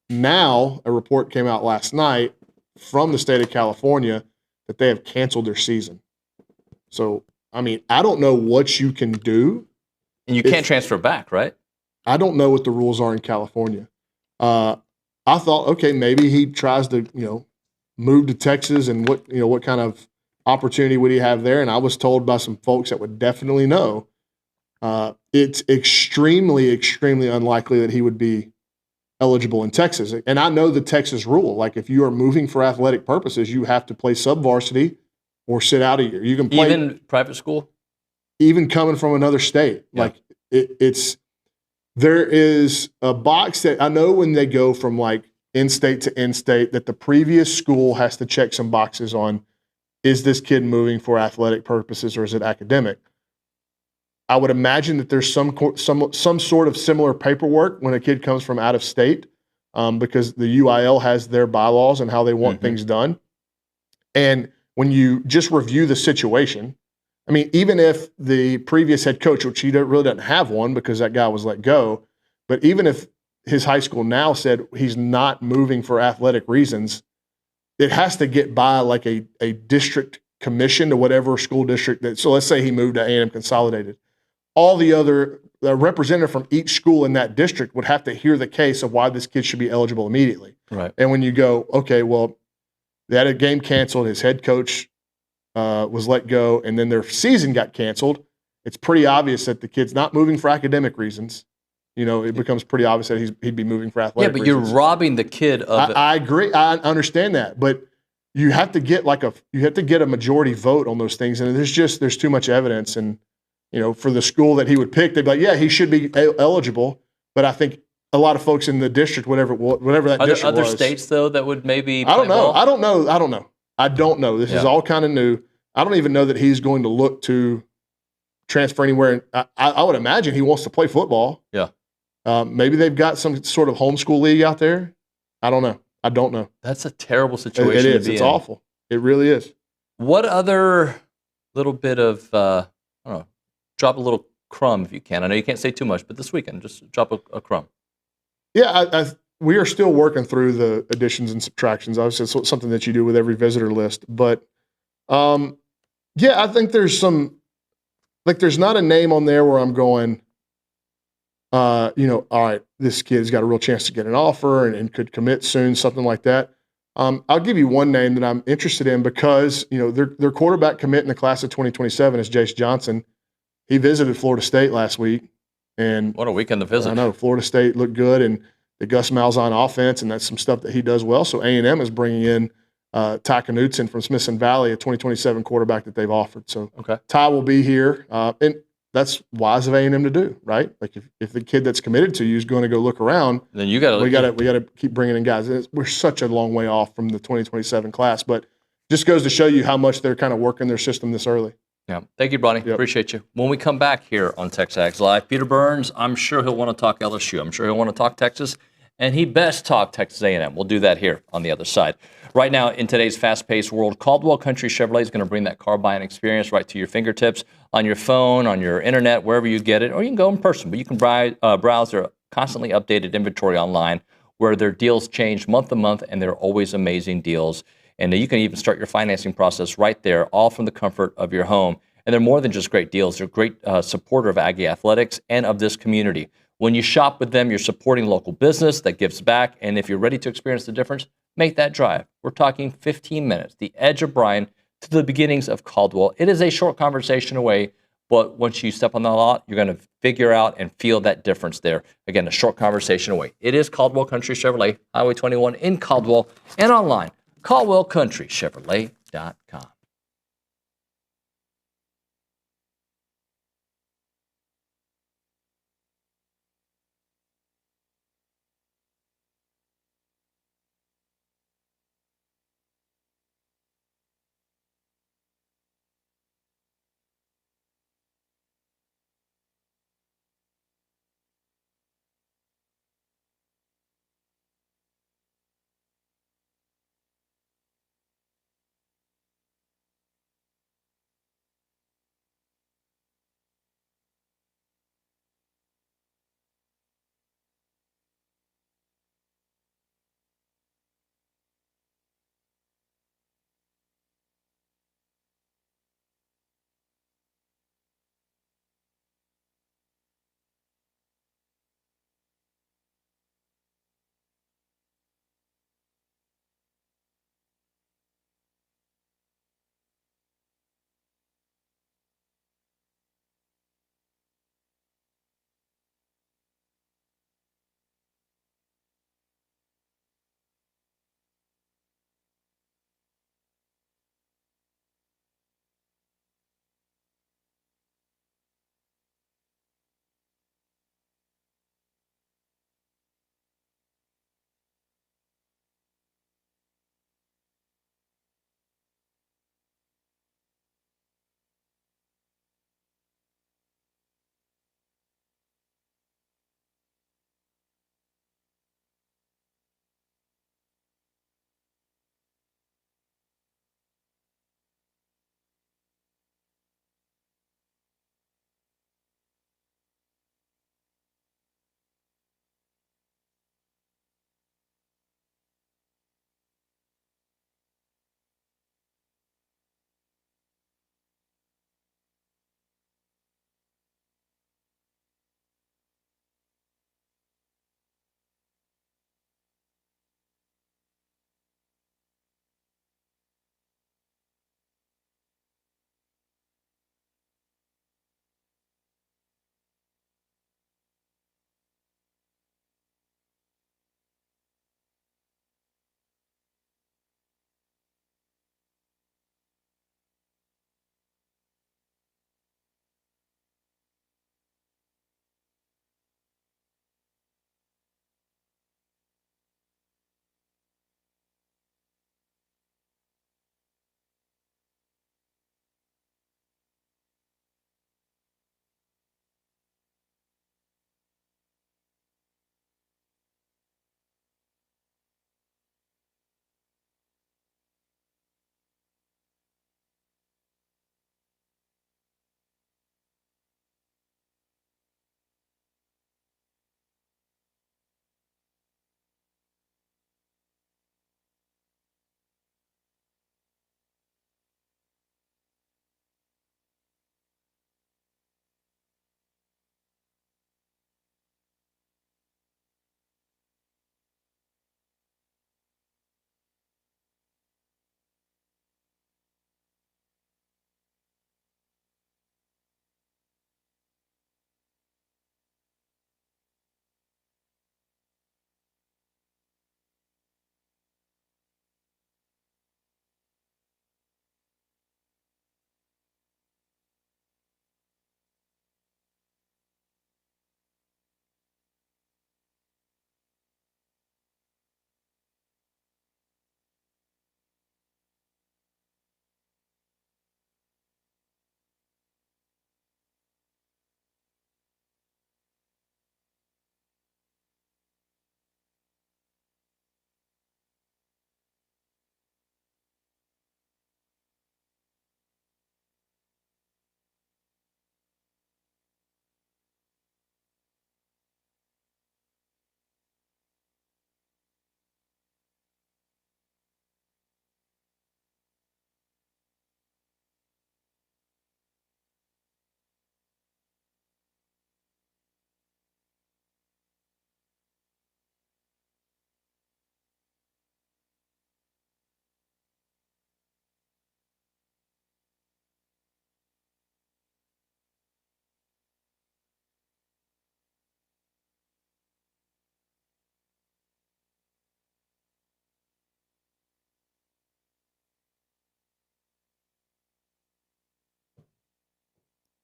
Now, a report came out last night from the state of California that they have canceled their season. So, I mean, I don't know what you can do. And you can't transfer back, right? I don't know what the rules are in California. I thought, okay, maybe he tries to, move to Texas, and what kind of opportunity would he have there? And I was told by some folks that would definitely know, it's extremely, extremely unlikely that he would be eligible in Texas. And I know the Texas rule, like if you are moving for athletic purposes, you have to play sub-varsity or sit out a year. You can play even private school, even coming from another state. Yeah. Like there is a box that I know when they go from like in-state to in-state that the previous school has to check some boxes on is this kid moving for athletic purposes or is it academic? I would imagine that there's some sort of similar paperwork when a kid comes from out of state, because the UIL has their bylaws and how they want things done. And when you just review the situation, I mean, even if the previous head coach, which he really doesn't have one because that guy was let go, but even if his high school now said he's not moving for athletic reasons, it has to get by like a district commission to whatever school district that. So let's say he moved to A&M Consolidated. All the representative from each school in that district would have to hear the case of why this kid should be eligible immediately. Right. And when you go, okay, well, they had a game canceled, his head coach was let go, and then their season got canceled, it's pretty obvious that the kid's not moving for academic reasons. You know, it becomes pretty obvious that he'd be moving for athletic reasons. You're robbing the kid of it. I agree. I understand that, but you have to get a majority vote on those things, and there's too much evidence. And you know, for the school that he would pick, they'd be like, yeah, he should be eligible. But I think a lot of folks in the district, whatever that district was. Are there other states though that would maybe? I don't know. I don't know. This is all kind of new. I don't even know that he's going to look to transfer anywhere. I would imagine he wants to play football. Yeah. Maybe they've got some sort of homeschool league out there. I don't know. That's a terrible situation. It is. To be it's in. awful. It really is. What other little bit of I don't know? Drop a little crumb if you can. I know you can't say too much, but this weekend, just drop a crumb. Yeah, we are still working through the additions and subtractions. Obviously, it's something that you do with every visitor list. But I think there's there's not a name on there where I'm going, all right, this kid's got a real chance to get an offer and could commit soon, something like that. I'll give you one name that I'm interested in because, their quarterback commit in the class of 2027 is Jace Johnson. He visited Florida State last week. And what a weekend to visit. I know. Florida State looked good, and the Gus Malzahn offense, and that's some stuff that he does well. So A&M is bringing in Ty Knutson from Smithson Valley, a 2027 quarterback that they've offered. So Ty will be here. And that's wise of A&M to do, right? Like if the kid that's committed to you is going to go look around, then we got to keep bringing in guys. We're such a long way off from the 2027 class, but just goes to show you how much they're kind of working their system this early. Yeah. Thank you, Bronny. Appreciate you. When we come back here on TexAgs Live, Peter Burns, I'm sure he'll want to talk LSU. I'm sure he'll want to talk Texas, and he best talk Texas A&M. We'll do that here on the other side. Right now, in today's fast-paced world, Caldwell Country Chevrolet is going to bring that car buying experience right to your fingertips, on your phone, on your internet, wherever you get it, or you can go in person. But you can browse their constantly updated inventory online, where their deals change month to month, and they're always amazing deals. And you can even start your financing process right there, all from the comfort of your home. And they're more than just great deals. They're a great supporter of Aggie athletics and of this community. When you shop with them, you're supporting local business that gives back. And if you're ready to experience the difference, make that drive. We're talking 15 minutes, the edge of Bryan to the beginnings of Caldwell. It is a short conversation away, but once you step on the lot, you're going to figure out and feel that difference there. Again, a short conversation away. It is Caldwell Country Chevrolet, Highway 21 in Caldwell, and online, CaldwellCountryChevrolet.com.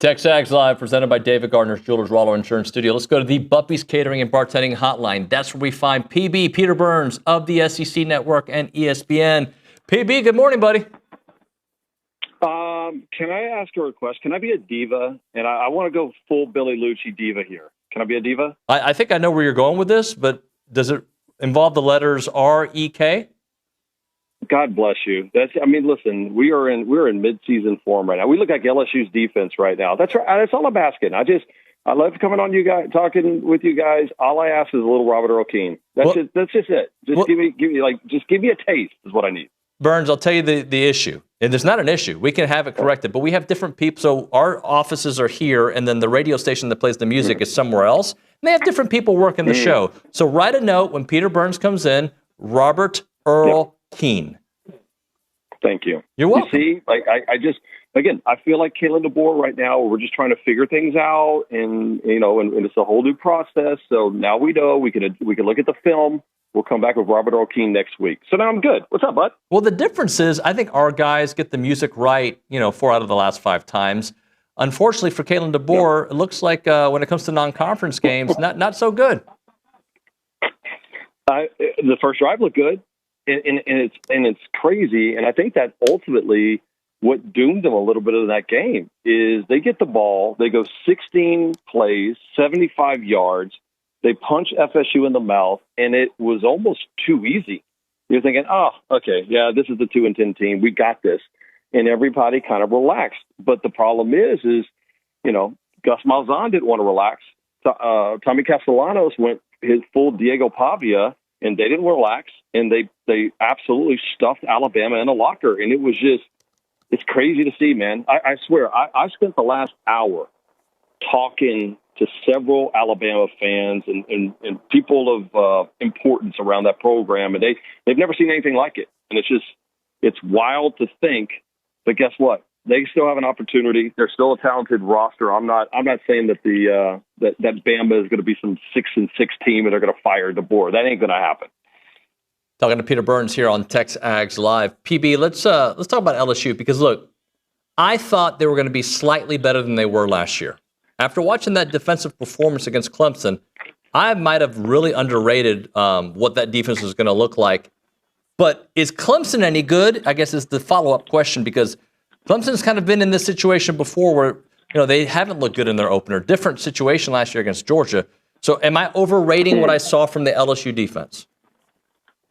TexAgs Live, presented by David Gardner's Jewelers Waller Insurance Studio. Let's go to the Buppy's Catering and Bartending Hotline. That's where we find PB, Peter Burns of the SEC Network and ESPN. PB, good morning, buddy. Can I ask a request? Can I be a diva? And I want to go full Billy Lucci diva here. Can I be a diva? I think I know where you're going with this, but does it involve the letters R-E-K? God bless you. Listen, we're in mid-season form right now. We look like LSU's defense right now. That's right. That's all I'm asking. I love coming on you guys, talking with you guys. All I ask is a little Robert Earl Keen. That's just it. Just give me a taste is what I need. Burns, I'll tell you the issue. And there's not an issue. We can have it corrected, but we have different people. So our offices are here, and then the radio station that plays the music is somewhere else. And they have different people working the show. So write a note when Peter Burns comes in, Robert Earl Keen. Thank you. You're welcome. You see, I feel like Kaylee DeBoer right now. We're just trying to figure things out, and it's a whole new process. So now we know we can look at the film. We'll come back with Robert Earl Keen next week. So now I'm good. What's up, bud? Well, the difference is I think our guys get the music right, 4 out of the last 5 times. Unfortunately for Kaylee DeBoer, it looks like when it comes to non-conference games, not so good. The first drive looked good, and it's crazy. And I think that ultimately what doomed them a little bit of that game is they get the ball, they go 16 plays, 75 yards. They punch FSU in the mouth, and it was almost too easy. You're thinking, oh, okay, yeah, this is the 2-10 team. We got this. And everybody kind of relaxed. But the problem is Gus Malzahn didn't want to relax. Tommy Castellanos went his full Diego Pavia, and they didn't relax. And they absolutely stuffed Alabama in a locker. And it was it's crazy to see, man. I swear, I spent the last hour talking to several Alabama fans and people of importance around that program, and they've never seen anything like it. And it's wild to think, but guess what? They still have an opportunity. They're still a talented roster. I'm not saying that that Bama is going to be some 6-6 team and they're going to fire DeBoer. That ain't going to happen. Talking to Peter Burns here on TexAgs Live. PB, let's talk about LSU because look, I thought they were going to be slightly better than they were last year. After watching that defensive performance against Clemson, I might have really underrated what that defense was going to look like. But is Clemson any good? I guess is the follow-up question because Clemson's kind of been in this situation before where they haven't looked good in their opener. Different situation last year against Georgia. So am I overrating what I saw from the LSU defense?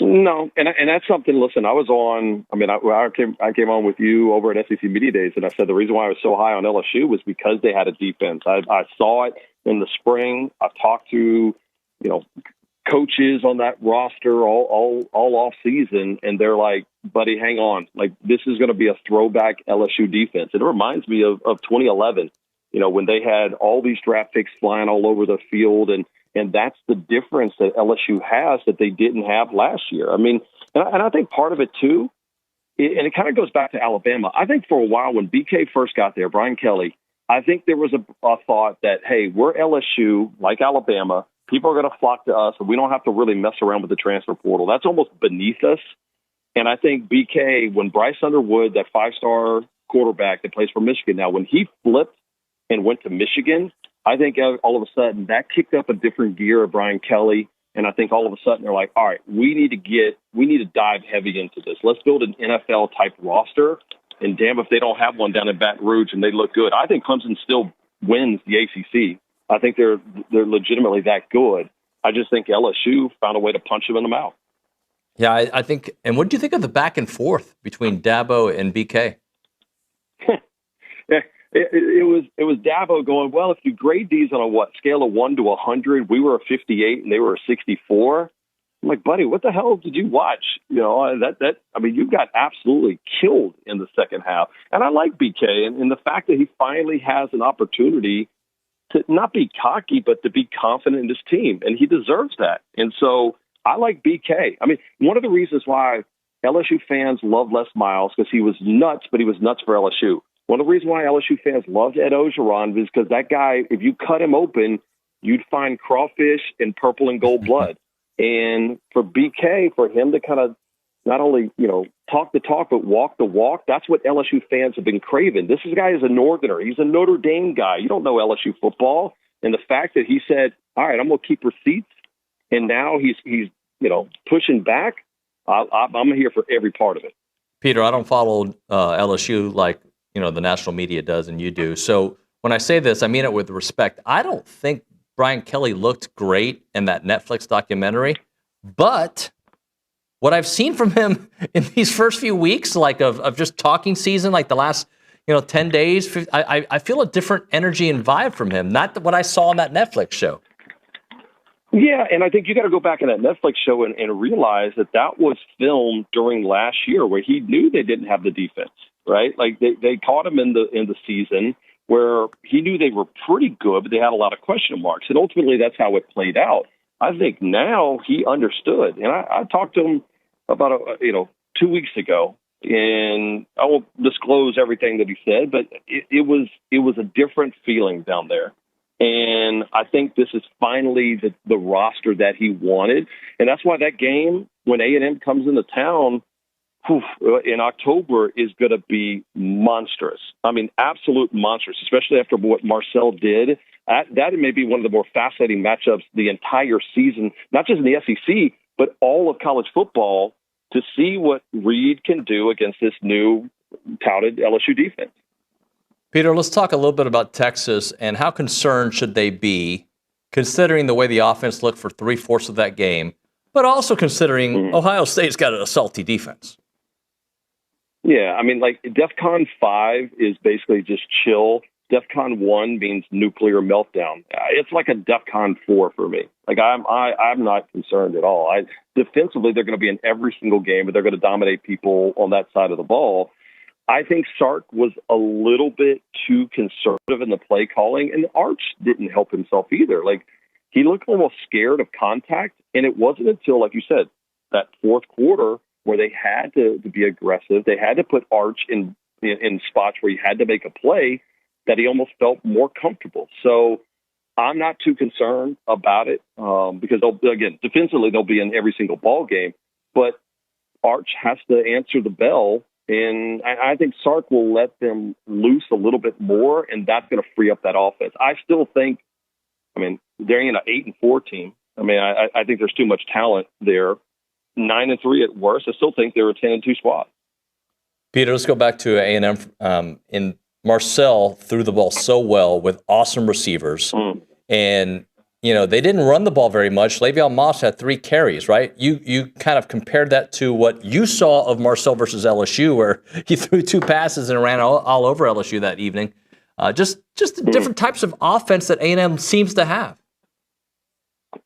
No, and that's something. Listen, I was on. I came on with you over at SEC Media Days, and I said the reason why I was so high on LSU was because they had a defense. I saw it in the spring. I've talked to coaches on that roster all off season, and they're like, "Buddy, hang on. Like this is going to be a throwback LSU defense." It reminds me of 2011. When they had all these draft picks flying all over the field and that's the difference that LSU has that they didn't have last year. I mean, and I think part of it too, and it kind of goes back to Alabama. I think for a while when BK first got there, Brian Kelly, I think there was a thought that, hey, we're LSU, like Alabama. People are going to flock to us, and we don't have to really mess around with the transfer portal. That's almost beneath us. And I think BK, when Bryce Underwood, that 5-star quarterback that plays for Michigan now, when he flipped and went to Michigan, I think all of a sudden that kicked up a different gear of Brian Kelly. And I think all of a sudden they're like, all right, we need to dive heavy into this. Let's build an NFL type roster. And damn if they don't have one down in Baton Rouge and they look good. I think Clemson still wins the ACC. I think they're legitimately that good. I just think LSU found a way to punch them in the mouth. Yeah, I think. And what do you think of the back and forth between Dabo and BK? It was Dabo going, well, if you grade these on a scale of 1 to 100, we were a 58 and they were a 64. I'm like, buddy, what the hell did you watch? You got absolutely killed in the second half. And I like BK and the fact that he finally has an opportunity to not be cocky, but to be confident in his team. And he deserves that. And so I like BK. I mean, one of the reasons why LSU fans love Les Miles because he was nuts, but he was nuts for LSU. One of the reasons why LSU fans loved Ed Ogeron is because that guy, if you cut him open, you'd find crawfish and purple and gold blood. And for BK, for him to kind of not only, talk the talk, but walk the walk. That's what LSU fans have been craving. This guy is a Northerner. He's a Notre Dame guy. You don't know LSU football. And the fact that he said, all right, I'm going to keep receipts, and now he's pushing back, I'm here for every part of it. Peter, I don't follow LSU like, the national media does and you do. So when I say this, I mean it with respect. I don't think Brian Kelly looked great in that Netflix documentary, but what I've seen from him in these first few weeks, like of just talking season, like the last 10 days, I feel a different energy and vibe from him. Not what I saw on that Netflix show. Yeah, and I think you got to go back in that Netflix show and realize that was filmed during last year, where he knew they didn't have the defense, right? Like they caught him in the season where he knew they were pretty good, but they had a lot of question marks, and ultimately that's how it played out. I think now he understood, and I talked to him about 2 weeks ago, and I won't disclose everything that he said, but it was a different feeling down there. And I think this is finally the roster that he wanted. And that's why that game, when A&M comes into town in October, is going to be monstrous. I mean, absolute monstrous, especially after what Marcel did. That may be one of the more fascinating matchups the entire season, not just in the SEC, but all of college football, to see what Reed can do against this new touted LSU defense. Peter, let's talk a little bit about Texas and how concerned should they be, considering the way the offense looked for 3/4 of that game, but also considering Ohio State's got a salty defense. Yeah, I mean, like DEFCON 5 is basically just chill. DEFCON 1 means nuclear meltdown. It's like a DEFCON 4 for me. Like I'm not concerned at all. Defensively, they're going to be in every single game, but they're going to dominate people on that side of the ball. I think Sark was a little bit too conservative in the play calling, and Arch didn't help himself either. Like, he looked almost scared of contact, and it wasn't until, like you said, that fourth quarter where they had to be aggressive. They had to put Arch in spots where he had to make a play that he almost felt more comfortable. So I'm not too concerned about it because, again, defensively, they'll be in every single ball game, but Arch has to answer the bell. And I think Sark will let them loose a little bit more, and that's going to free up that offense. I still think, they're in an 8-4 team. I think there's too much talent there. 9-3 at worst. I still think they're a 10-2 squad. Peter, let's go back to A&M. In Marcel threw the ball so well with awesome receivers, and they didn't run the ball very much. Le'Veon Moss had 3 carries, right? You kind of compared that to what you saw of Marcel versus LSU, where he threw 2 passes and ran all over LSU that evening. Just the different types of offense that A&M seems to have.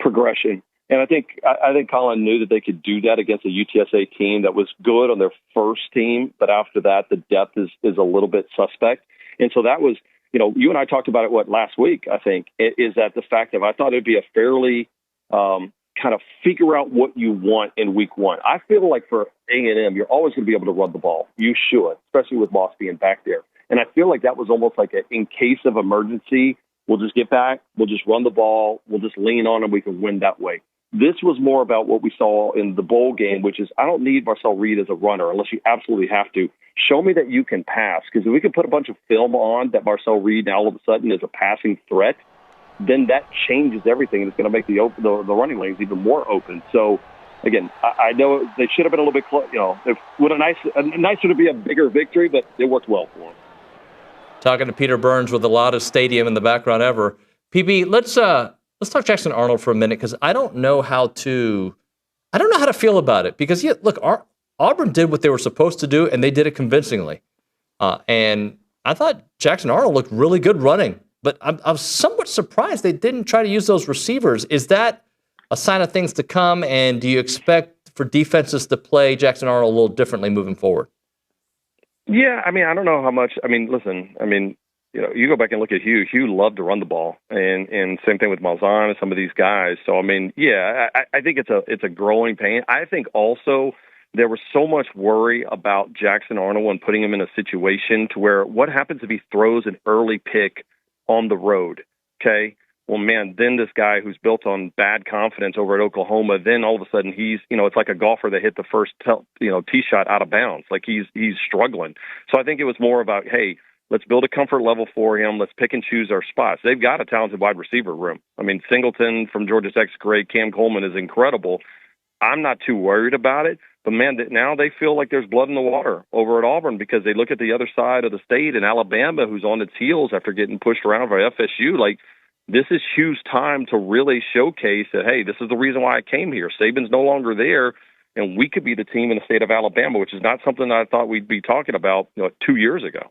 Progression. And I think Colin knew that they could do that against a UTSA team that was good on their first team, but after that, the depth is a little bit suspect. And so that was, you and I talked about it, last week, I think, is that the fact that I thought it'd be a fairly kind of figure out what you want in week 1. I feel like for A&M, you're always going to be able to run the ball. You should, especially with Moss being back there. And I feel like that was almost like in case of emergency, we'll just get back, we'll just run the ball, we'll just lean on and we can win that way. This was more about what we saw in the bowl game, which is I don't need Marcel Reed as a runner unless you absolutely have to. Show me that you can pass, because if we can put a bunch of film on that Marcel Reed now all of a sudden is a passing threat, then that changes everything, and it's going to make the running lanes even more open. So, again, I know they should have been a little bit close. It would have nicer to be a bigger victory, but it worked well for them. Talking to Peter Burns with the loudest stadium in the background ever. PB, let's talk Jackson Arnold for a minute, because I don't know how to feel about it. Because look, Auburn did what they were supposed to do, and they did it convincingly. And I thought Jackson Arnold looked really good running, but I was somewhat surprised they didn't try to use those receivers. Is that a sign of things to come? And do you expect for defenses to play Jackson Arnold a little differently moving forward? Yeah, I don't know how much. Listen, you go back and look at Hugh. Hugh loved to run the ball, and same thing with Malzahn and some of these guys. So, I think it's a growing pain. I think also there was so much worry about Jackson Arnold and putting him in a situation to where what happens if he throws an early pick on the road, okay? well, man, then this guy who's built on bad confidence over at Oklahoma, then all of a sudden he's, it's like a golfer that hit the first, tee shot out of bounds. Like he's struggling. So I think it was more about, hey, let's build a comfort level for him. Let's pick and choose our spots. They've got a talented wide receiver room. I mean, Singleton from Georgia Tech's great. Cam Coleman is incredible. I'm not too worried about it. But, man, now they feel like there's blood in the water over at Auburn because they look at the other side of the state and Alabama, who's on its heels after getting pushed around by FSU. Like, this is Hugh's time to really showcase that, hey, this is the reason why I came here. Saban's no longer there, and we could be the team in the state of Alabama, which is not something I thought we'd be talking about 2 years ago.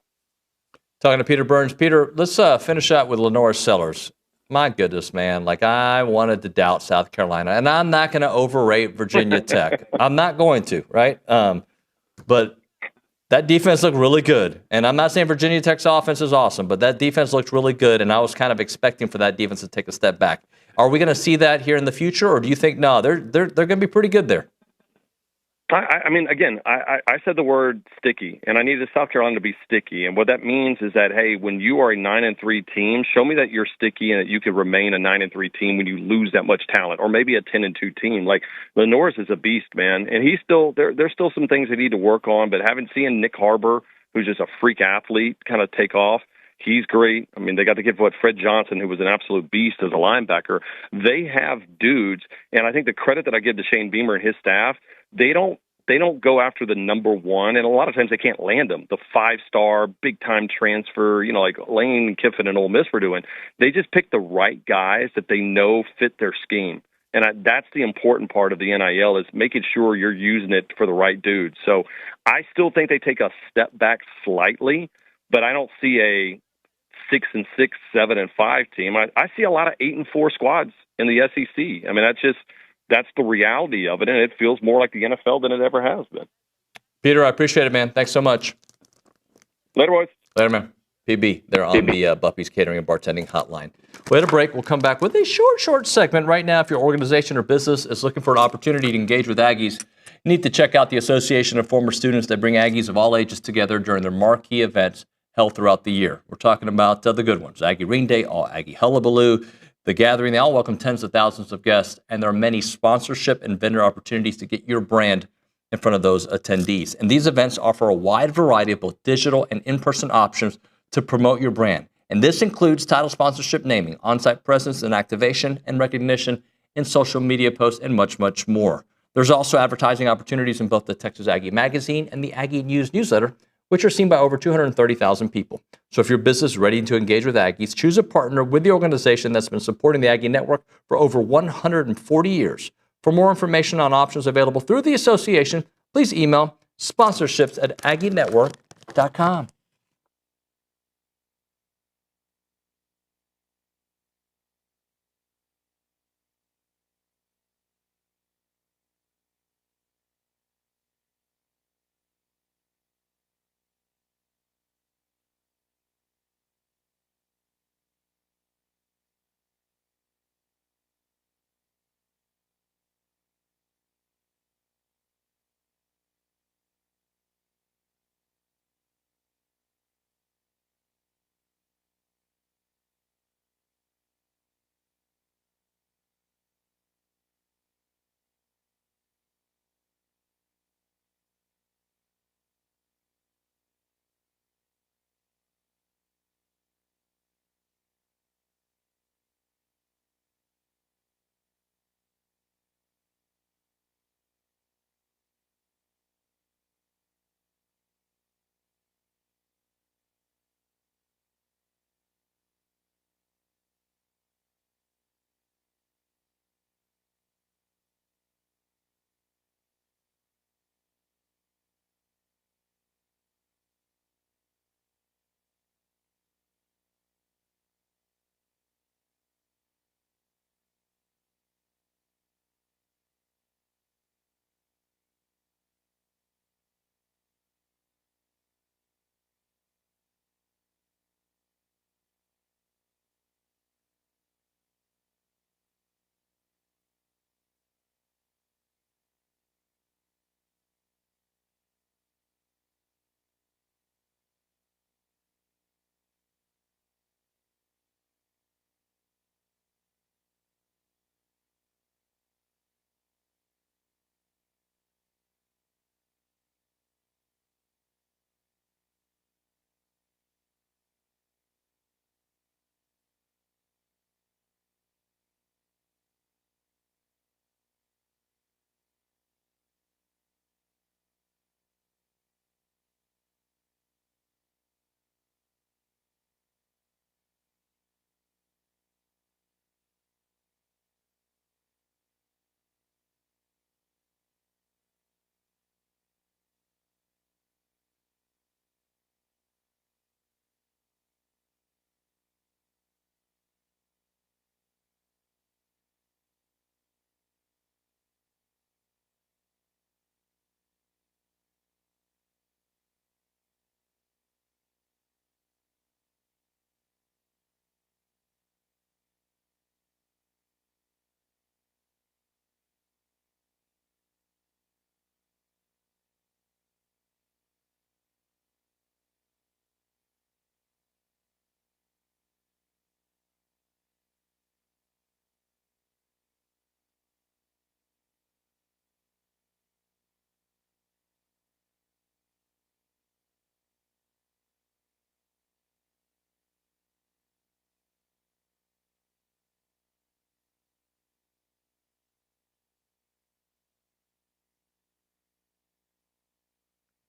Talking to Peter Burns. Peter, let's finish out with Lenore Sellers. My goodness, man. Like, I wanted to doubt South Carolina, and I'm not going to overrate Virginia Tech. I'm not going to, right? But that defense looked really good. And I'm not saying Virginia Tech's offense is awesome, but that defense looked really good, and I was kind of expecting for that defense to take a step back. Are we going to see that here in the future, or do you think, no, they're going to be pretty good there? I mean, again, I said the word sticky, and I needed South Carolina to be sticky. And what that means is that, hey, when you are a 9-3 team, show me that you're sticky and that you can remain a 9-3 team when you lose that much talent, or maybe a 10-2 team. Like Lenore's is a beast, man, and he's still there's still some things they need to work on. But having seen Nick Harbor, who's just a freak athlete, kind of take off. He's great. I mean, they got to give Fred Johnson, who was an absolute beast as a linebacker. They have dudes, and I think the credit that I give to Shane Beamer and his staff, they don't go after the number one, and a lot of times they can't land them. The 5-star, big-time transfer, like Lane Kiffin and Ole Miss were doing. They just pick the right guys that they know fit their scheme. And that's the important part of the NIL is making sure you're using it for the right dudes. So I still think they take a step back slightly, but I don't see a 6-6, 7-5 team. I see a lot of 8-4 squads in the SEC. I mean, that's the reality of it, and it feels more like the NFL than it ever has been. Peter, I appreciate it, man. Thanks so much. Later, boys. Later, man. PB, they're on the Buffy's Catering and Bartending Hotline. We'll hit a break. We'll come back with a short segment. Right now, if your organization or business is looking for an opportunity to engage with Aggies, you need to check out the Association of Former Students that bring Aggies of all ages together during their marquee events held throughout the year. We're talking about the good ones, Aggie Ring Day, All Aggie Hullabaloo, The Gathering. They all welcome tens of thousands of guests, and there are many sponsorship and vendor opportunities to get your brand in front of those attendees. And these events offer a wide variety of both digital and in-person options to promote your brand. And this includes title sponsorship, naming, on-site presence and activation and recognition in social media posts, and much, much more. There's also advertising opportunities in both the Texas Aggie Magazine and the Aggie News newsletter, which are seen by over 230,000 people. So if your business is ready to engage with Aggies, choose a partner with the organization that's been supporting the Aggie Network for over 140 years. For more information on options available through the association, please email sponsorships@aggienetwork.com.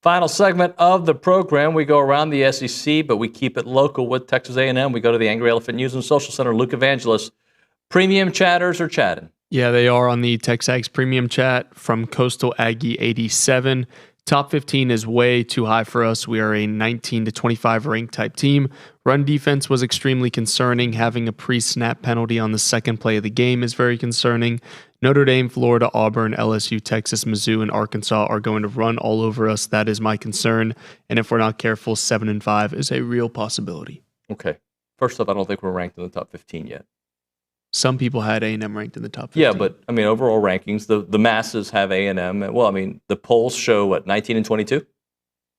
Final segment of the program. We go around the SEC, but we keep it local with Texas A&M. We go to the Angry Elephant News and Social Center. Luke Evangelist. Premium chatters are chatting. Yeah, they are on the TexAgs Premium Chat from Coastal Aggie 87. Top 15 is way too high for us. We are a 19 to 25 ranked type team. Run defense was extremely concerning. Having a pre-snap penalty on the second play of the game is very concerning. Notre Dame, Florida, Auburn, LSU, Texas, Mizzou, and Arkansas are going to run all over us. That is my concern. And if we're not careful, 7-5 is a real possibility. Okay. First off, I don't think we're ranked in the top 15 yet. Some people had A&M ranked in the top 15. Yeah, but I mean, overall rankings, the masses have A&M. Well, I mean, the polls show what, 19 and 22?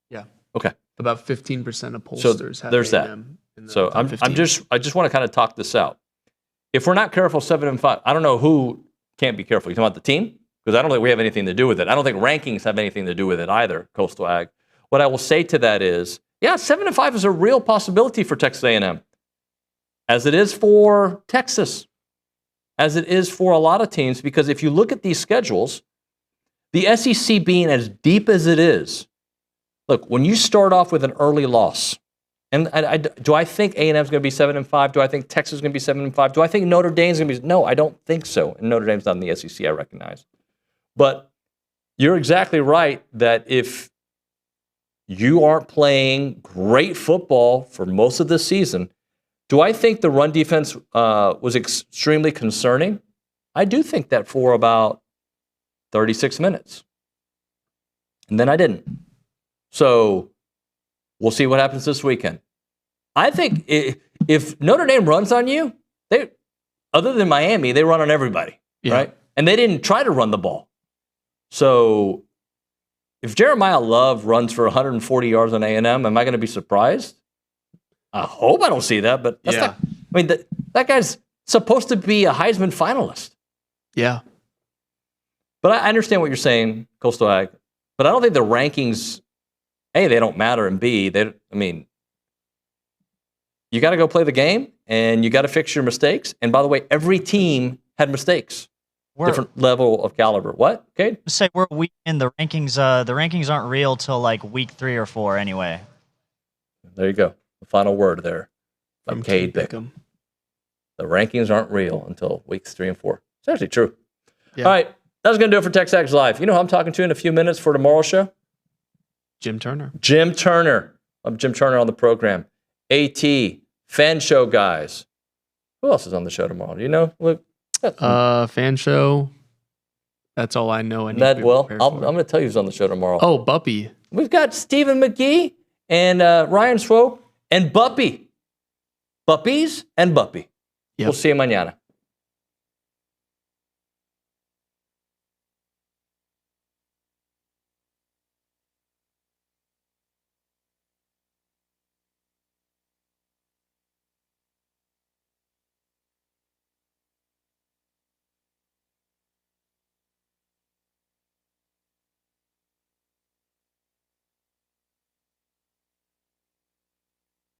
Yeah. Okay. About 15% of pollsters have there's A&M. That. So I just want to kind of talk this out. If we're not careful, 7-5. I don't know who can't be careful. You talking about the team? Because I don't think we have anything to do with it. I don't think rankings have anything to do with it either. Coastal Ag. What I will say to that is, yeah, 7-5 is a real possibility for Texas A&M, as it is for Texas, as it is for a lot of teams. Because if you look at these schedules, the SEC being as deep as it is, look, when you start off with an early loss, and do I think A&M is going to be 7-5? Do I think Texas is going to be 7-5? Do I think Notre Dame is going to be? No, I don't think so. And Notre Dame's not in the SEC, I recognize. But you're exactly right that if you aren't playing great football for most of the season, do I think the run defense was extremely concerning? I do think that for about 36 minutes. And then I didn't. So we'll see what happens this weekend. I think if Notre Dame runs on you, they, other than Miami, they run on everybody, right? And they didn't try to run the ball. So if Jeremiah Love runs for 140 yards on A&M, am I going to be surprised? I hope I don't see that, but that's not, I mean, that guy's supposed to be a Heisman finalist. Yeah. But I understand what you're saying, Coastal Ag, but I don't think the rankings, A, they don't matter, and B, you got to go play the game, and you got to fix your mistakes. And by the way, every team had mistakes. Different level of caliber. What? Okay. Say we're weak in the rankings. The rankings aren't real till like week 3 or 4 anyway. There you go. The final word there. From Cade Bickham. The rankings aren't real until weeks 3 and 4. It's actually true. Yeah. All right. That's going to do it for TexAgs Live. You know who I'm talking to in a few minutes for tomorrow's show? Jim Turner. Jim Turner. I'm Jim Turner on the program. AT, Fan Show guys. Who else is on the show tomorrow? Do you know? Luke? Fan Show. That's all I know. I'm going to tell you who's on the show tomorrow. Oh, Buppy. We've got Stephen McGee and Ryan Swope and Buppy. Buppies and Buppy. Yep. We'll see you mañana.